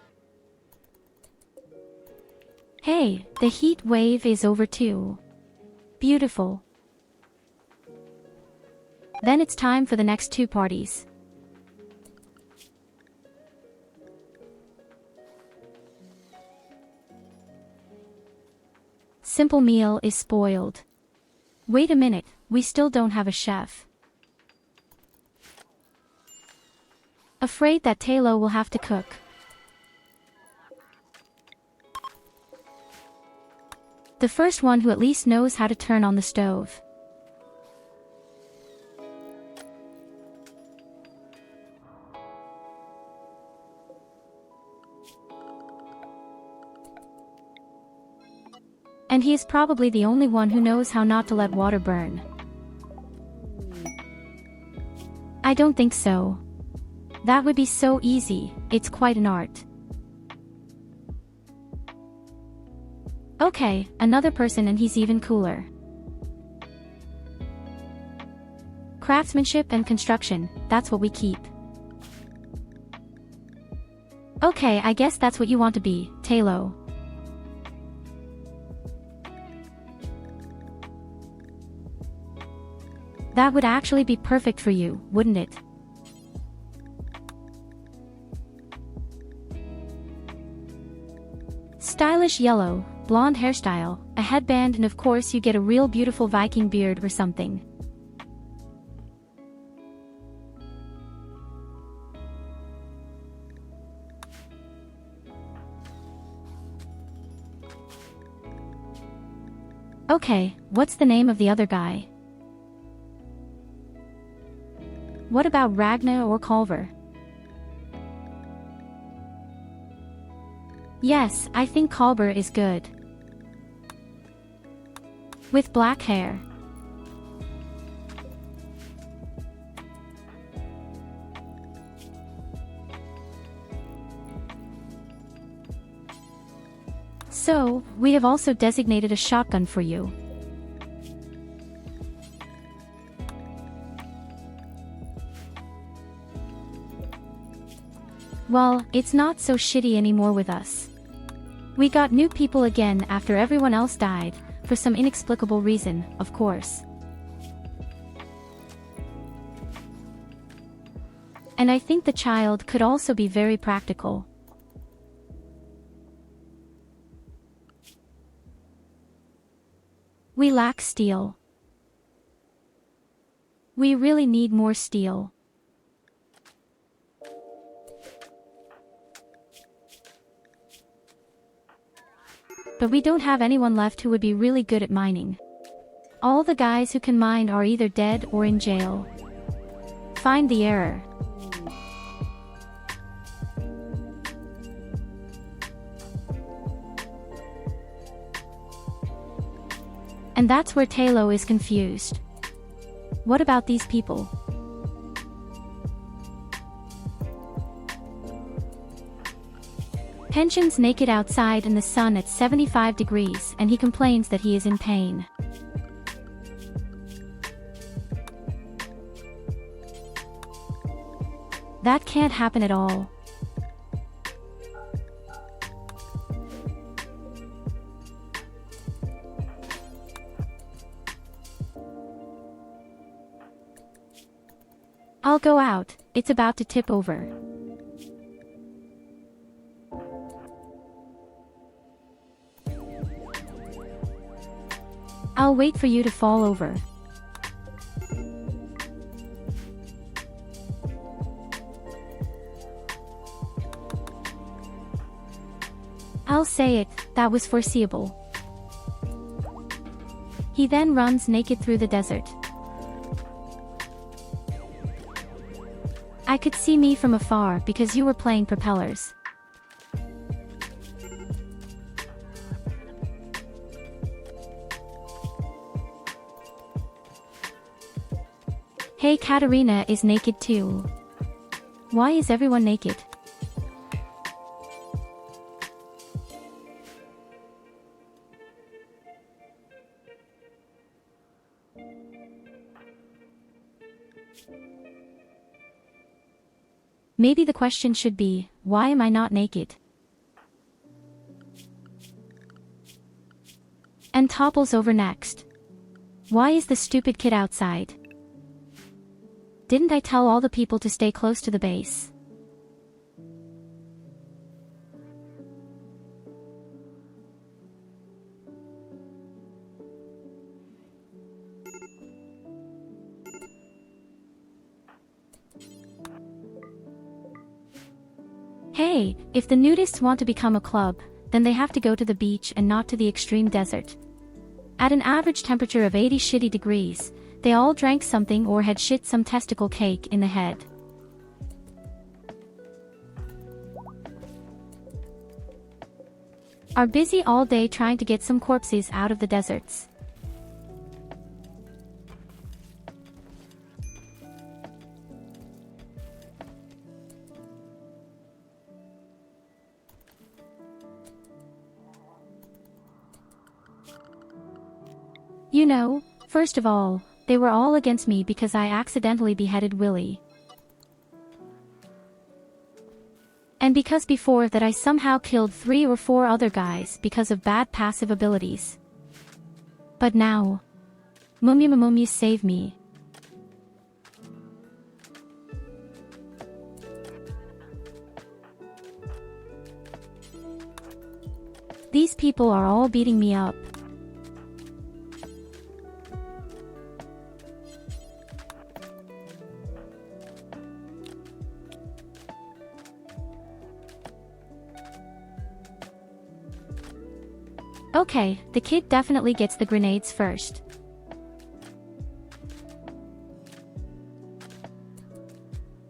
Hey, the heat wave is over too. Beautiful. Then it's time for the next 2 parties. Simple meal is spoiled. Wait a minute, we still don't have a chef. Afraid that Tyurru will have to cook. The first one who at least knows how to turn on the stove. And he is probably the only one who knows how not to let water burn. I don't think so. That would be so easy, it's quite an art. Okay, another person and he's even cooler. Craftsmanship and construction, that's what we keep. Okay, I guess that's what you want to be, Tyurru. That would actually be perfect for you, wouldn't it? Stylish yellow, blonde hairstyle, a headband, and of course you get a real beautiful Viking beard or something. Okay, what's the name of the other guy? What about Ragnar or Culver? Yes, I think Culver is good. With black hair. So, we have also designated a shotgun for you. Well, it's not so shitty anymore with us. We got new people again after everyone else died, for some inexplicable reason, of course. And I think the child could also be very practical. We lack steel. We really need more steel. But we don't have anyone left who would be really good at mining. All the guys who can mine are either dead or in jail. Find the error. And that's where Tyurru is confused. What about these people? Pension's naked outside in the sun at 75 degrees and he complains that he is in pain. That can't happen at all. I'll go out, it's about to tip over. I'll wait for you to fall over. I'll say it, that was foreseeable. He then runs naked through the desert. I could see me from afar because you were playing propellers. Hey, Katarina is naked too. Why is everyone naked? Maybe the question should be, why am I not naked? And topples over next. Why is the stupid kid outside? Didn't I tell all the people to stay close to the base? Hey, if the nudists want to become a club, then they have to go to the beach and not to the extreme desert. At an average temperature of 80 shitty degrees, they all drank something or had shit some testicle cake in the head. Are busy all day trying to get some corpses out of the deserts. You know, first of all, they were all against me because I accidentally beheaded Willie. And because before that I somehow killed 3 or 4 other guys because of bad passive abilities. But now, Mummy save me. These people are all beating me up. Okay, the kid definitely gets the grenades first.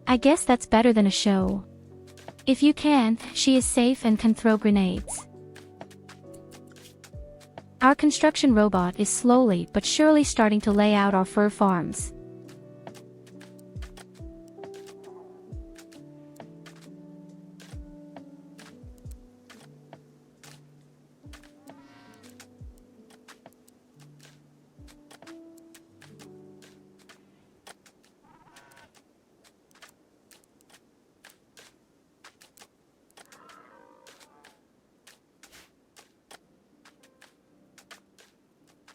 I guess that's better than a show. If you can, she is safe and can throw grenades. Our construction robot is slowly but surely starting to lay out our fur farms.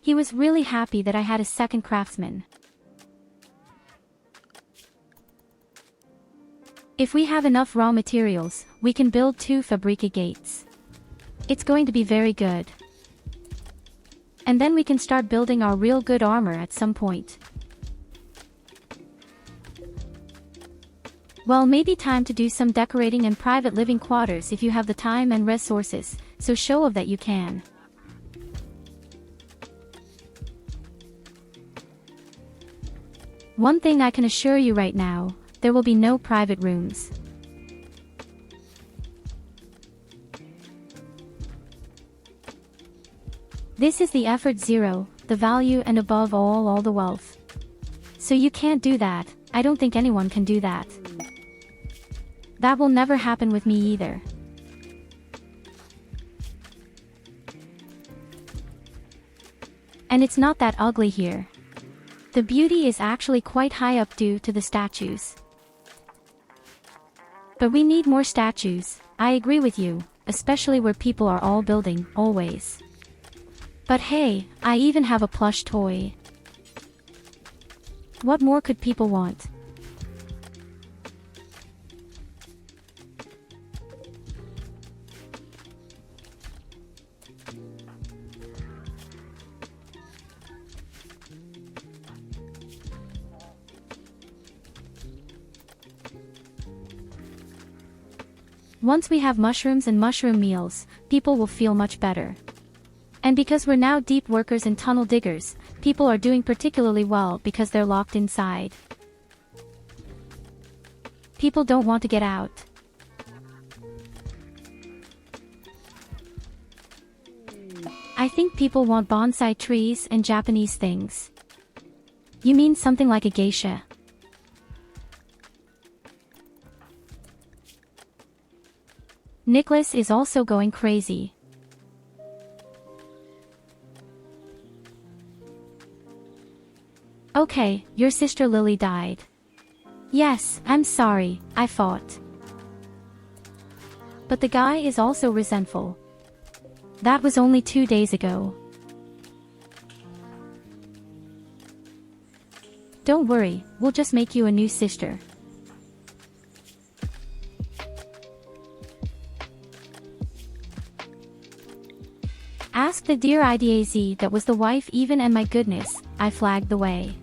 He was really happy that I had a second craftsman. If we have enough raw materials, we can build 2 Fabrica gates. It's going to be very good. And then we can start building our real good armor at some point. Well, maybe time to do some decorating and private living quarters if you have the time and resources, so show off that you can. One thing I can assure you right now, there will be no private rooms. This is the effort zero, the value and above all the wealth. So you can't do that, I don't think anyone can do that. That will never happen with me either. And it's not that ugly here. The beauty is actually quite high up due to the statues. But we need more statues, I agree with you, especially where people are all building, always. But hey, I even have a plush toy. What more could people want? Once we have mushrooms and mushroom meals, people will feel much better. And because we're now deep workers and tunnel diggers, people are doing particularly well because they're locked inside. People don't want to get out. I think people want bonsai trees and Japanese things. You mean something like a geisha? Nicholas is also going crazy. Okay, your sister Lily died. Yes, I'm sorry, I fought. But the guy is also resentful. That was only 2 days ago. Don't worry, we'll just make you a new sister. Ask the dear IDAZ that was the wife even, and my goodness, I flagged the way.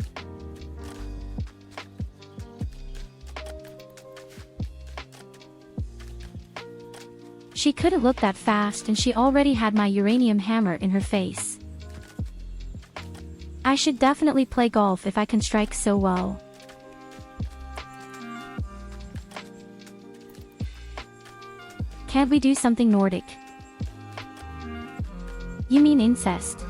She couldn't look that fast and she already had my uranium hammer in her face. I should definitely play golf if I can strike so well. Can't we do something Nordic? You mean incest?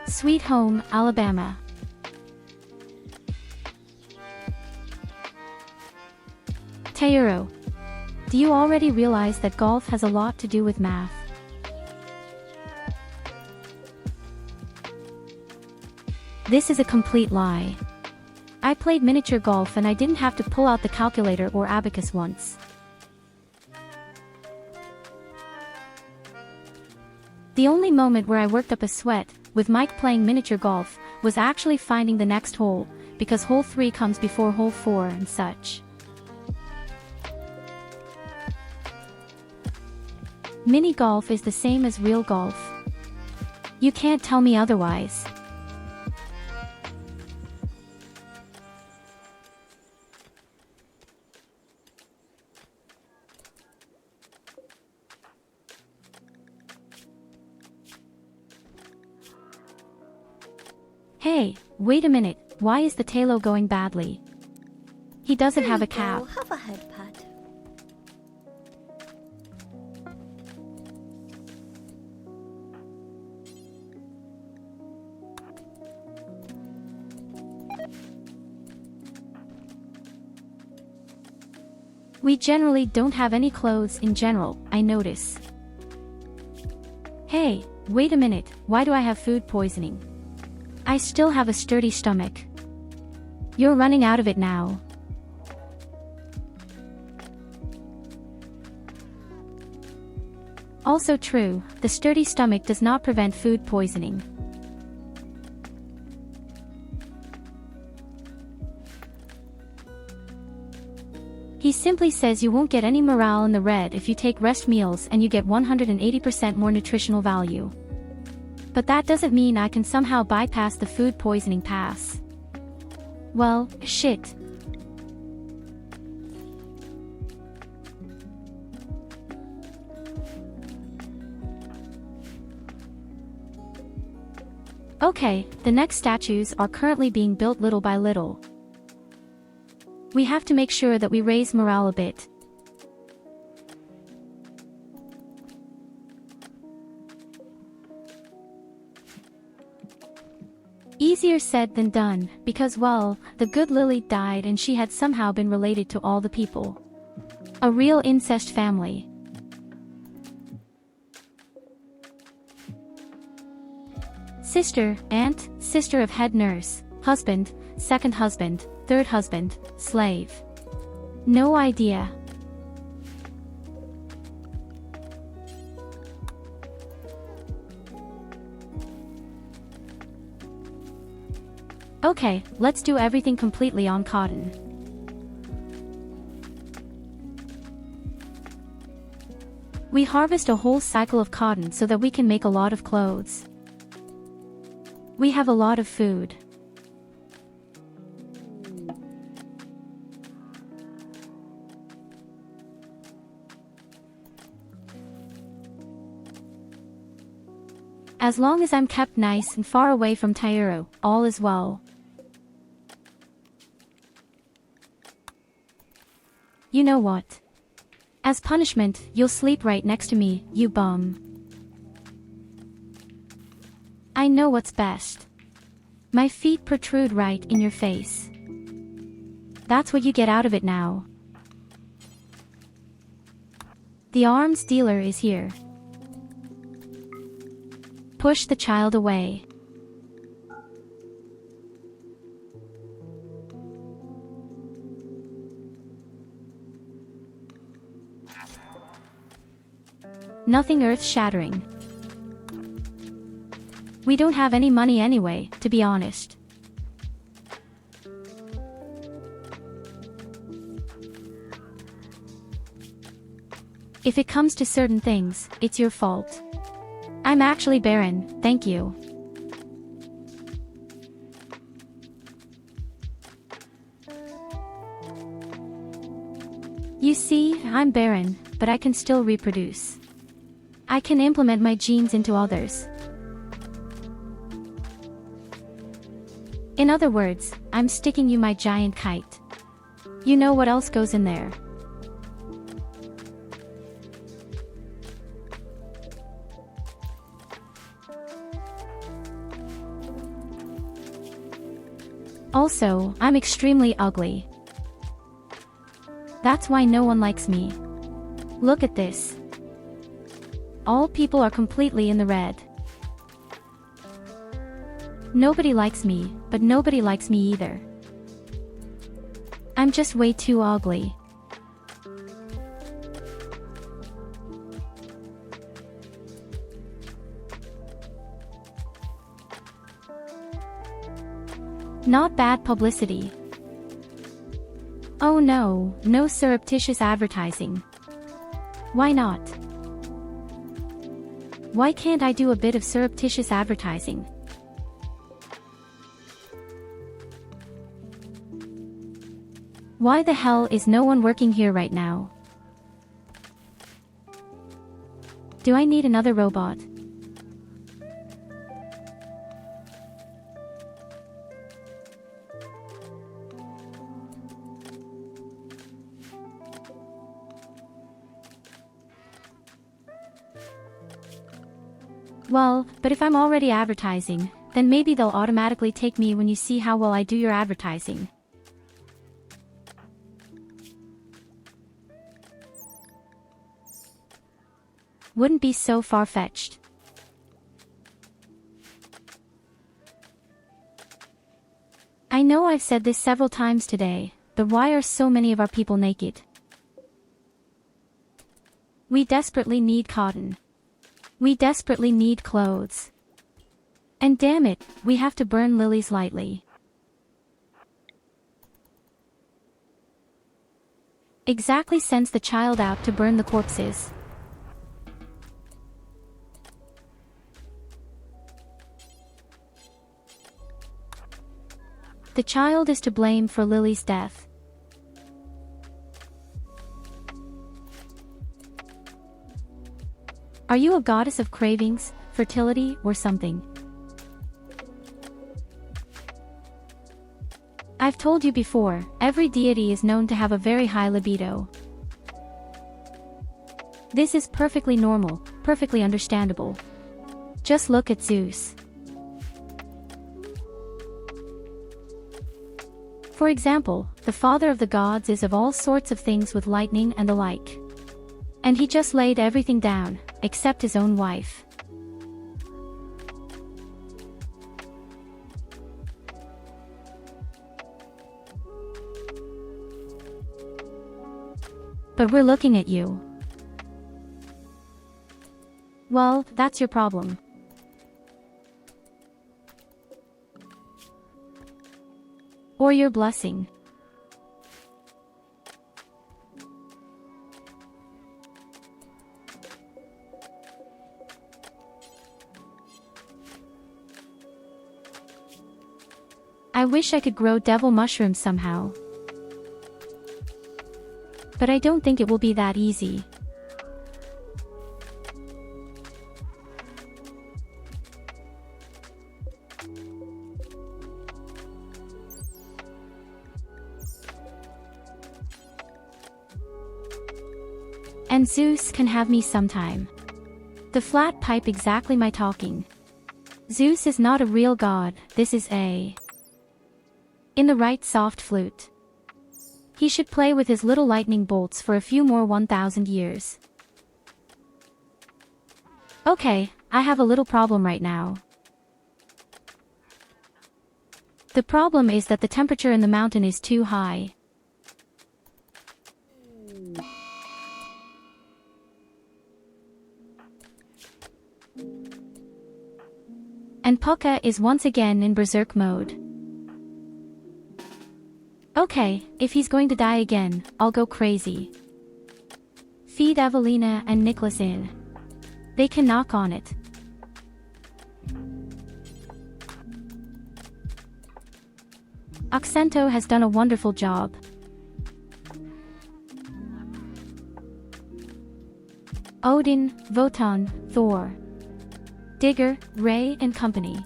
Sweet Home, Alabama. Tyurru. Do you already realize that golf has a lot to do with math? This is a complete lie. I played miniature golf and I didn't have to pull out the calculator or abacus once. The only moment where I worked up a sweat, with Mike playing miniature golf, was actually finding the next hole, because hole 3 comes before hole 4 and such. Mini golf is the same as real golf. You can't tell me otherwise. Hey, wait a minute, why is the Talo going badly? He doesn't have a cap. Have a head pat. We generally don't have any clothes in general, I notice. Hey, wait a minute, why do I have food poisoning? I still have a sturdy stomach. You're running out of it now. Also true, the sturdy stomach does not prevent food poisoning. He simply says you won't get any morale in the red if you take rest meals and you get 180% more nutritional value. But that doesn't mean I can somehow bypass the food poisoning pass. Well, shit. Okay, the next statues are currently being built little by little. We have to make sure that we raise morale a bit. Easier said than done, because well, the good Lily died and she had somehow been related to all the people. A real incest family. Sister, aunt, sister of head nurse, husband, second husband, third husband, slave. No idea. Okay, let's do everything completely on cotton. We harvest a whole cycle of cotton so that we can make a lot of clothes. We have a lot of food. As long as I'm kept nice and far away from Tyurru, all is well. You know what? As punishment, you'll sleep right next to me, you bum. I know what's best. My feet protrude right in your face. That's what you get out of it now. The arms dealer is here. Push the child away. Nothing earth-shattering. We don't have any money anyway, to be honest. If it comes to certain things, it's your fault. I'm actually barren, thank you. You see, I'm barren, but I can still reproduce. I can implement my genes into others. In other words, I'm sticking you my giant kite. You know what else goes in there? Also, I'm extremely ugly. That's why no one likes me. Look at this. All people are completely in the red. Nobody likes me, but nobody likes me either. I'm just way too ugly. Not bad publicity. Oh no, no surreptitious advertising. Why not? Why can't I do a bit of surreptitious advertising? Why the hell is no one working here right now? Do I need another robot? Well, but if I'm already advertising, then maybe they'll automatically take me when you see how well I do your advertising. Wouldn't be so far-fetched. I know I've said this several times today, but why are so many of our people naked? We desperately need cotton. We desperately need clothes. And damn it, we have to burn lilies lightly. exactly sends the child out to burn the corpses. The child is to blame for Lily's death. Are you a goddess of cravings, fertility, or something? I've told you before, every deity is known to have a very high libido. This is perfectly normal, perfectly understandable. Just look at Zeus. For example, the father of the gods is of all sorts of things with lightning and the like. And he just laid everything down, except his own wife. But we're looking at you. Well, that's your problem. Or your blessing. I wish I could grow devil mushrooms somehow. But I don't think it will be that easy. And Zeus can have me sometime. The flat pipe exactly my talking. Zeus is not a real god, this is a... in the right soft flute. He should play with his little lightning bolts for a few more 1,000 years. Okay, I have a little problem right now. The problem is that the temperature in the mountain is too high. And Pucca is once again in berserk mode. Okay, if he's going to die again, I'll go crazy. Feed Evelina and Nicholas in. They can knock on it. Oxento has done a wonderful job. Odin, Wotan, Thor, Digger, Ray and company.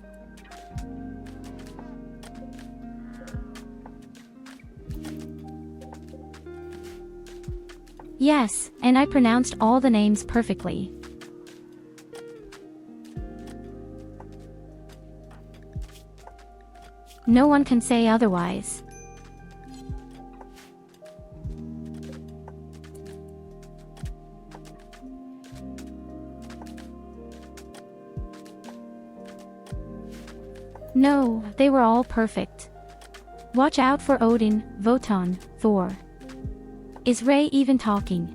Yes, and I pronounced all the names perfectly. No one can say otherwise. No, they were all perfect. Watch out for Odin, Wotan, Thor. Is Ray even talking?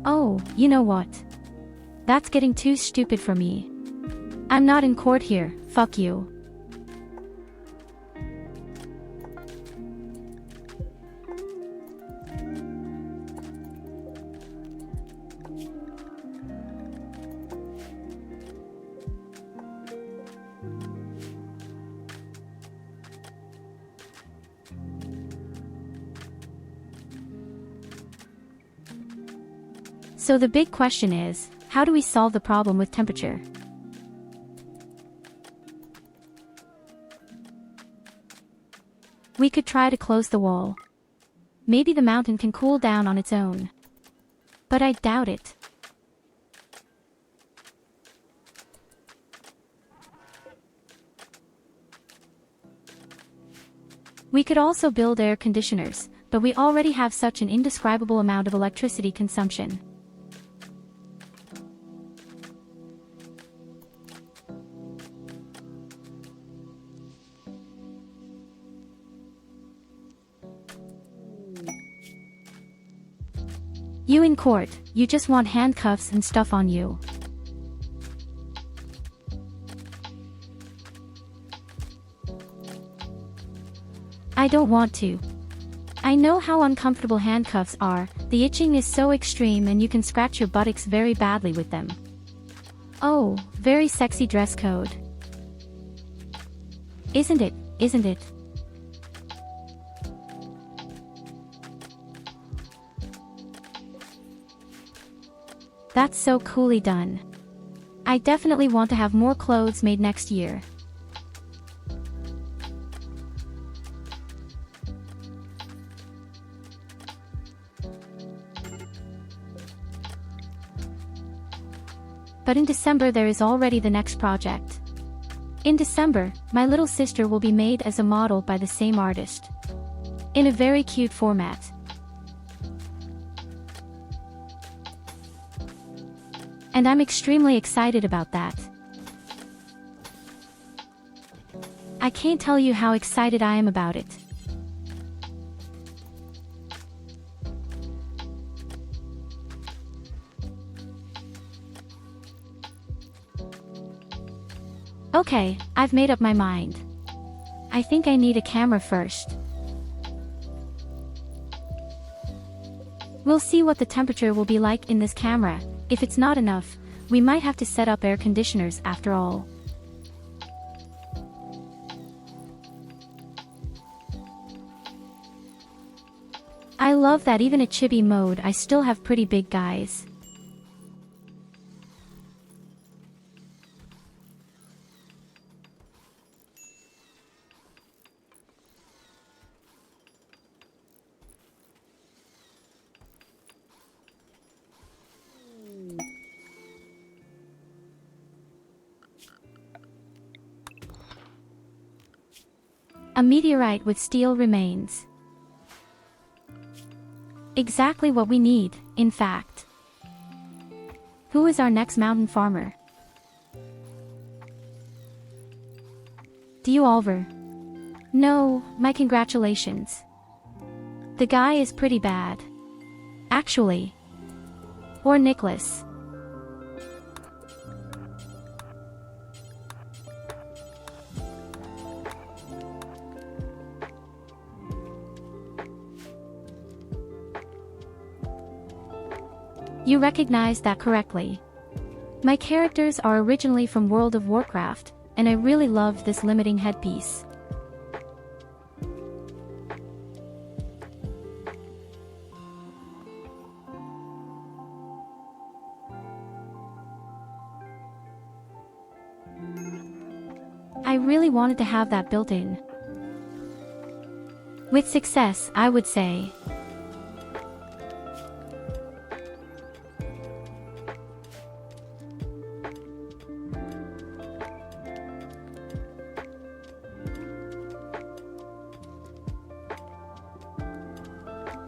Oh, you know what? That's getting too stupid for me. I'm not in court here, fuck you. So the big question is, how do we solve the problem with temperature? We could try to close the wall. Maybe the mountain can cool down on its own. But I doubt it. We could also build air conditioners, but we already have such an indescribable amount of electricity consumption. You in court, you just want handcuffs and stuff on you. I don't want to. I know how uncomfortable handcuffs are, the itching is so extreme and you can scratch your buttocks very badly with them. Oh, very sexy dress code. Isn't it, isn't it? That's so coolly done. I definitely want to have more clothes made next year. But in December there is already the next project. In December, my little sister will be made as a model by the same artist. In a very cute format. And I'm extremely excited about that. I can't tell you how excited I am about it. Okay, I've made up my mind. I think I need a camera first. We'll see what the temperature will be like in this camera. If it's not enough, we might have to set up air conditioners after all. I love that even at chibi mode I still have pretty big guys. A meteorite with steel remains. Exactly what we need, in fact. Who is our next mountain farmer? Do you Oliver? No, my congratulations. The guy is pretty bad. Actually. Or Nicholas. You recognized that correctly. My characters are originally from World of Warcraft, and I really loved this limiting headpiece. I really wanted to have that built in. With success, I would say.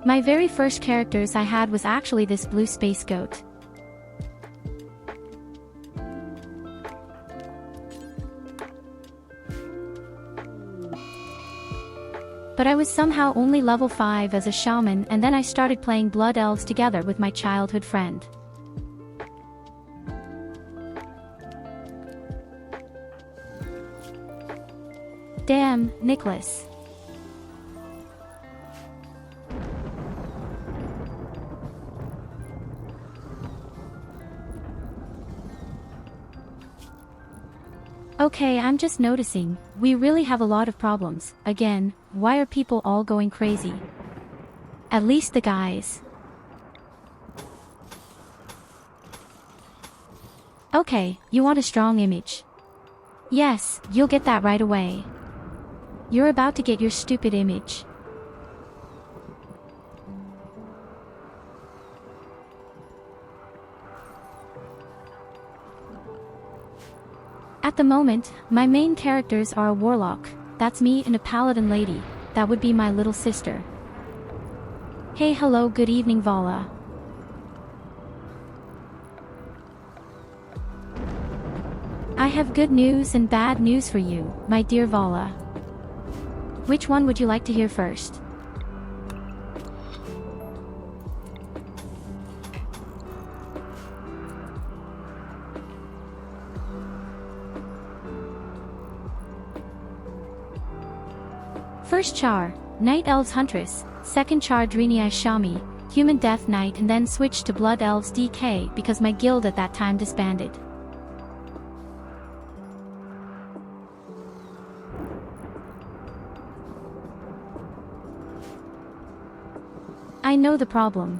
My very first characters I had was actually this blue space goat. But I was somehow only level 5 as a shaman, and then I started playing Blood Elves together with my childhood friend. Damn, Nicholas. Okay, I'm just noticing, we really have a lot of problems. Again, why are people all going crazy? At least the guys. Okay, you want a strong image. Yes, you'll get that right away. You're about to get your stupid image. At the moment, my main characters are a warlock, that's me, and a paladin lady, that would be my little sister. Hey, hello, good evening, Vala. I have good news and bad news for you, my dear Vala. Which one would you like to hear first? First Char, Night Elves Huntress, 2nd Char Drini Shami, Human Death Knight, and then switched to Blood Elves DK because my guild at that time disbanded. I know the problem.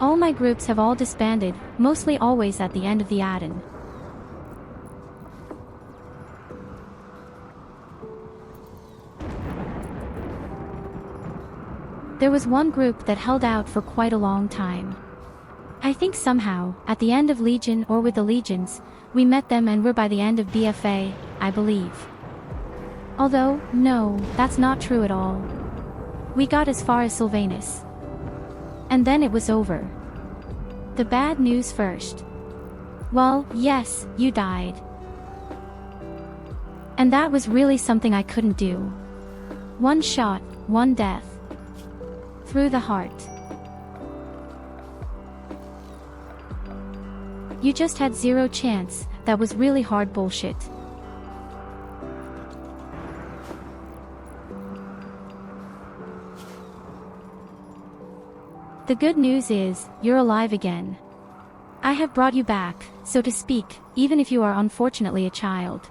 All my groups have all disbanded, mostly always at the end of the add-in. There was one group that held out for quite a long time. I think somehow, at the end of Legion or with the Legions, we met them and were by the end of BFA, I believe. Although, no, that's not true at all. We got as far as Sylvanus. And then it was over. The bad news first. Well, yes, you died. And that was really something I couldn't do. One shot, one death. Through the heart. You just had zero chance. That was really hard bullshit. The good news is, you're alive again. I have brought you back, so to speak, even if you are unfortunately a child.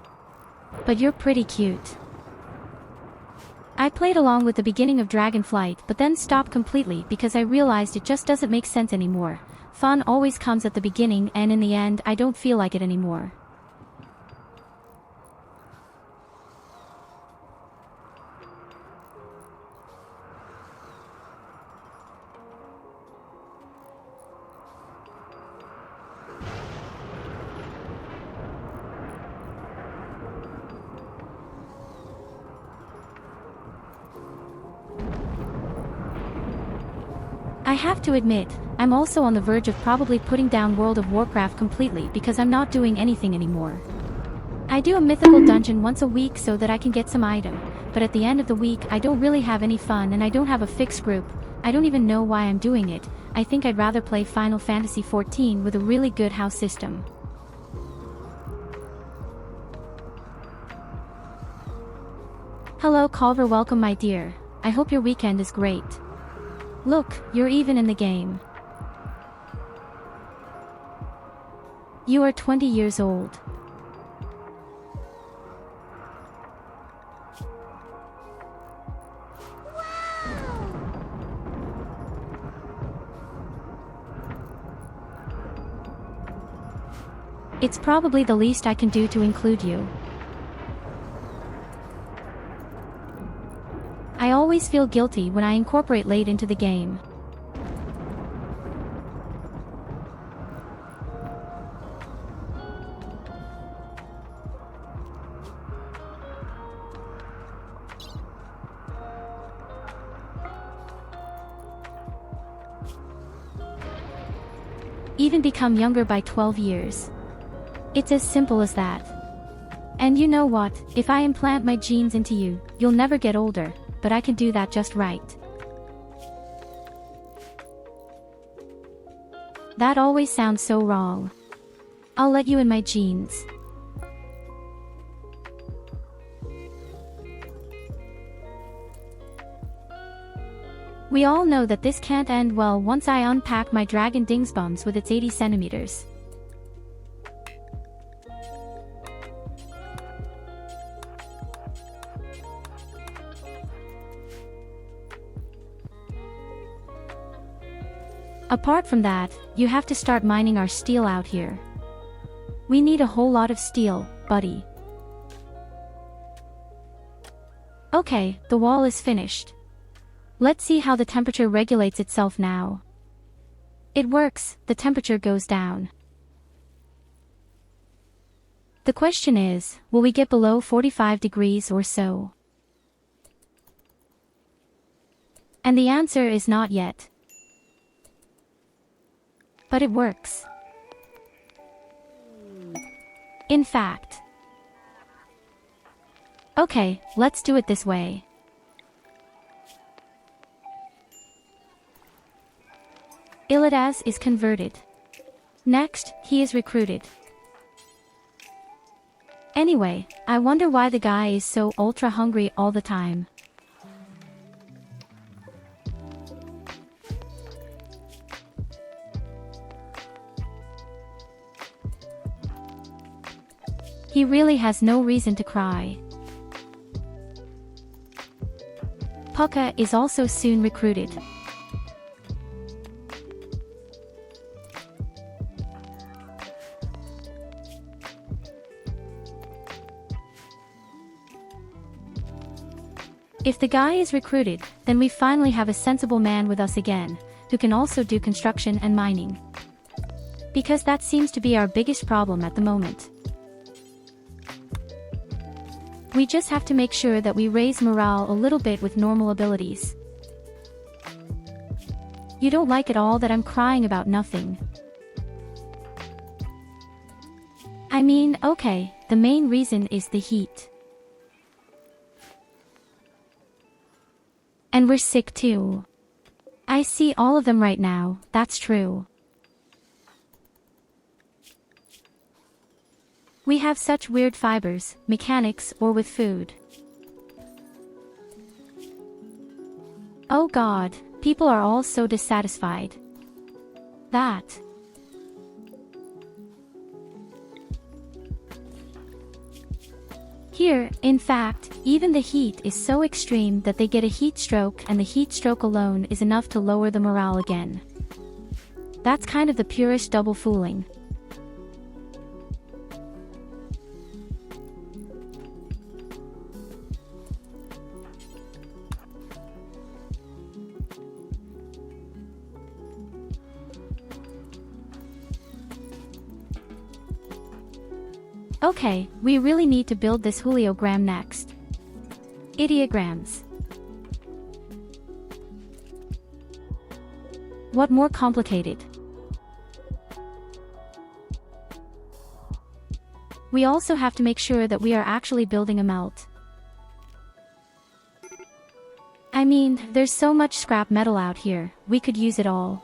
But you're pretty cute. I played along with the beginning of Dragonflight but then stopped completely because I realized it just doesn't make sense anymore. Fun always comes at the beginning and in the end I don't feel like it anymore. I have to admit, I'm also on the verge of probably putting down World of Warcraft completely because I'm not doing anything anymore. I do a mythical dungeon once a week so that I can get some item, but at the end of the week I don't really have any fun and I don't have a fixed group. I don't even know why I'm doing it. I think I'd rather play Final Fantasy XIV with a really good house system. Hello Culver, welcome my dear. I hope your weekend is great. Look, you're even in the game. You are 20 years old. It's probably the least I can do to include you. I always feel guilty when I incorporate late into the game. Even become younger by 12 years. It's as simple as that. And you know what, if I implant my genes into you, you'll never get older, but I can do that just right. That always sounds so wrong. I'll let you in my genes. We all know that this can't end well once I unpack my dragon dingsbums with its 80 centimeters. Apart from that, you have to start mining our steel out here. We need a whole lot of steel, buddy. Okay, the wall is finished. Let's see how the temperature regulates itself now. It works, the temperature goes down. The question is, will we get below 45 degrees or so? And the answer is not yet. But it works. In fact. Okay, let's do it this way. Illidas is converted. Next, he is recruited. Anyway, I wonder why the guy is so ultra hungry all the time. He really has no reason to cry. Pucka is also soon recruited. If the guy is recruited, then we finally have a sensible man with us again, who can also do construction and mining. Because that seems to be our biggest problem at the moment. We just have to make sure that we raise morale a little bit with normal abilities. You don't like at all that I'm crying about nothing. I mean, okay, the main reason is the heat. And we're sick too. I see all of them right now, that's true. We have such weird fibers, mechanics or with food. Oh god, people are all so dissatisfied. That. Here, in fact, even the heat is so extreme that they get a heat stroke, and the heat stroke alone is enough to lower the morale again. That's kind of the purest double fooling. Okay, we really need to build this Juliogram next. Ideograms. What more complicated? We also have to make sure that we are actually building a melt. I mean, there's so much scrap metal out here, we could use it all.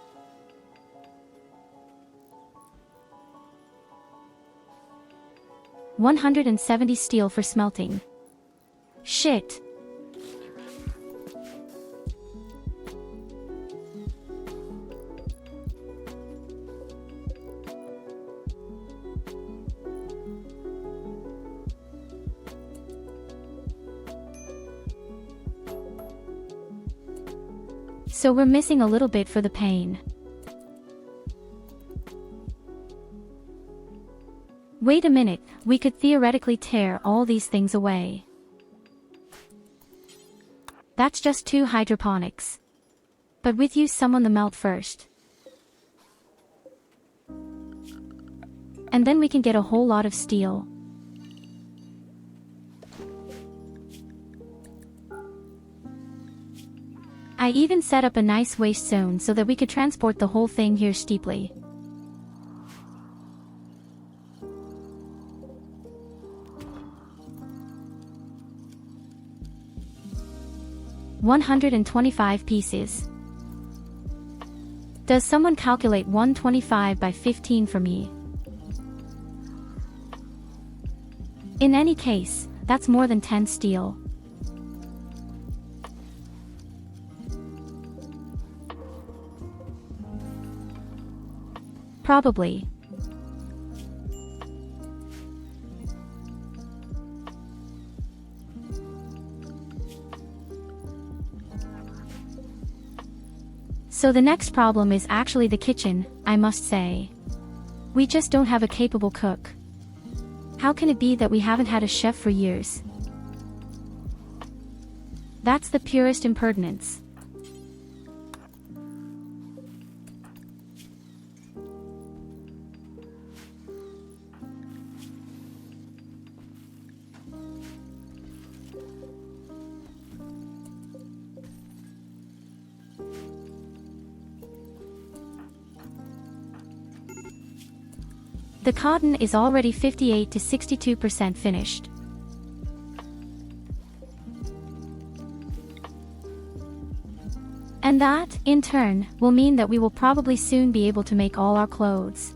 $170 steel for smelting. Shit. So we're missing a little bit for the pain. Wait a minute, we could theoretically tear all these things away. That's just 2 hydroponics. But with you summon the melt first. And then we can get a whole lot of steel. I even set up a nice waste zone so that we could transport the whole thing here steeply. $125 pieces. Does someone calculate 125 by 15 for me? In any case, that's more than 10 steel. Probably. So the next problem is actually the kitchen, I must say. We just don't have a capable cook. How can it be that we haven't had a chef for years? That's the purest impertinence. The cotton is already 58 to 62% finished. And that, in turn, will mean that we will probably soon be able to make all our clothes.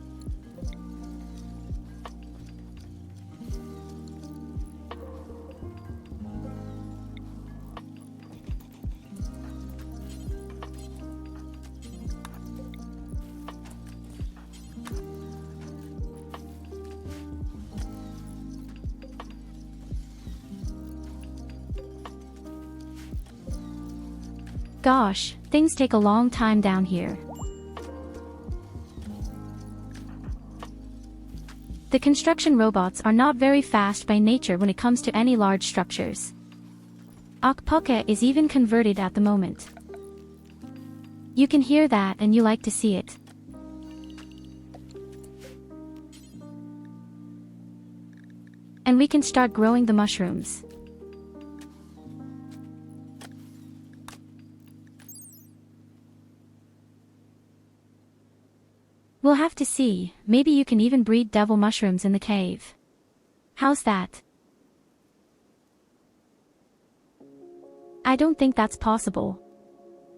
Gosh, things take a long time down here. The construction robots are not very fast by nature when it comes to any large structures. Akpuka is even converted at the moment. You can hear that and you like to see it. And we can start growing the mushrooms. We'll have to see, maybe you can even breed devil mushrooms in the cave. How's that? I don't think that's possible.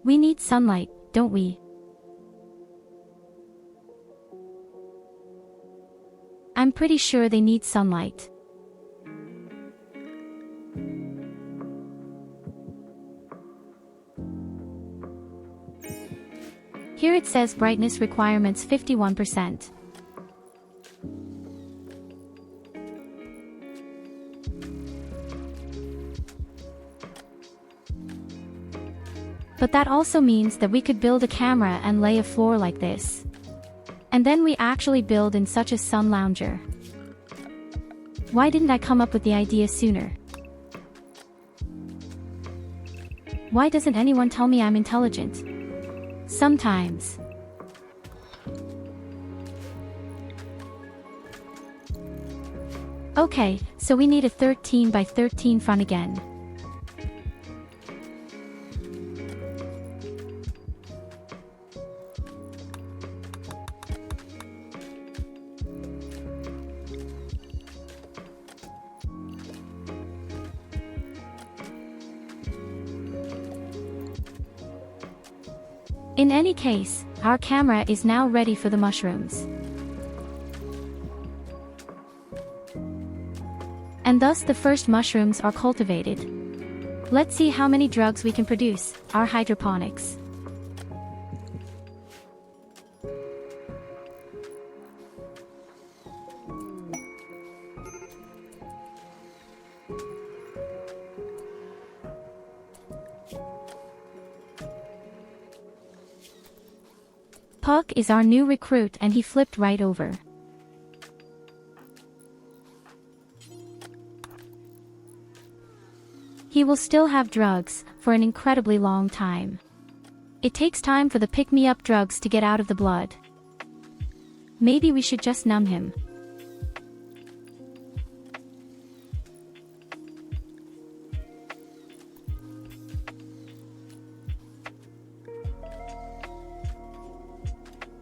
We need sunlight, don't we? I'm pretty sure they need sunlight. Here it says brightness requirements 51%. But that also means that we could build a camera and lay a floor like this. And then we actually build in such a sun lounger. Why didn't I come up with the idea sooner? Why doesn't anyone tell me I'm intelligent? Sometimes. Okay, so we need a 13 by 13 front again. In any case, our camera is now ready for the mushrooms. And thus the first mushrooms are cultivated. Let's see how many drugs we can produce, our hydroponics. Puck is our new recruit and he flipped right over. He will still have drugs, for an incredibly long time. It takes time for the pick-me-up drugs to get out of the blood. Maybe we should just numb him.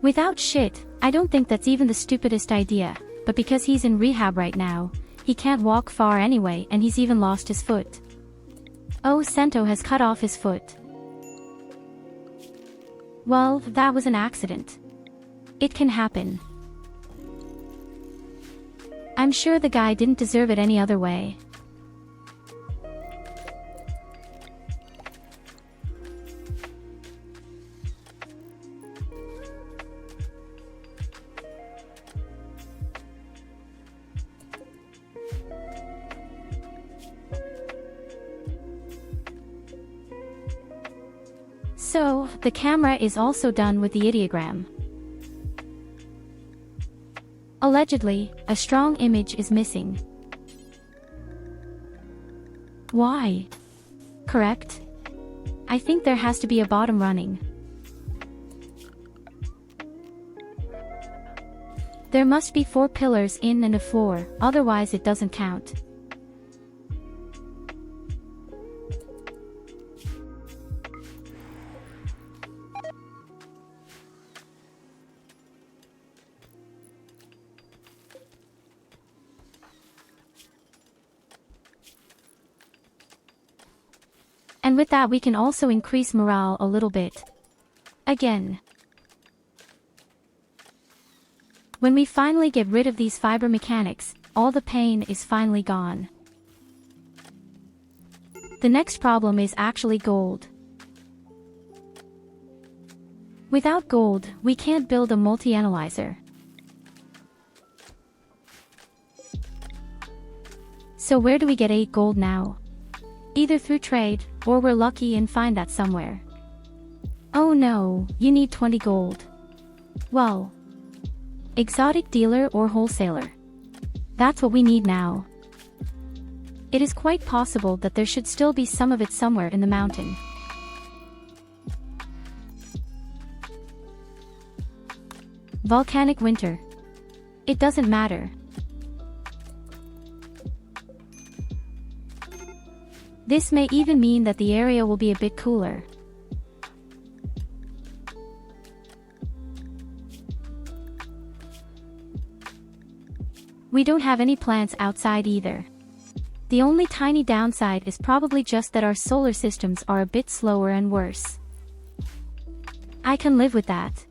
Without shit, I don't think that's even the stupidest idea, but because he's in rehab right now, he can't walk far anyway and he's even lost his foot. Oh, Sento has cut off his foot. Well, that was an accident. It can happen. I'm sure the guy didn't deserve it any other way. So, the camera is also done with the ideogram. Allegedly, a strong image is missing. Why? Correct? I think there has to be a bottom running. There must be 4 pillars in and a floor, otherwise it doesn't count. And with that we can also increase morale a little bit. Again. When we finally get rid of these fiber mechanics, all the pain is finally gone. The next problem is actually gold. Without gold, we can't build a multi-analyzer. So where do we get 8 gold now? Either through trade, or we're lucky and find that somewhere. Oh no, you need 20 gold. Well, exotic dealer or wholesaler. That's what we need now. It is quite possible that there should still be some of it somewhere in the mountain. Volcanic winter. It doesn't matter. This may even mean that the area will be a bit cooler. We don't have any plants outside either. The only tiny downside is probably just that our solar systems are a bit slower and worse. I can live with that.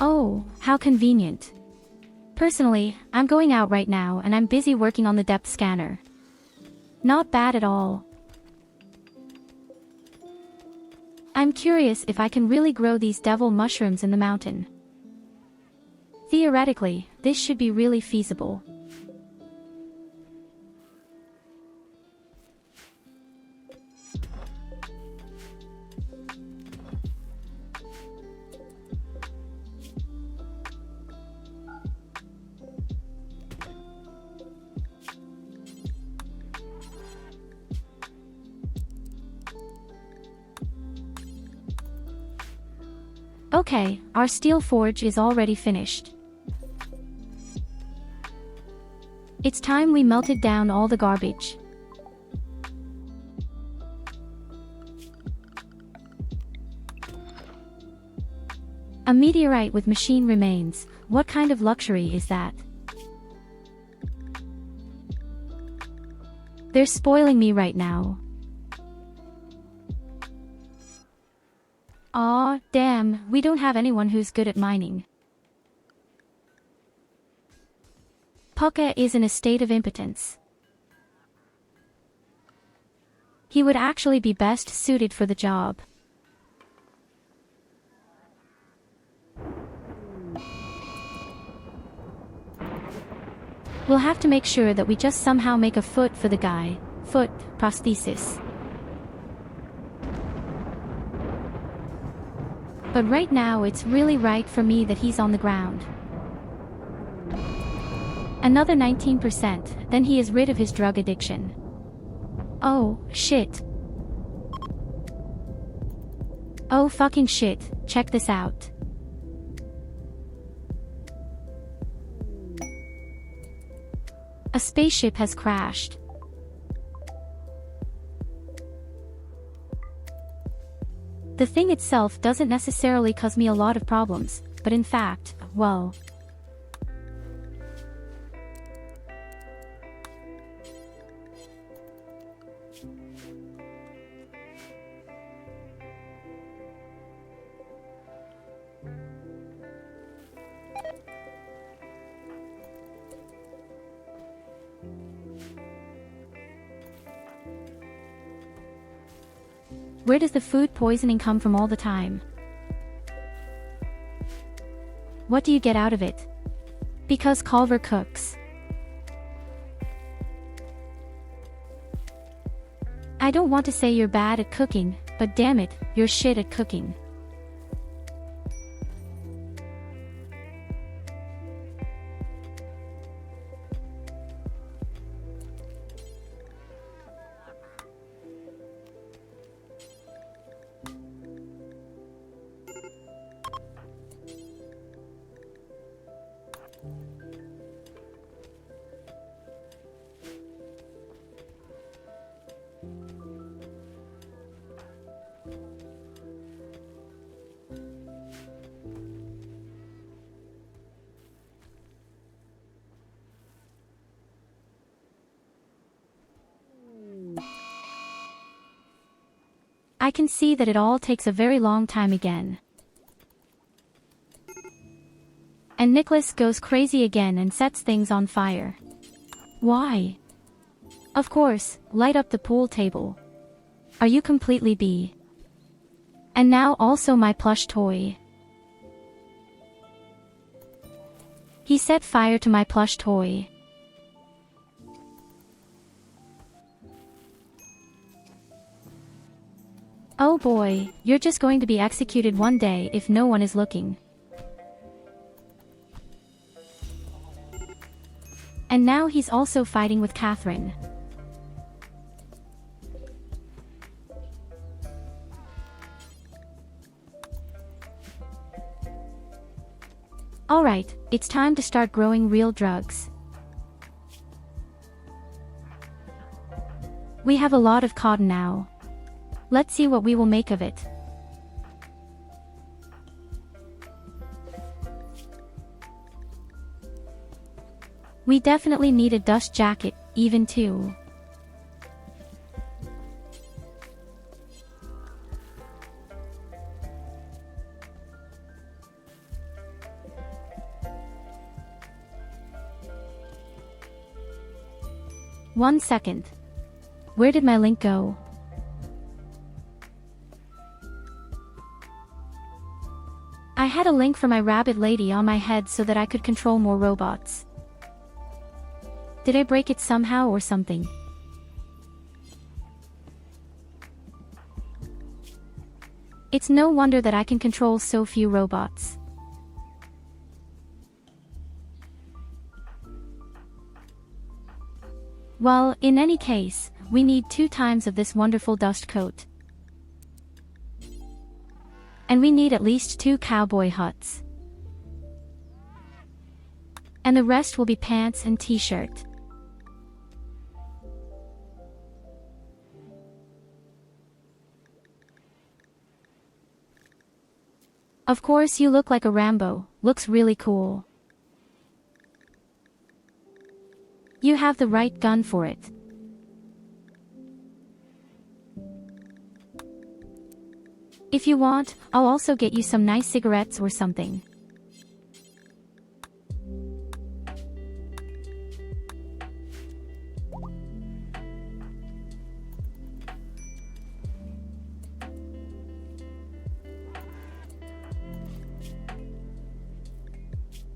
Oh, how convenient. Personally, I'm going out right now and I'm busy working on the depth scanner. Not bad at all. I'm curious if I can really grow these devil mushrooms in the mountain. Theoretically, this should be really feasible. Okay, our steel forge is already finished. It's time we melted down all the garbage. A meteorite with machine remains. What kind of luxury is that? They're spoiling me right now. Aw, damn, we don't have anyone who's good at mining. Pucka is in a state of impotence. He would actually be best suited for the job. We'll have to make sure that we just somehow make a foot for the guy. Foot prosthesis. But right now it's really right for me that he's on the ground. Another 19%, then he is rid of his drug addiction. Oh, shit. Oh fucking shit, check this out. A spaceship has crashed. The thing itself doesn't necessarily cause me a lot of problems, but in fact, well... Where does the food poisoning come from all the time? What do you get out of it? Because Culver cooks. I don't want to say you're bad at cooking, but damn it, you're shit at cooking. I can see that it all takes a very long time again. And Nicholas goes crazy again and sets things on fire. Why? Of course, light up the pool table. Are you completely B? And now also my plush toy. He set fire to my plush toy. Oh boy, you're just going to be executed one day if no one is looking. And now he's also fighting with Catherine. Alright, it's time to start growing real drugs. We have a lot of cotton now. Let's see what we will make of it. We definitely need a dust jacket, even too. One second. Where did my link go? I had a link for my rabbit lady on my head so that I could control more robots. Did I break it somehow or something? It's no wonder that I can control so few robots. Well, in any case, we need 2 times of this wonderful dust coat. And we need at least 2 cowboy huts. And the rest will be pants and t-shirt. Of course you look like a Rambo, looks really cool. You have the right gun for it. If you want, I'll also get you some nice cigarettes or something.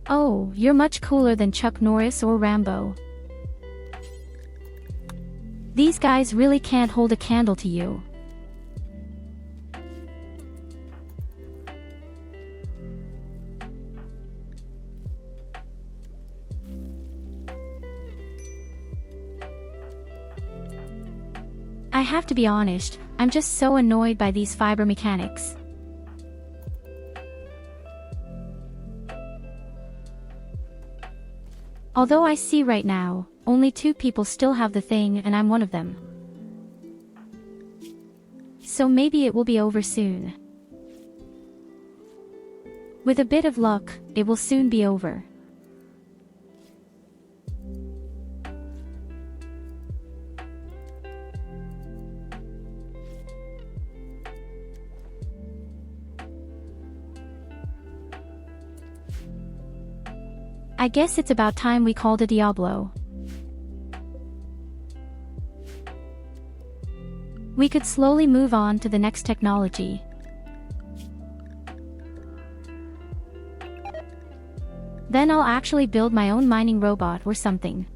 Oh, you're much cooler than Chuck Norris or Rambo. These guys really can't hold a candle to you. I have to be honest, I'm just so annoyed by these fiber mechanics. Although I see right now, only 2 people still have the thing and I'm one of them. So maybe it will be over soon. With a bit of luck, it will soon be over. I guess it's about time we called a Diablo. We could slowly move on to the next technology. Then I'll actually build my own mining robot or something.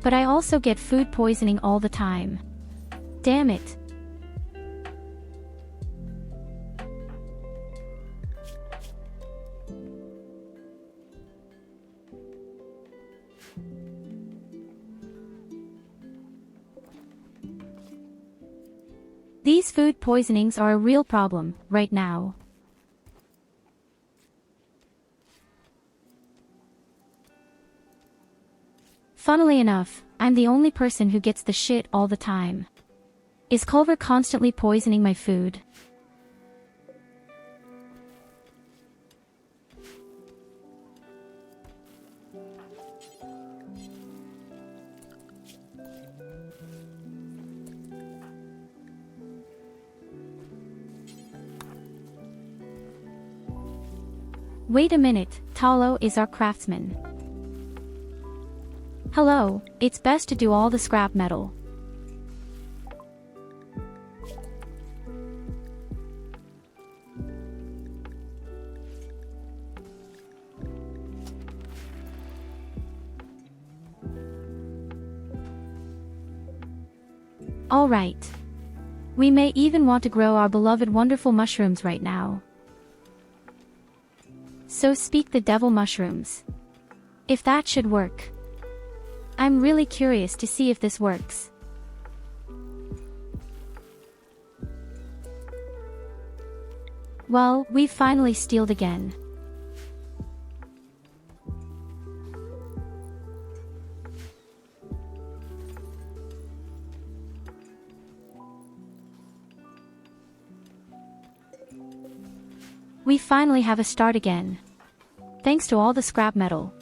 But I also get food poisoning all the time. Damn it. These food poisonings are a real problem, right now. Funnily enough, I'm the only person who gets the shit all the time. Is Culver constantly poisoning my food? Wait a minute, Talo is our craftsman. Hello, it's best to do all the scrap metal. Alright. We may even want to grow our beloved wonderful mushrooms right now. So speak the devil mushrooms. If that should work. I'm really curious to see if this works. Well, we've finally stealed again. We finally have a start again. Thanks to all the scrap metal.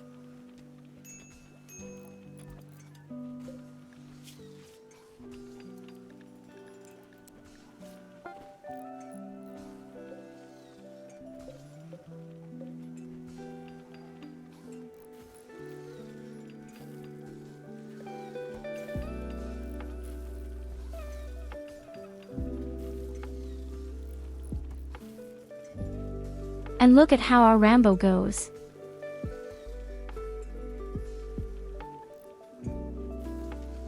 And look at how our Rambo goes.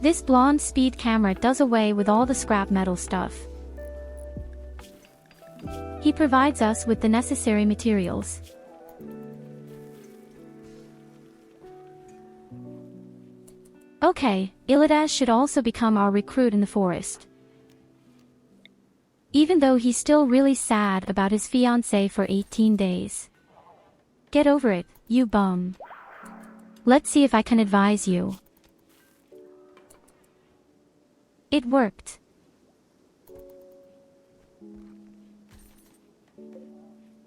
This blonde speed camera does away with all the scrap metal stuff. He provides us with the necessary materials. Okay, Illidas should also become our recruit in the forest. Even though he's still really sad about his fiancée for 18 days. Get over it, you bum. Let's see if I can advise you. It worked.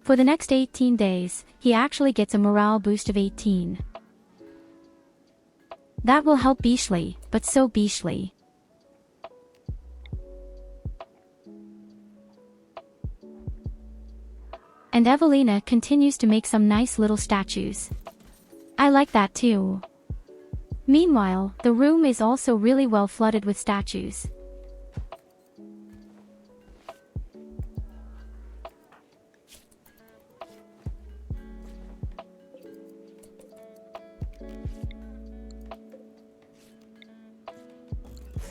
For the next 18 days, he actually gets a morale boost of 18. That will help Beashley, but so Beashley. And Evelina continues to make some nice little statues. I like that too. Meanwhile, the room is also really well flooded with statues.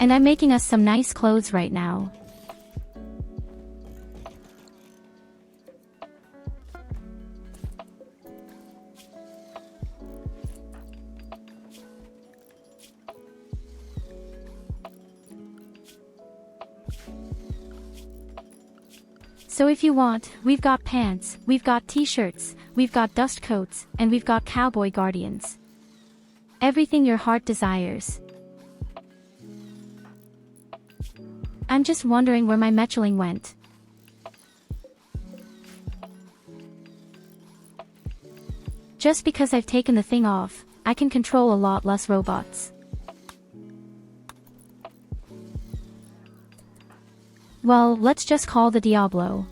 And I'm making us some nice clothes right now. So if you want, we've got pants, we've got t-shirts, we've got dust coats, and we've got cowboy guardians. Everything your heart desires. I'm just wondering where my Mechling went. Just because I've taken the thing off, I can control a lot less robots. Well, let's just call the Diablo.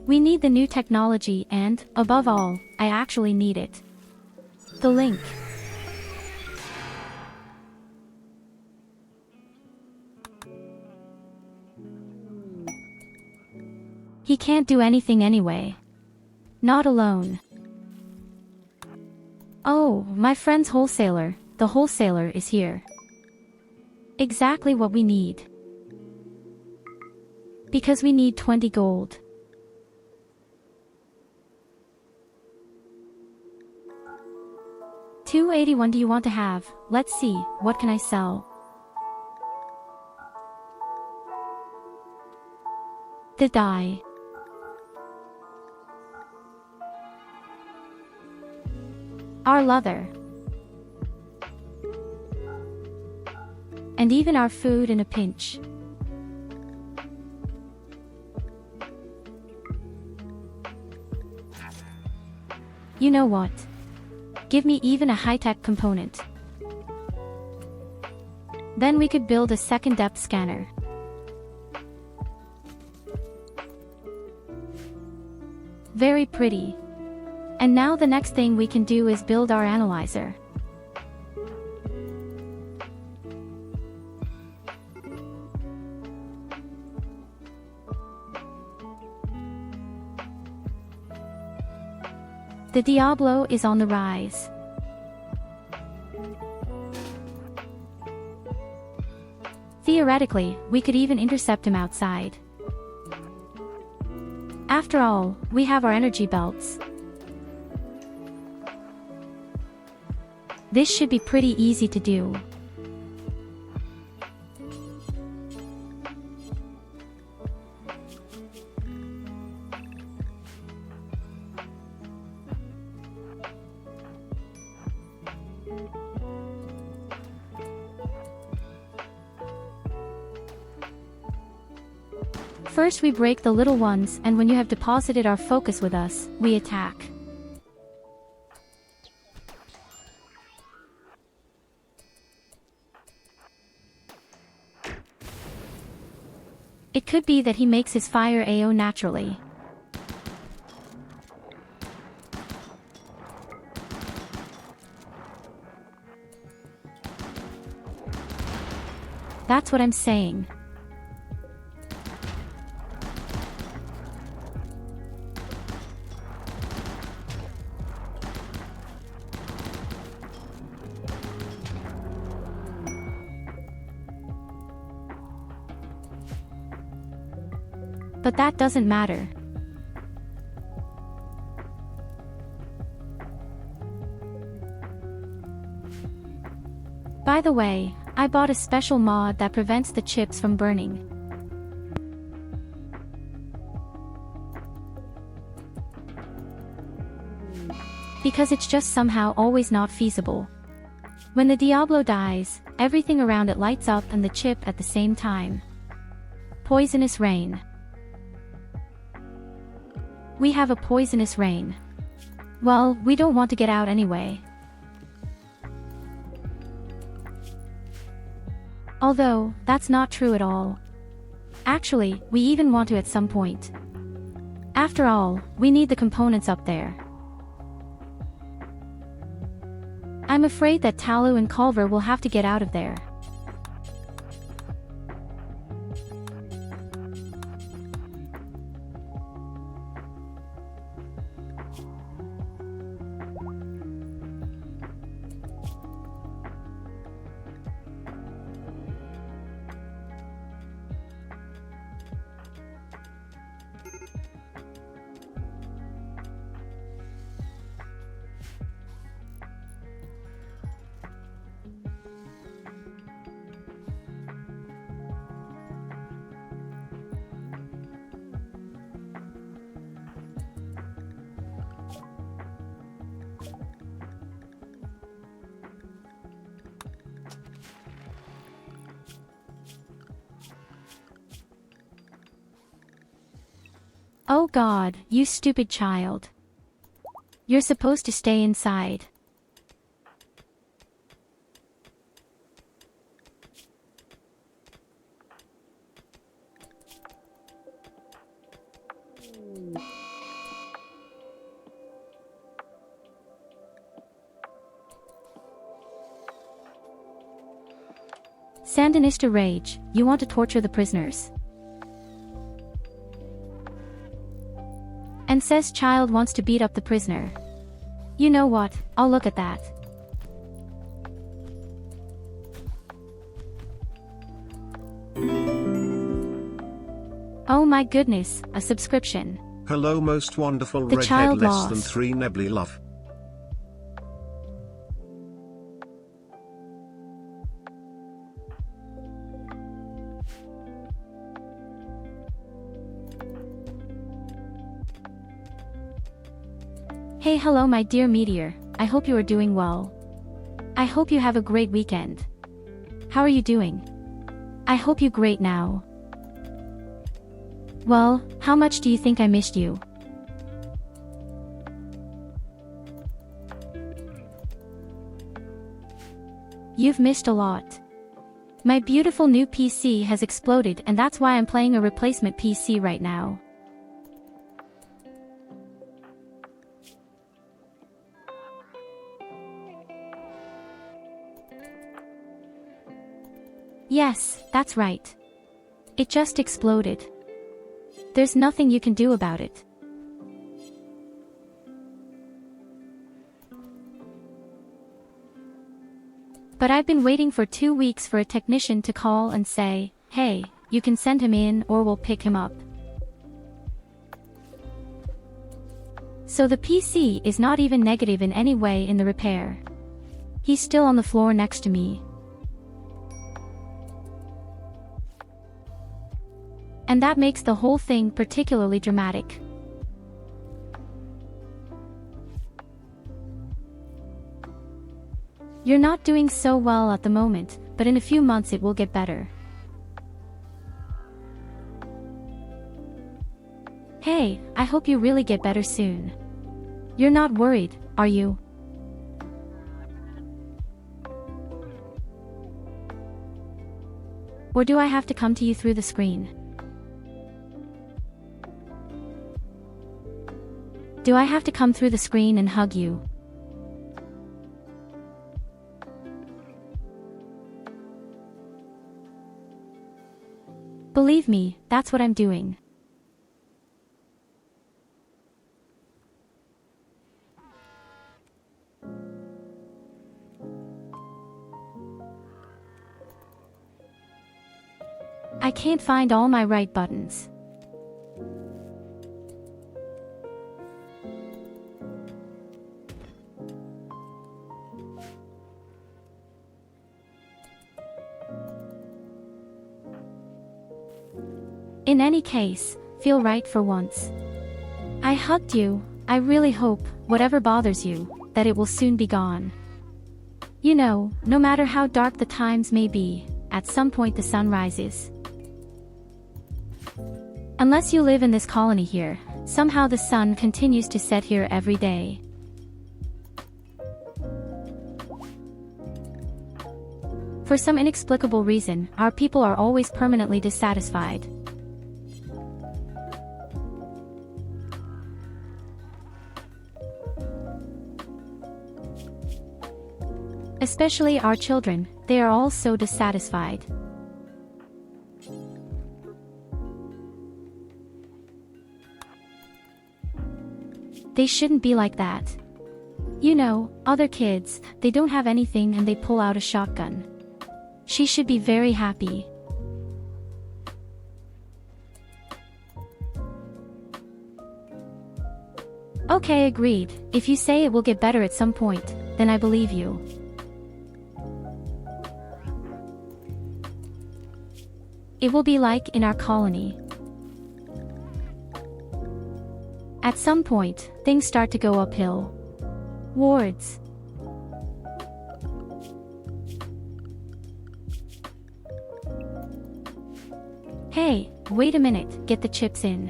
We need the new technology and, above all, I actually need it. The link. He can't do anything anyway. Not alone. Oh, my friend's wholesaler, the wholesaler is here. Exactly what we need. Because we need 20 gold. $281 do you want to have? Let's see, what can I sell? The dye. Our leather. And even our food in a pinch. You know what? Give me even a high-tech component. Then we could build a second depth scanner. Very pretty. And now the next thing we can do is build our analyzer. The Diablo is on the rise. Theoretically, we could even intercept him outside. After all, we have our energy belts. This should be pretty easy to do. First we break the little ones, and when you have deposited our focus with us, we attack. It could be that he makes his fire AO naturally. That's what I'm saying. But that doesn't matter. By the way, I bought a special mod that prevents the chips from burning. Because it's just somehow always not feasible. When the Diablo dies, everything around it lights up and the chip at the same time. Poisonous rain. We have a poisonous rain. Well, we don't want to get out anyway. Although, that's not true at all. Actually, we even want to at some point. After all, we need the components up there. I'm afraid that Tyurru and Culver will have to get out of there. Oh God, you stupid child. You're supposed to stay inside. Sandinista rage, you want to torture the prisoners. And says child wants to beat up the prisoner. You know what, I'll look at that. Oh my goodness, a subscription. Hello most wonderful The redhead child less than lost. 3 Nebly love. Hey hello my dear meteor, I hope you are doing well. I hope you have a great weekend. How are you doing? I hope you great now. Well, how much do you think I missed you? You've missed a lot. My beautiful new PC has exploded and that's why I'm playing a replacement PC right now. Yes, that's right. It just exploded. There's nothing you can do about it. But I've been waiting for 2 weeks for a technician to call and say, hey, you can send him in or we'll pick him up. So the PC is not even negative in any way in the repair. He's still on the floor next to me. And that makes the whole thing particularly dramatic. You're not doing so well at the moment, but in a few months it will get better. Hey, I hope you really get better soon. You're not worried, are you? Or do I have to come to you through the screen? Do I have to come through the screen and hug you? Believe me, that's what I'm doing. I can't find all my right buttons. In any case, feel right for once. I hugged you. I really hope, whatever bothers you, that it will soon be gone. You know, no matter how dark the times may be, at some point the sun rises. Unless you live in this colony here, somehow the sun continues to set here every day. For some inexplicable reason, our people are always permanently dissatisfied. Especially our children, they are all so dissatisfied. They shouldn't be like that. You know, other kids, they don't have anything and they pull out a shotgun. She should be very happy. Okay, agreed. If you say it will get better at some point, then I believe you. It will be like in our colony. At some point, things start to go uphill. Wards. Hey, wait a minute, get the chips in.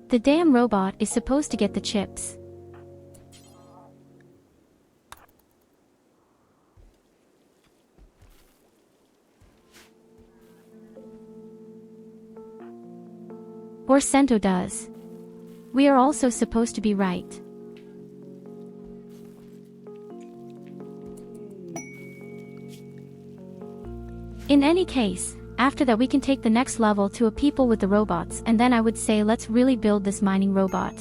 The damn robot is supposed to get the chips. Or Sento does. We are also supposed to be right. In any case, after that we can take the next level to a people with the robots, and then I would say let's really build this mining robot.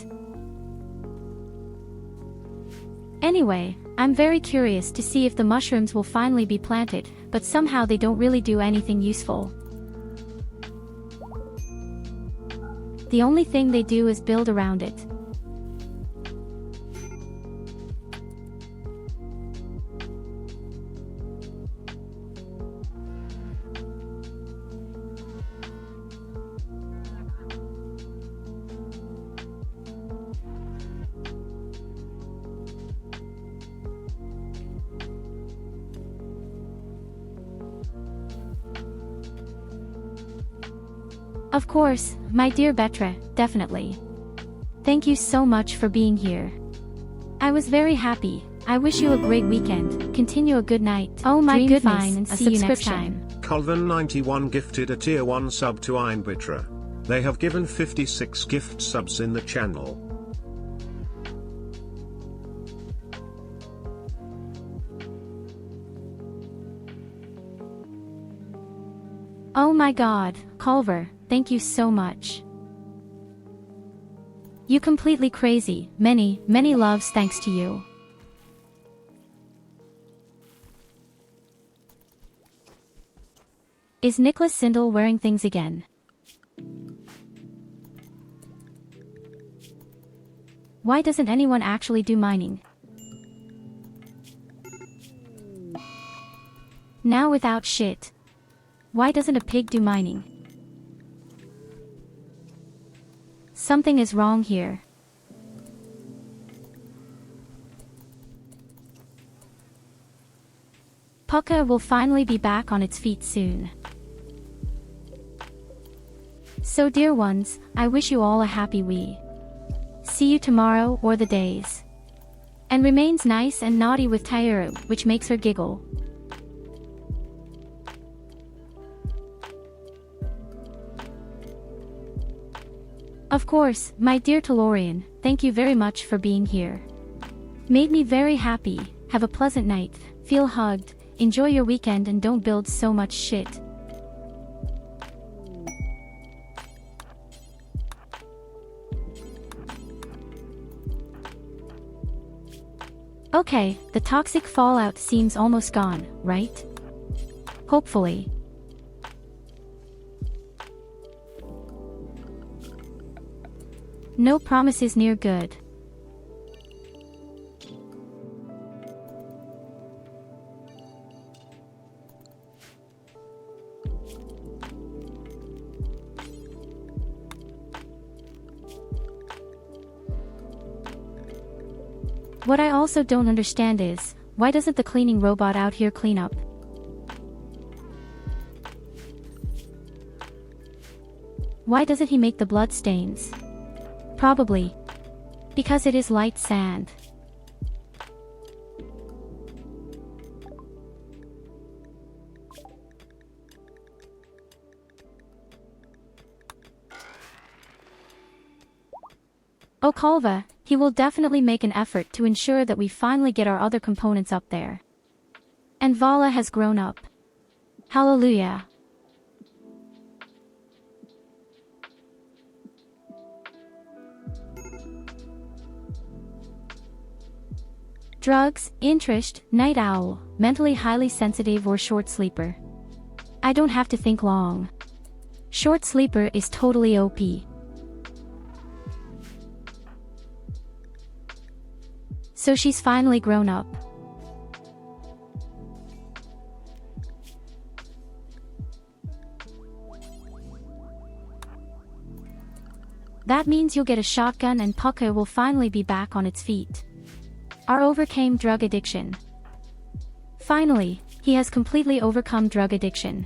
Anyway, I'm very curious to see if the mushrooms will finally be planted, but somehow they don't really do anything useful. The only thing they do is build around it. Of course, my dear Betra, definitely. Thank you so much for being here. I was very happy. I wish you a great weekend. Continue a good night. Oh my Dream goodness, fine and see you next time. Colvin91 gifted a tier 1 sub to Einbitra. They have given 56 gift subs in the channel. Oh my god, Culver, thank you so much. You completely crazy, many loves thanks to you. Is Nicholas Sindel wearing things again? Why doesn't anyone actually do mining? Now without shit. Why doesn't a pig do mining? Something is wrong here. Pucka will finally be back on its feet soon. So dear ones, I wish you all a happy wee. See you tomorrow or the days. And remains nice and naughty with Tyurru, which makes her giggle. Of course, my dear Tellurian, thank you very much for being here. Made me very happy. Have a pleasant night, feel hugged, enjoy your weekend and don't build so much shit. Okay, the toxic fallout seems almost gone, right? Hopefully. No promises near good. What I also don't understand is, why doesn't the cleaning robot out here clean up? Why doesn't he make the blood stains? Probably because it is light sand. Oh Culva, he will definitely make an effort to ensure that we finally get our other components up there. And Vala has grown up. Hallelujah. Drugs, interest, night owl, mentally highly sensitive or short sleeper. I don't have to think long. Short sleeper is totally OP. So she's finally grown up. That means you'll get a shotgun and Pucka will finally be back on its feet. R overcame drug addiction. Finally, he has completely overcome drug addiction.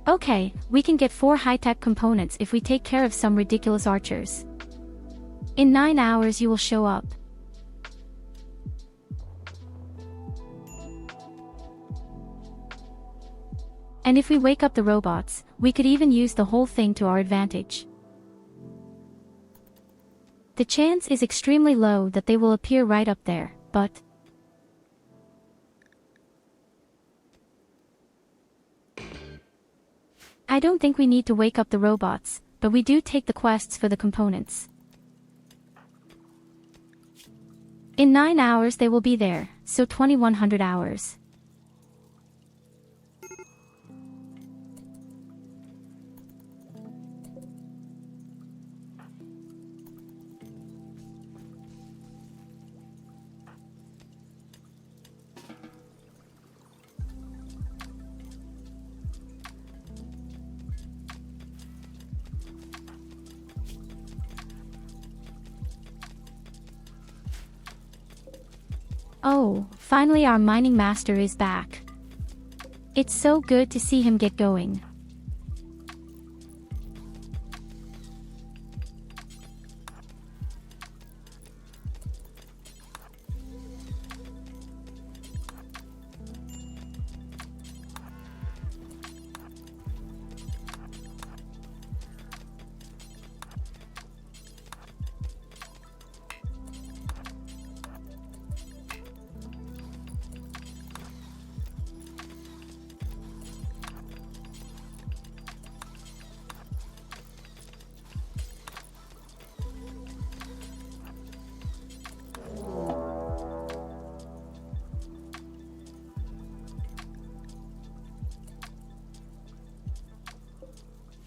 Okay, we can get 4 high-tech components if we take care of some ridiculous archers. In 9 hours you will show up. And if we wake up the robots, we could even use the whole thing to our advantage. The chance is extremely low that they will appear right up there, but... I don't think we need to wake up the robots, but we do take the quests for the components. In 9 hours they will be there, so 2100 hours. Oh, finally our mining master is back. It's so good to see him get going.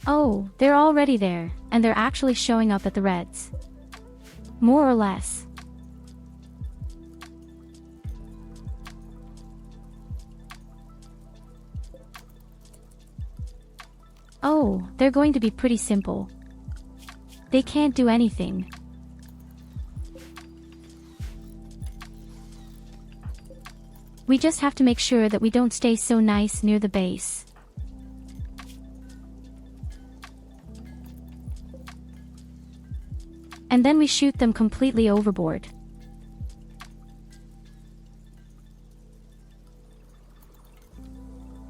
Oh, they're already there, and they're actually showing up at the Reds. More or less. Oh, they're going to be pretty simple. They can't do anything. We just have to make sure that we don't stay so nice near the base. And then we shoot them completely overboard.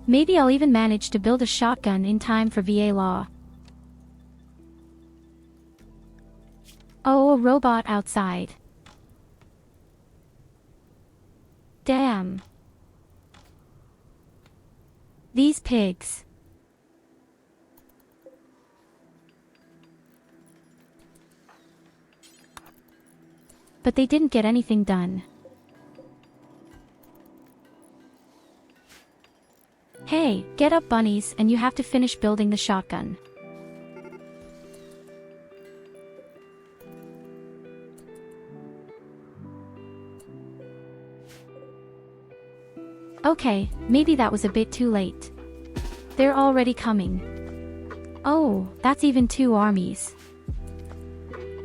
Maybe I'll even manage to build a shotgun in time for VA law. Oh, a robot outside. Damn. These pigs. But they didn't get anything done. Hey, get up bunnies, and you have to finish building the shotgun. Okay, maybe that was a bit too late. They're already coming. Oh, that's even 2 armies.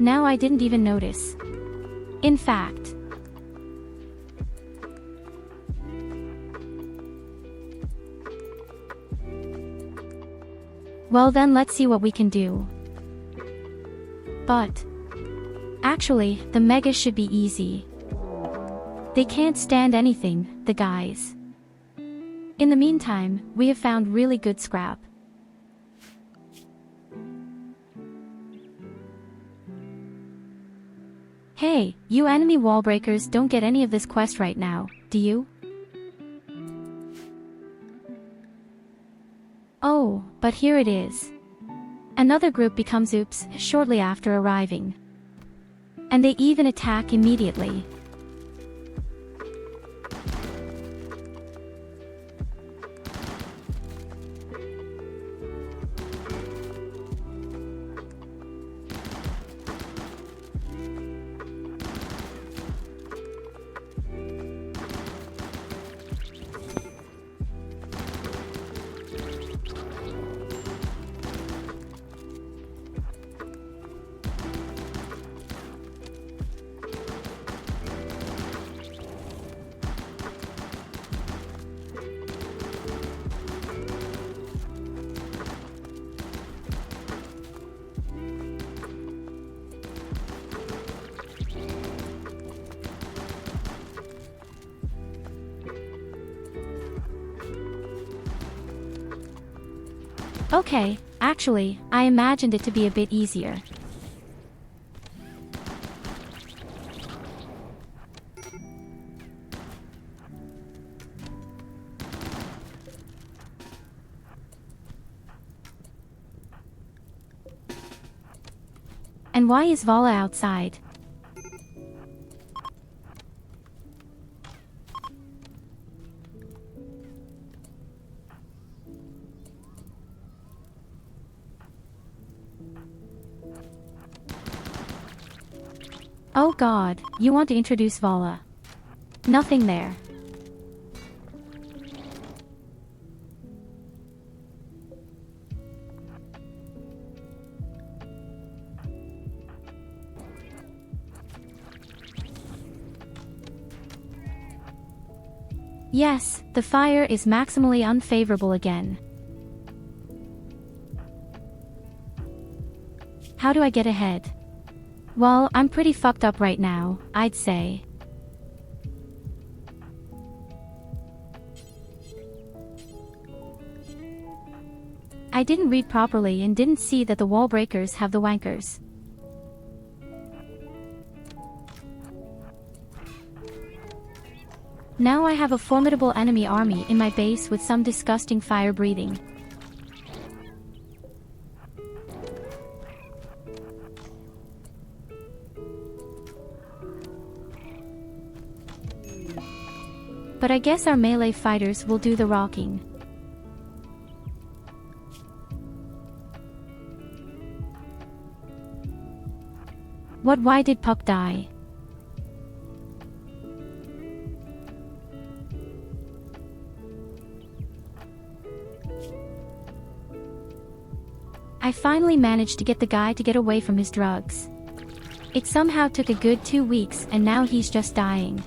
Now I didn't even notice. In fact. Well then, let's see what we can do. But actually, the megas should be easy. They can't stand anything, the guys. In the meantime, we have found really good scrap. Hey, you enemy wall breakers don't get any of this quest right now, do you? Oh, but here it is. Another group becomes oops shortly after arriving. And they even attack immediately. Okay, actually, I imagined it to be a bit easier. And why is Vala outside? Oh god, you want to introduce Vala. Nothing there. Yes, the fire is maximally unfavorable again. How do I get ahead? Well, I'm pretty fucked up right now, I'd say. I didn't read properly and didn't see that the wall breakers have the wankers. Now I have a formidable enemy army in my base with some disgusting fire breathing. But I guess our melee fighters will do the rocking. What? Why did Puck die? I finally managed to get the guy to get away from his drugs. It somehow took a good 2 weeks and now he's just dying.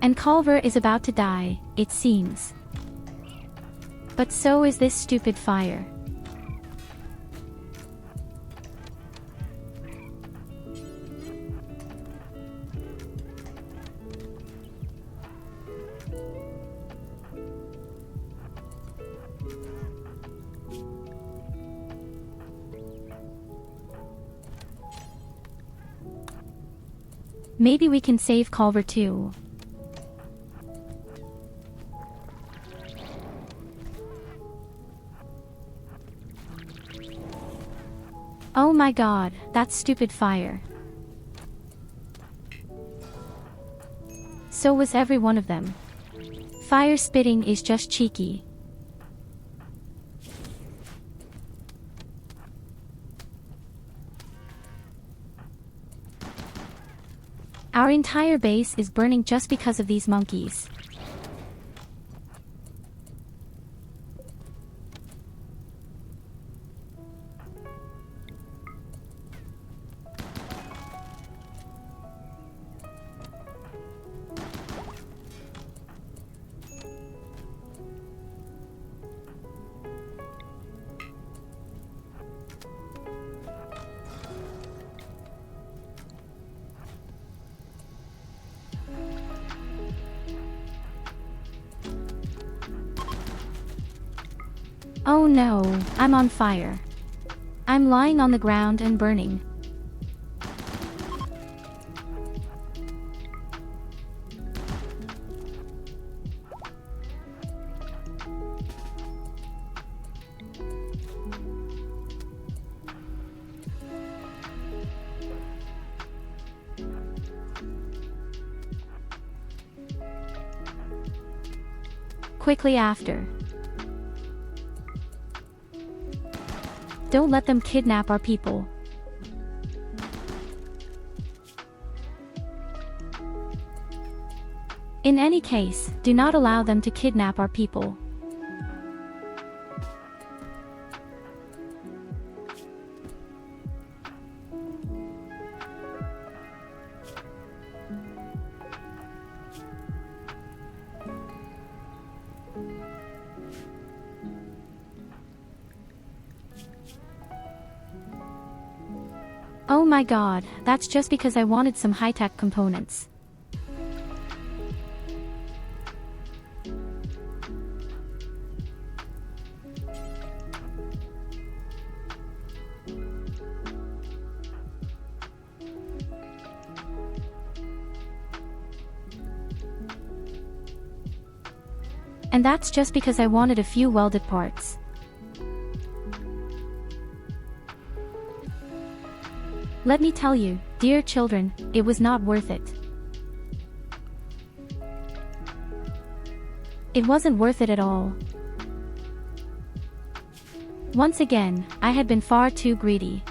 And Culver is about to die, it seems. But so is this stupid fire. Maybe we can save Culver too. Oh my god, that stupid fire. So was every one of them. Fire spitting is just cheeky. Our entire base is burning just because of these monkeys. Oh no, I'm on fire. I'm lying on the ground and burning. Quickly after. Don't let them kidnap our people. In any case, do not allow them to kidnap our people. Oh my god, that's just because I wanted some high-tech components. And that's just because I wanted a few welded parts. Let me tell you, dear children, it was not worth it. It wasn't worth it at all. Once again, I had been far too greedy.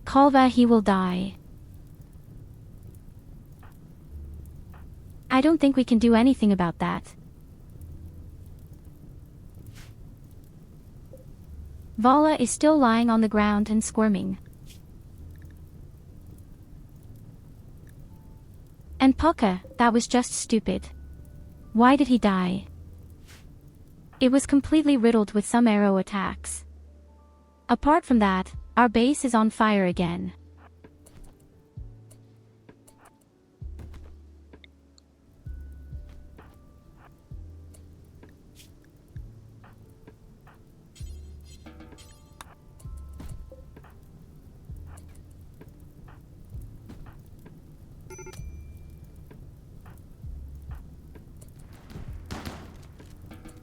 Kalva, he will die. I don't think we can do anything about that. Vala is still lying on the ground and squirming. And Pucka, that was just stupid. Why did he die? It was completely riddled with some arrow attacks. Apart from that, our base is on fire again.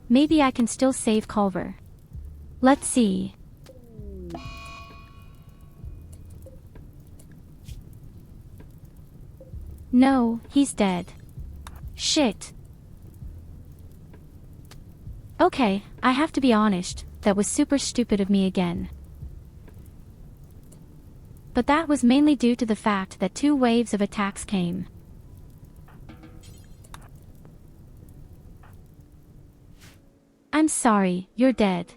Maybe I can still save Culver. Let's see. No, he's dead. Shit. Okay, I have to be honest, that was super stupid of me again. But that was mainly due to the fact that 2 waves of attacks came. I'm sorry, you're dead.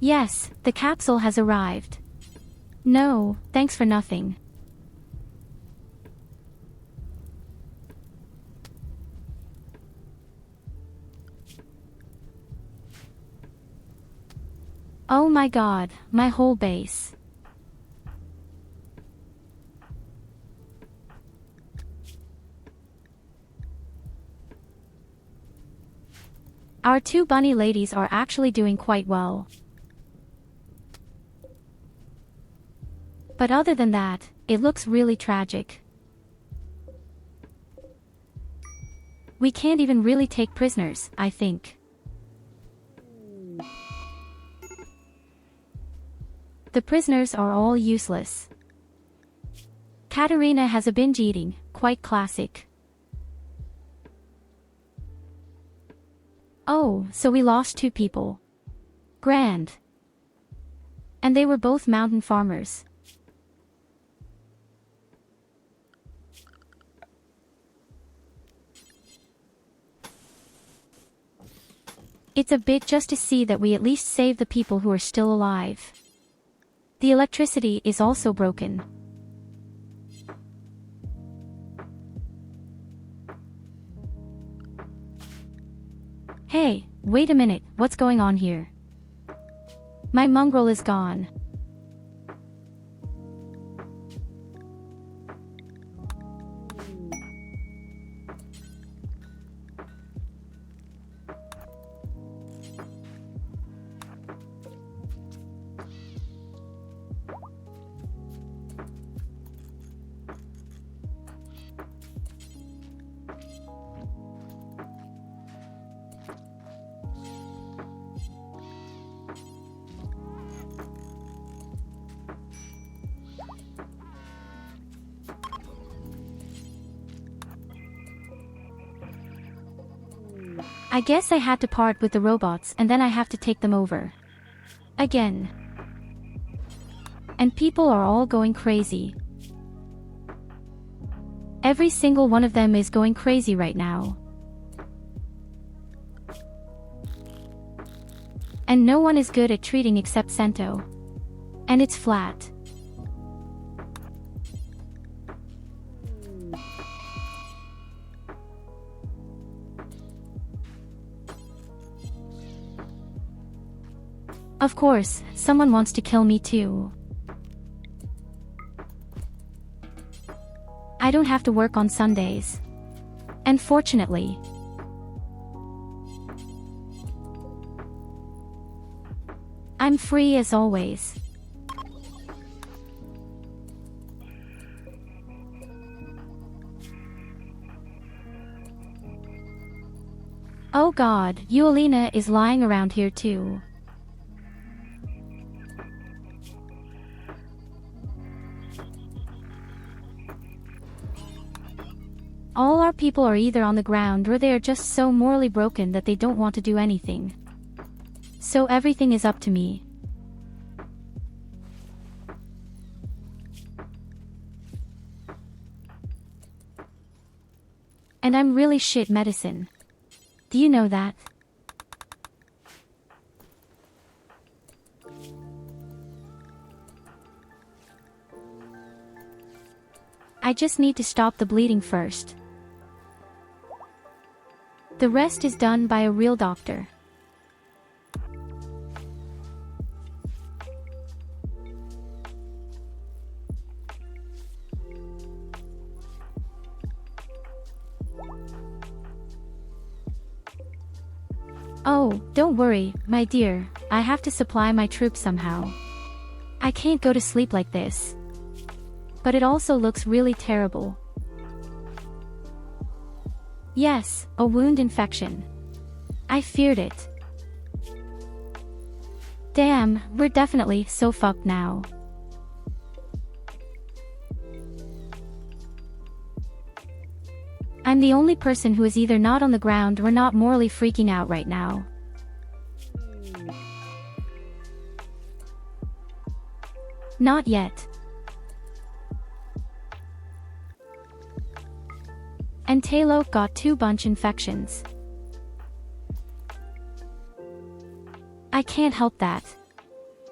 Yes, the capsule has arrived. No, thanks for nothing. Oh my god, my whole base. Our 2 bunny ladies are actually doing quite well. But other than that, it looks really tragic. We can't even really take prisoners, I think. The prisoners are all useless. Katarina has a binge eating, quite classic. Oh, so we lost 2 people. Grand. And they were both mountain farmers. It's a bit just to see that we at least save the people who are still alive. The electricity is also broken. Hey, wait a minute, what's going on here? My mongrel is gone. I guess I had to part with the robots and then I have to take them over. Again. And people are all going crazy. Every single one of them is going crazy right now. And no one is good at treating except Sento. And it's flat. Of course, someone wants to kill me too. I don't have to work on Sundays. And fortunately, I'm free as always. Oh god, Eulina is lying around here too. All our people are either on the ground or they are just so morally broken that they don't want to do anything. So everything is up to me. And I'm really shit medicine. Do you know that? I just need to stop the bleeding first. The rest is done by a real doctor. Oh, don't worry, my dear, I have to supply my troops somehow. I can't go to sleep like this. But it also looks really terrible. Yes, a wound infection. I feared it. Damn, we're definitely so fucked now. I'm the only person who is either not on the ground or not morally freaking out right now. Not yet. And Talo got 2 bunch infections. I can't help that.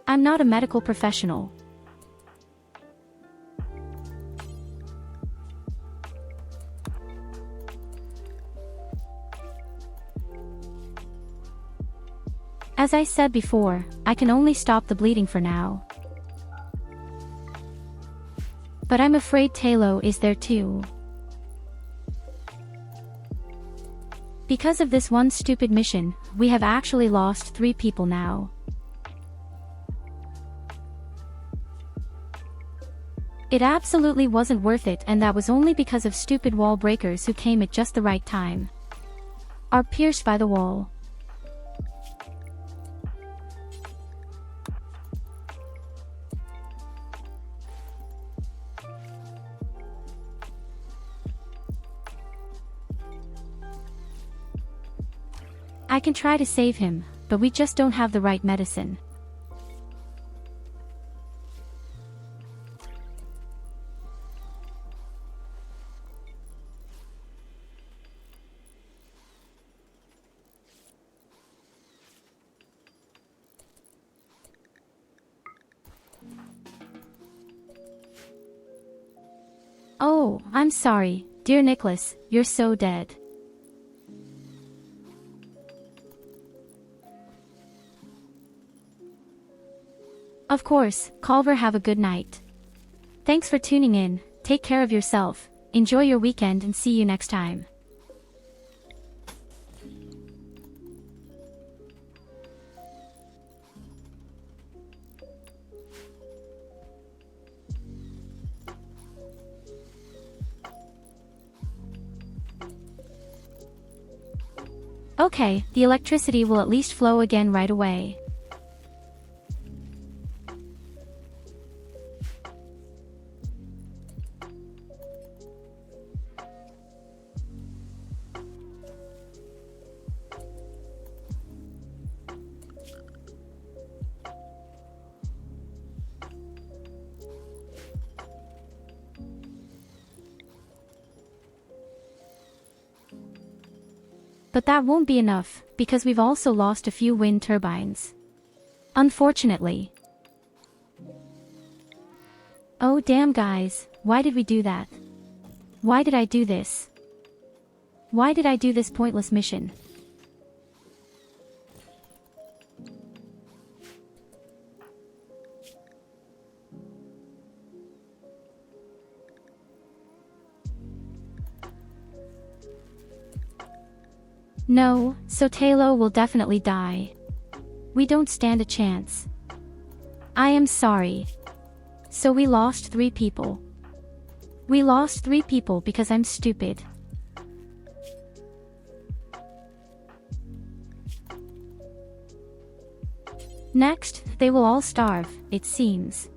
I'm not a medical professional. As I said before, I can only stop the bleeding for now. But I'm afraid Talo is there too. Because of this one stupid mission, we have actually lost 3 people now. It absolutely wasn't worth it, and that was only because of stupid wall breakers who came at just the right time. Are pierced by the wall. I can try to save him, but we just don't have the right medicine. Oh, I'm sorry, dear Nicholas, you're so dead. Of course, Culver, have a good night. Thanks for tuning in, take care of yourself, enjoy your weekend and see you next time. Okay, the electricity will at least flow again right away. But that won't be enough, because we've also lost a few wind turbines. Unfortunately. Oh damn guys, why did we do that? Why did I do this? Why did I do this pointless mission? No, so Talo will definitely die. We don't stand a chance. I am sorry. So we lost 3 people. We lost 3 people because I'm stupid. Next, they will all starve, it seems.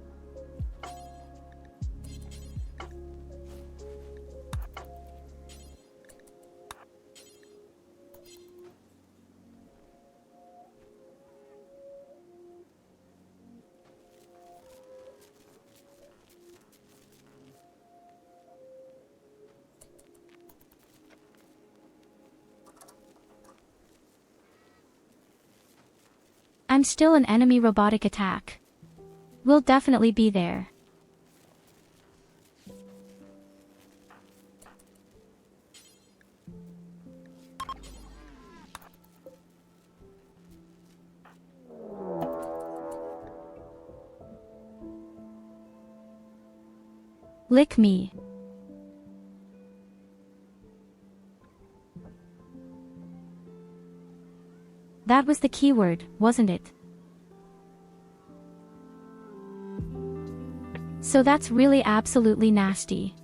I'm still an enemy robotic attack. We'll definitely be there. Lick me. That was the keyword, wasn't it? So that's really absolutely nasty.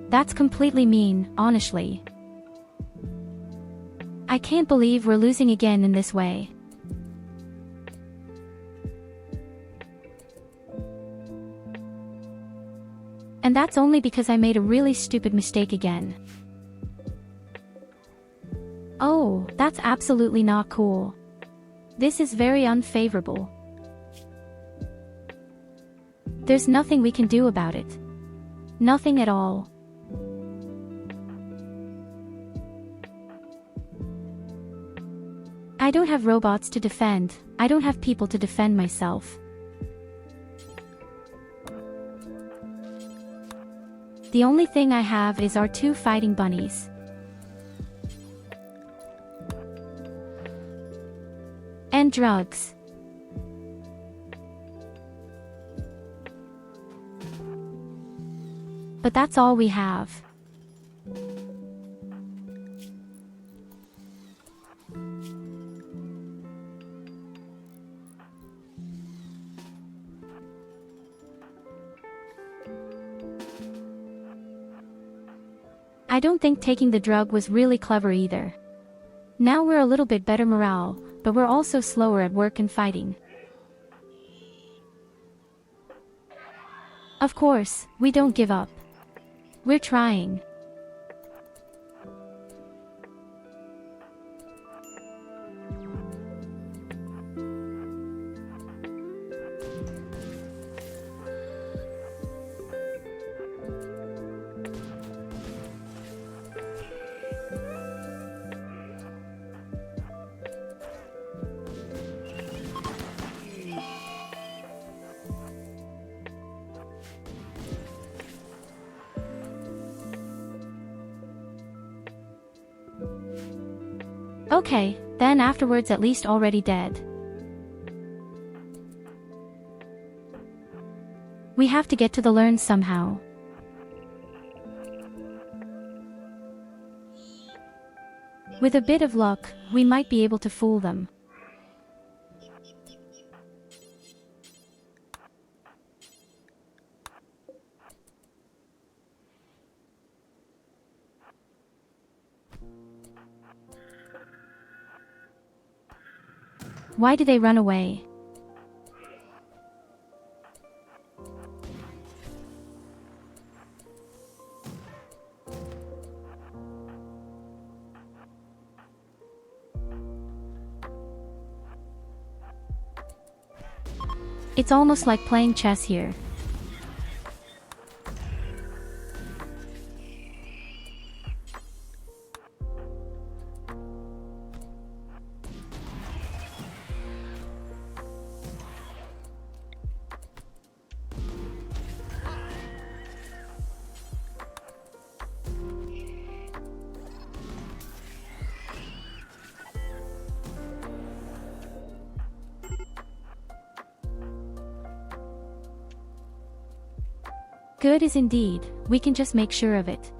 That's completely mean, honestly. I can't believe we're losing again in this way. And that's only because I made a really stupid mistake again. Oh, that's absolutely not cool. This is very unfavorable. There's nothing we can do about it. Nothing at all. I don't have robots to defend, I don't have people to defend myself. The only thing I have is our 2 fighting bunnies. And drugs. But that's all we have. I don't think taking the drug was really clever either. Now we're a little bit better morale, but we're also slower at work and fighting. Of course, we don't give up. We're trying. Okay, then afterwards at least already dead. We have to get to the learn somehow. With a bit of luck, we might be able to fool them. Why do they run away? It's almost like playing chess here. Good as indeed, we can just make sure of it.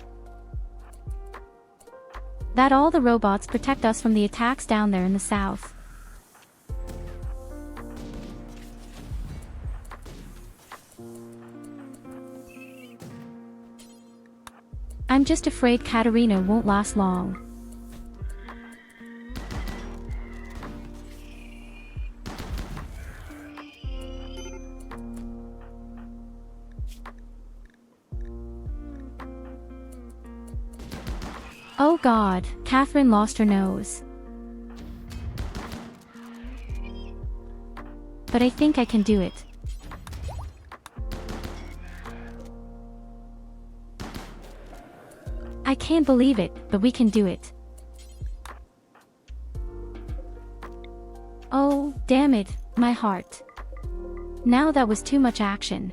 That all the robots protect us from the attacks down there in the south. I'm just afraid Katarina won't last long. Oh God, Catherine lost her nose. But I think I can do it. I can't believe it, but we can do it. Oh, damn it, my heart. Now that was too much action.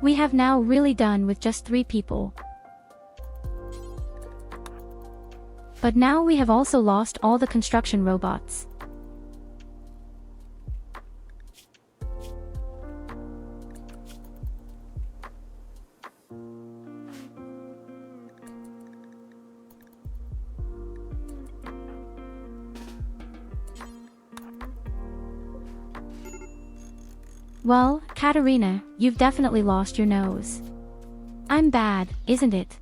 We have now really done with just 3 people. But now we have also lost all the construction robots. Well, Katarina, you've definitely lost your nose. I'm bad, isn't it?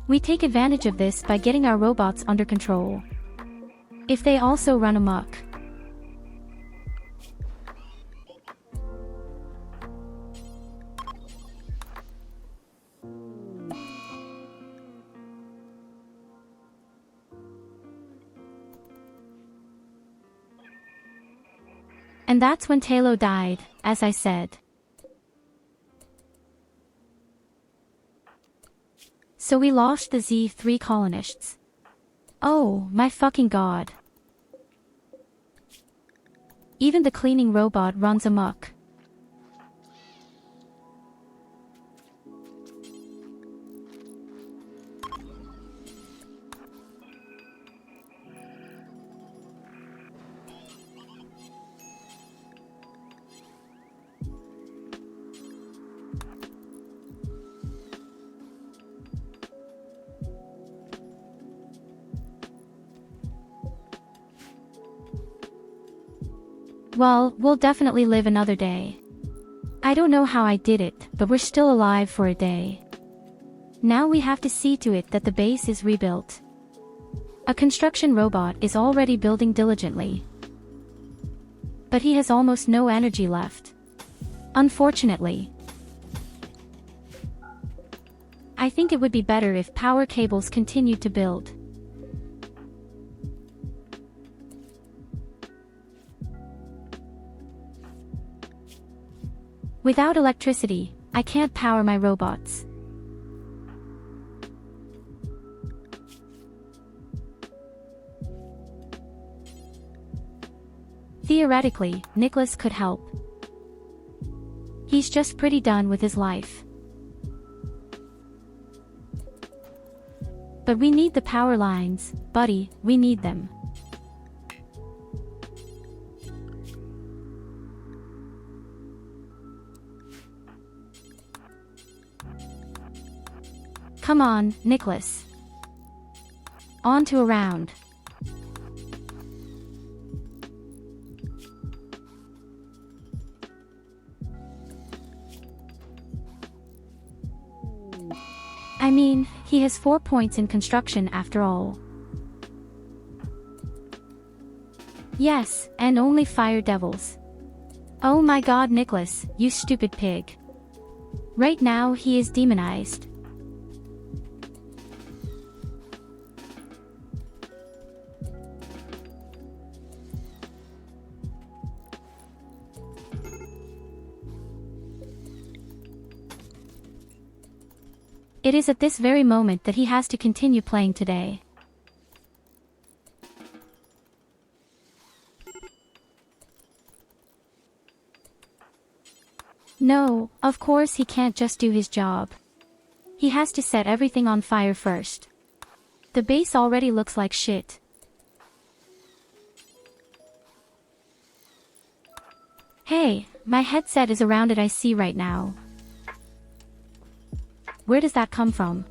We take advantage of this by getting our robots under control. If they also run amok. And that's when Tyurru died, as I said. So we lost the Z3 colonists. Oh, my fucking god. Even the cleaning robot runs amok. Well, we'll definitely live another day. I don't know how I did it, but we're still alive for a day. Now we have to see to it that the base is rebuilt. A construction robot is already building diligently. But he has almost no energy left. Unfortunately. I think it would be better if power cables continued to build. Without electricity, I can't power my robots. Theoretically, Nicholas could help. He's just pretty done with his life. But we need the power lines, buddy, we need them. Come on, Nicholas. On to a round. I mean, he has 4 points in construction after all. Yes, and only fire devils. Oh my god, Nicholas, you stupid pig. Right now he is demonized. It is at this very moment that he has to continue playing today. No, of course he can't just do his job. He has to set everything on fire first. The base already looks like shit. Hey, my headset is around it I see right now. Where does that come from?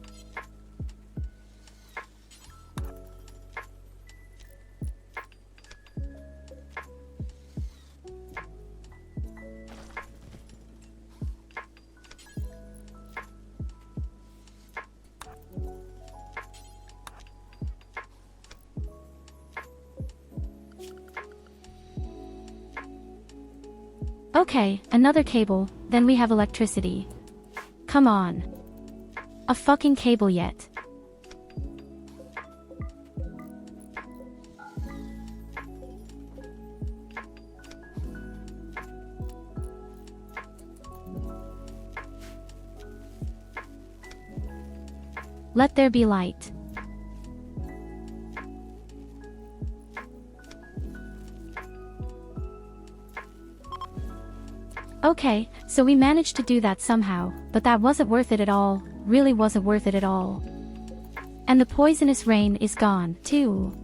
Okay, another cable, then we have electricity. Come on. A fucking cable yet. Let there be light. Okay, so we managed to do that somehow, but that wasn't worth it at all, really wasn't worth it at all. And the poisonous rain is gone, too.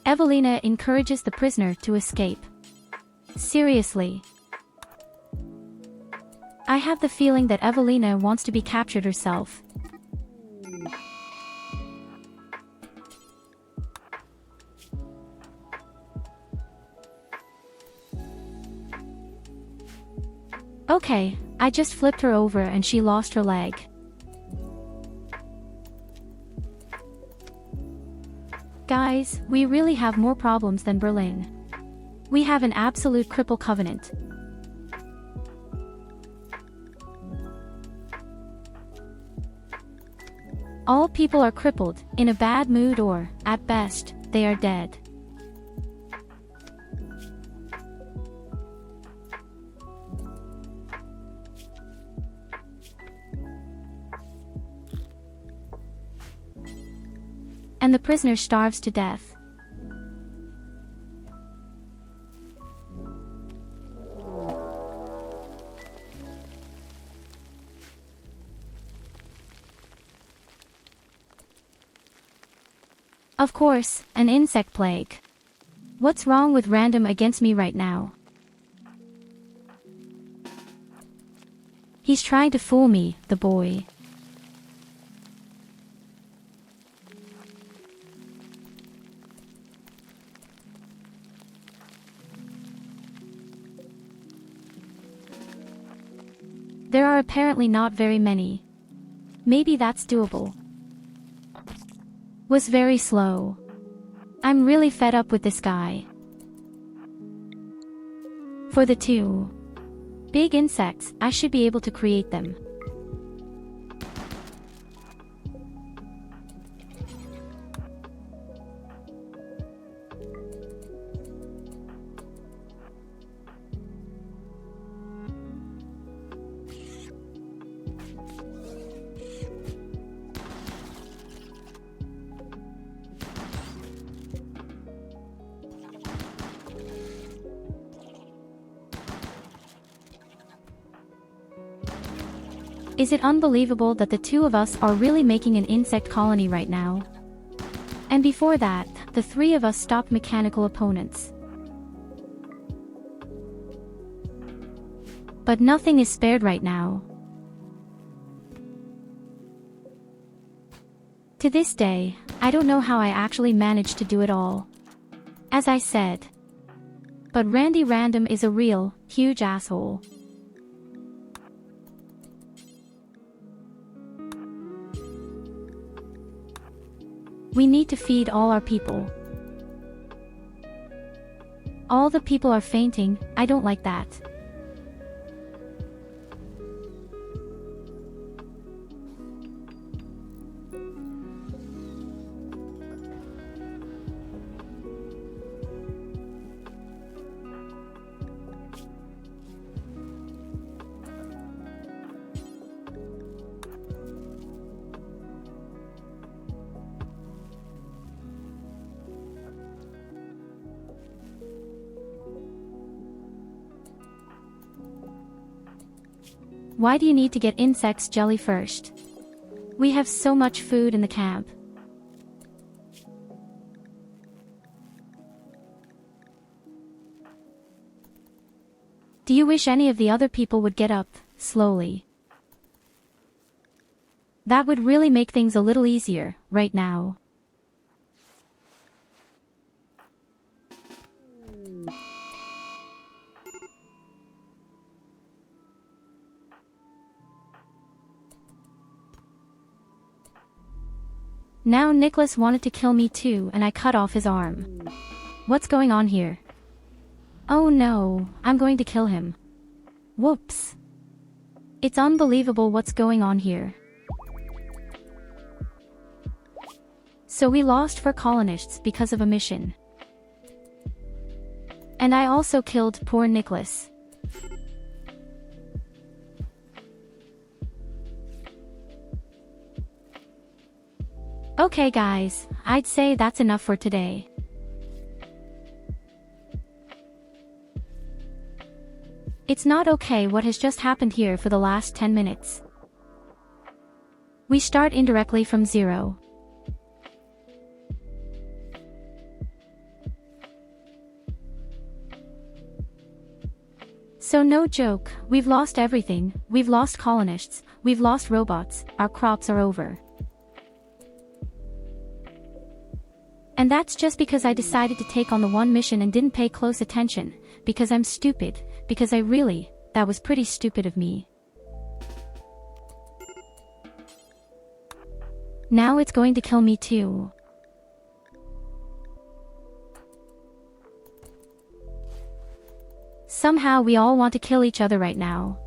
Evelina encourages the prisoner to escape. Seriously. I have the feeling that Evelina wants to be captured herself. Okay, I just flipped her over and she lost her leg. Guys, we really have more problems than Berlin. We have an absolute cripple covenant. All people are crippled, in a bad mood or, at best, they are dead. And the prisoner starves to death. Of course, an insect plague. What's wrong with random against me right now? He's trying to fool me, the boy. There are apparently not very many. Maybe that's doable. Was very slow. I'm really fed up with this guy. For the two big insects, I should be able to create them. Is it unbelievable that the two of us are really making an insect colony right now? And before that, the three of us stopped mechanical opponents. But nothing is spared right now. To this day, I don't know how I actually managed to do it all. As I said. But Randy Random is a real, huge asshole. We need to feed all our people. All the people are fainting, I don't like that. Why do you need to get insects jelly first? We have so much food in the camp. Do you wish any of the other people would get up, slowly? That would really make things a little easier, right now. Now Nicholas wanted to kill me too and I cut off his arm. What's going on here? Oh no, I'm going to kill him. Whoops. It's unbelievable what's going on here. So we lost 4 colonists because of a mission. And I also killed poor Nicholas. Okay guys, I'd say that's enough for today. It's not okay what has just happened here for the last 10 minutes. We start indirectly from 0. So no joke, we've lost everything, we've lost colonists, we've lost robots, our crops are over. And that's just because I decided to take on the one mission and didn't pay close attention, because I'm stupid, because that was pretty stupid of me. Now it's going to kill me too. Somehow we all want to kill each other right now.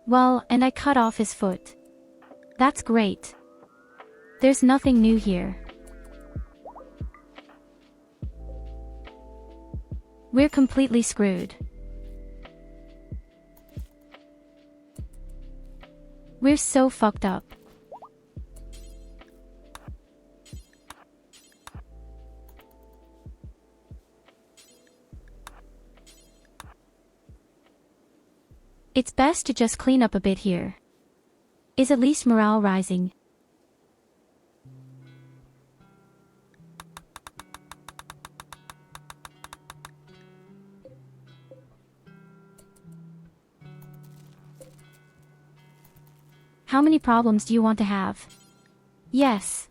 Well, and I cut off his foot. That's great. There's nothing new here. We're completely screwed. We're so fucked up. It's best to just clean up a bit here. Is at least morale rising? How many problems do you want to have? Yes.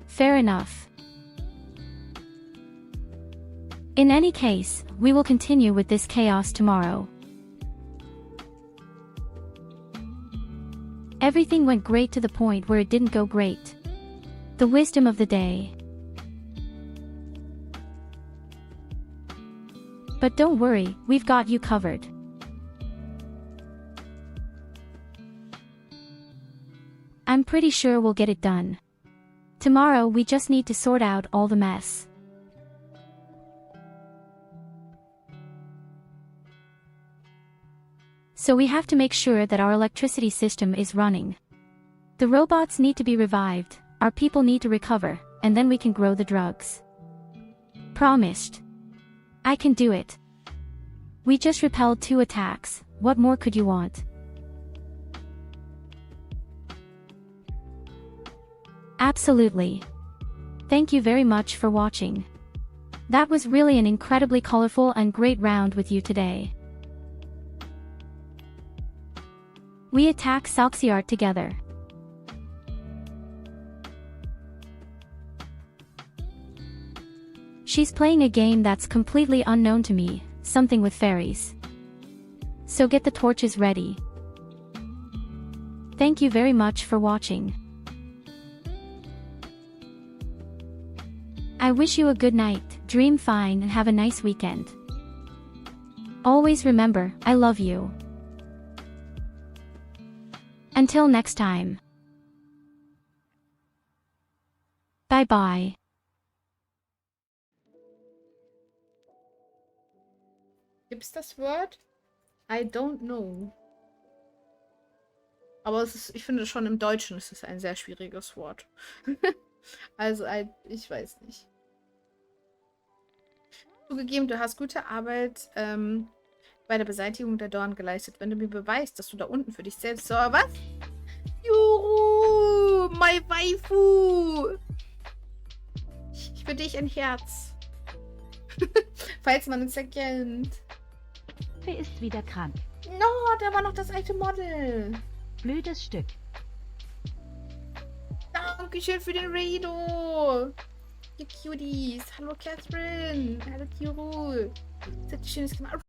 Fair enough. In any case, we will continue with this chaos tomorrow. Everything went great to the point where it didn't go great. The wisdom of the day. But don't worry, we've got you covered. I'm pretty sure we'll get it done. Tomorrow we just need to sort out all the mess. So we have to make sure that our electricity system is running. The robots need to be revived, our people need to recover, and then we can grow the drugs. Promised. I can do it. We just repelled 2 attacks, what more could you want? Absolutely. Thank you very much for watching. That was really an incredibly colorful and great round with you today. We attack Salxiart together. She's playing a game that's completely unknown to me, something with fairies. So get the torches ready. Thank you very much for watching. I wish you a good night, dream fine and have a nice weekend. Always remember, I love you. Until next time. Bye bye. Gibt's das Wort? I don't know. Aber ich finde schon im Deutschen ist es ein sehr schwieriges Wort. Also, ich weiß nicht. Zugegeben, du hast gute Arbeit bei der Beseitigung der Dorn geleistet. Wenn du mir beweist, dass du da unten für dich selbst... So, was? Tyurru! My Waifu! Ich für dich ein Herz. Falls man es erkennt. Wer ist wieder krank? No, da war noch das alte Model. Blödes Stück. Dankeschön für den Redo. Ihr Cuties. Hallo Catherine. Hallo Tyurru. Das hat schönes gemacht.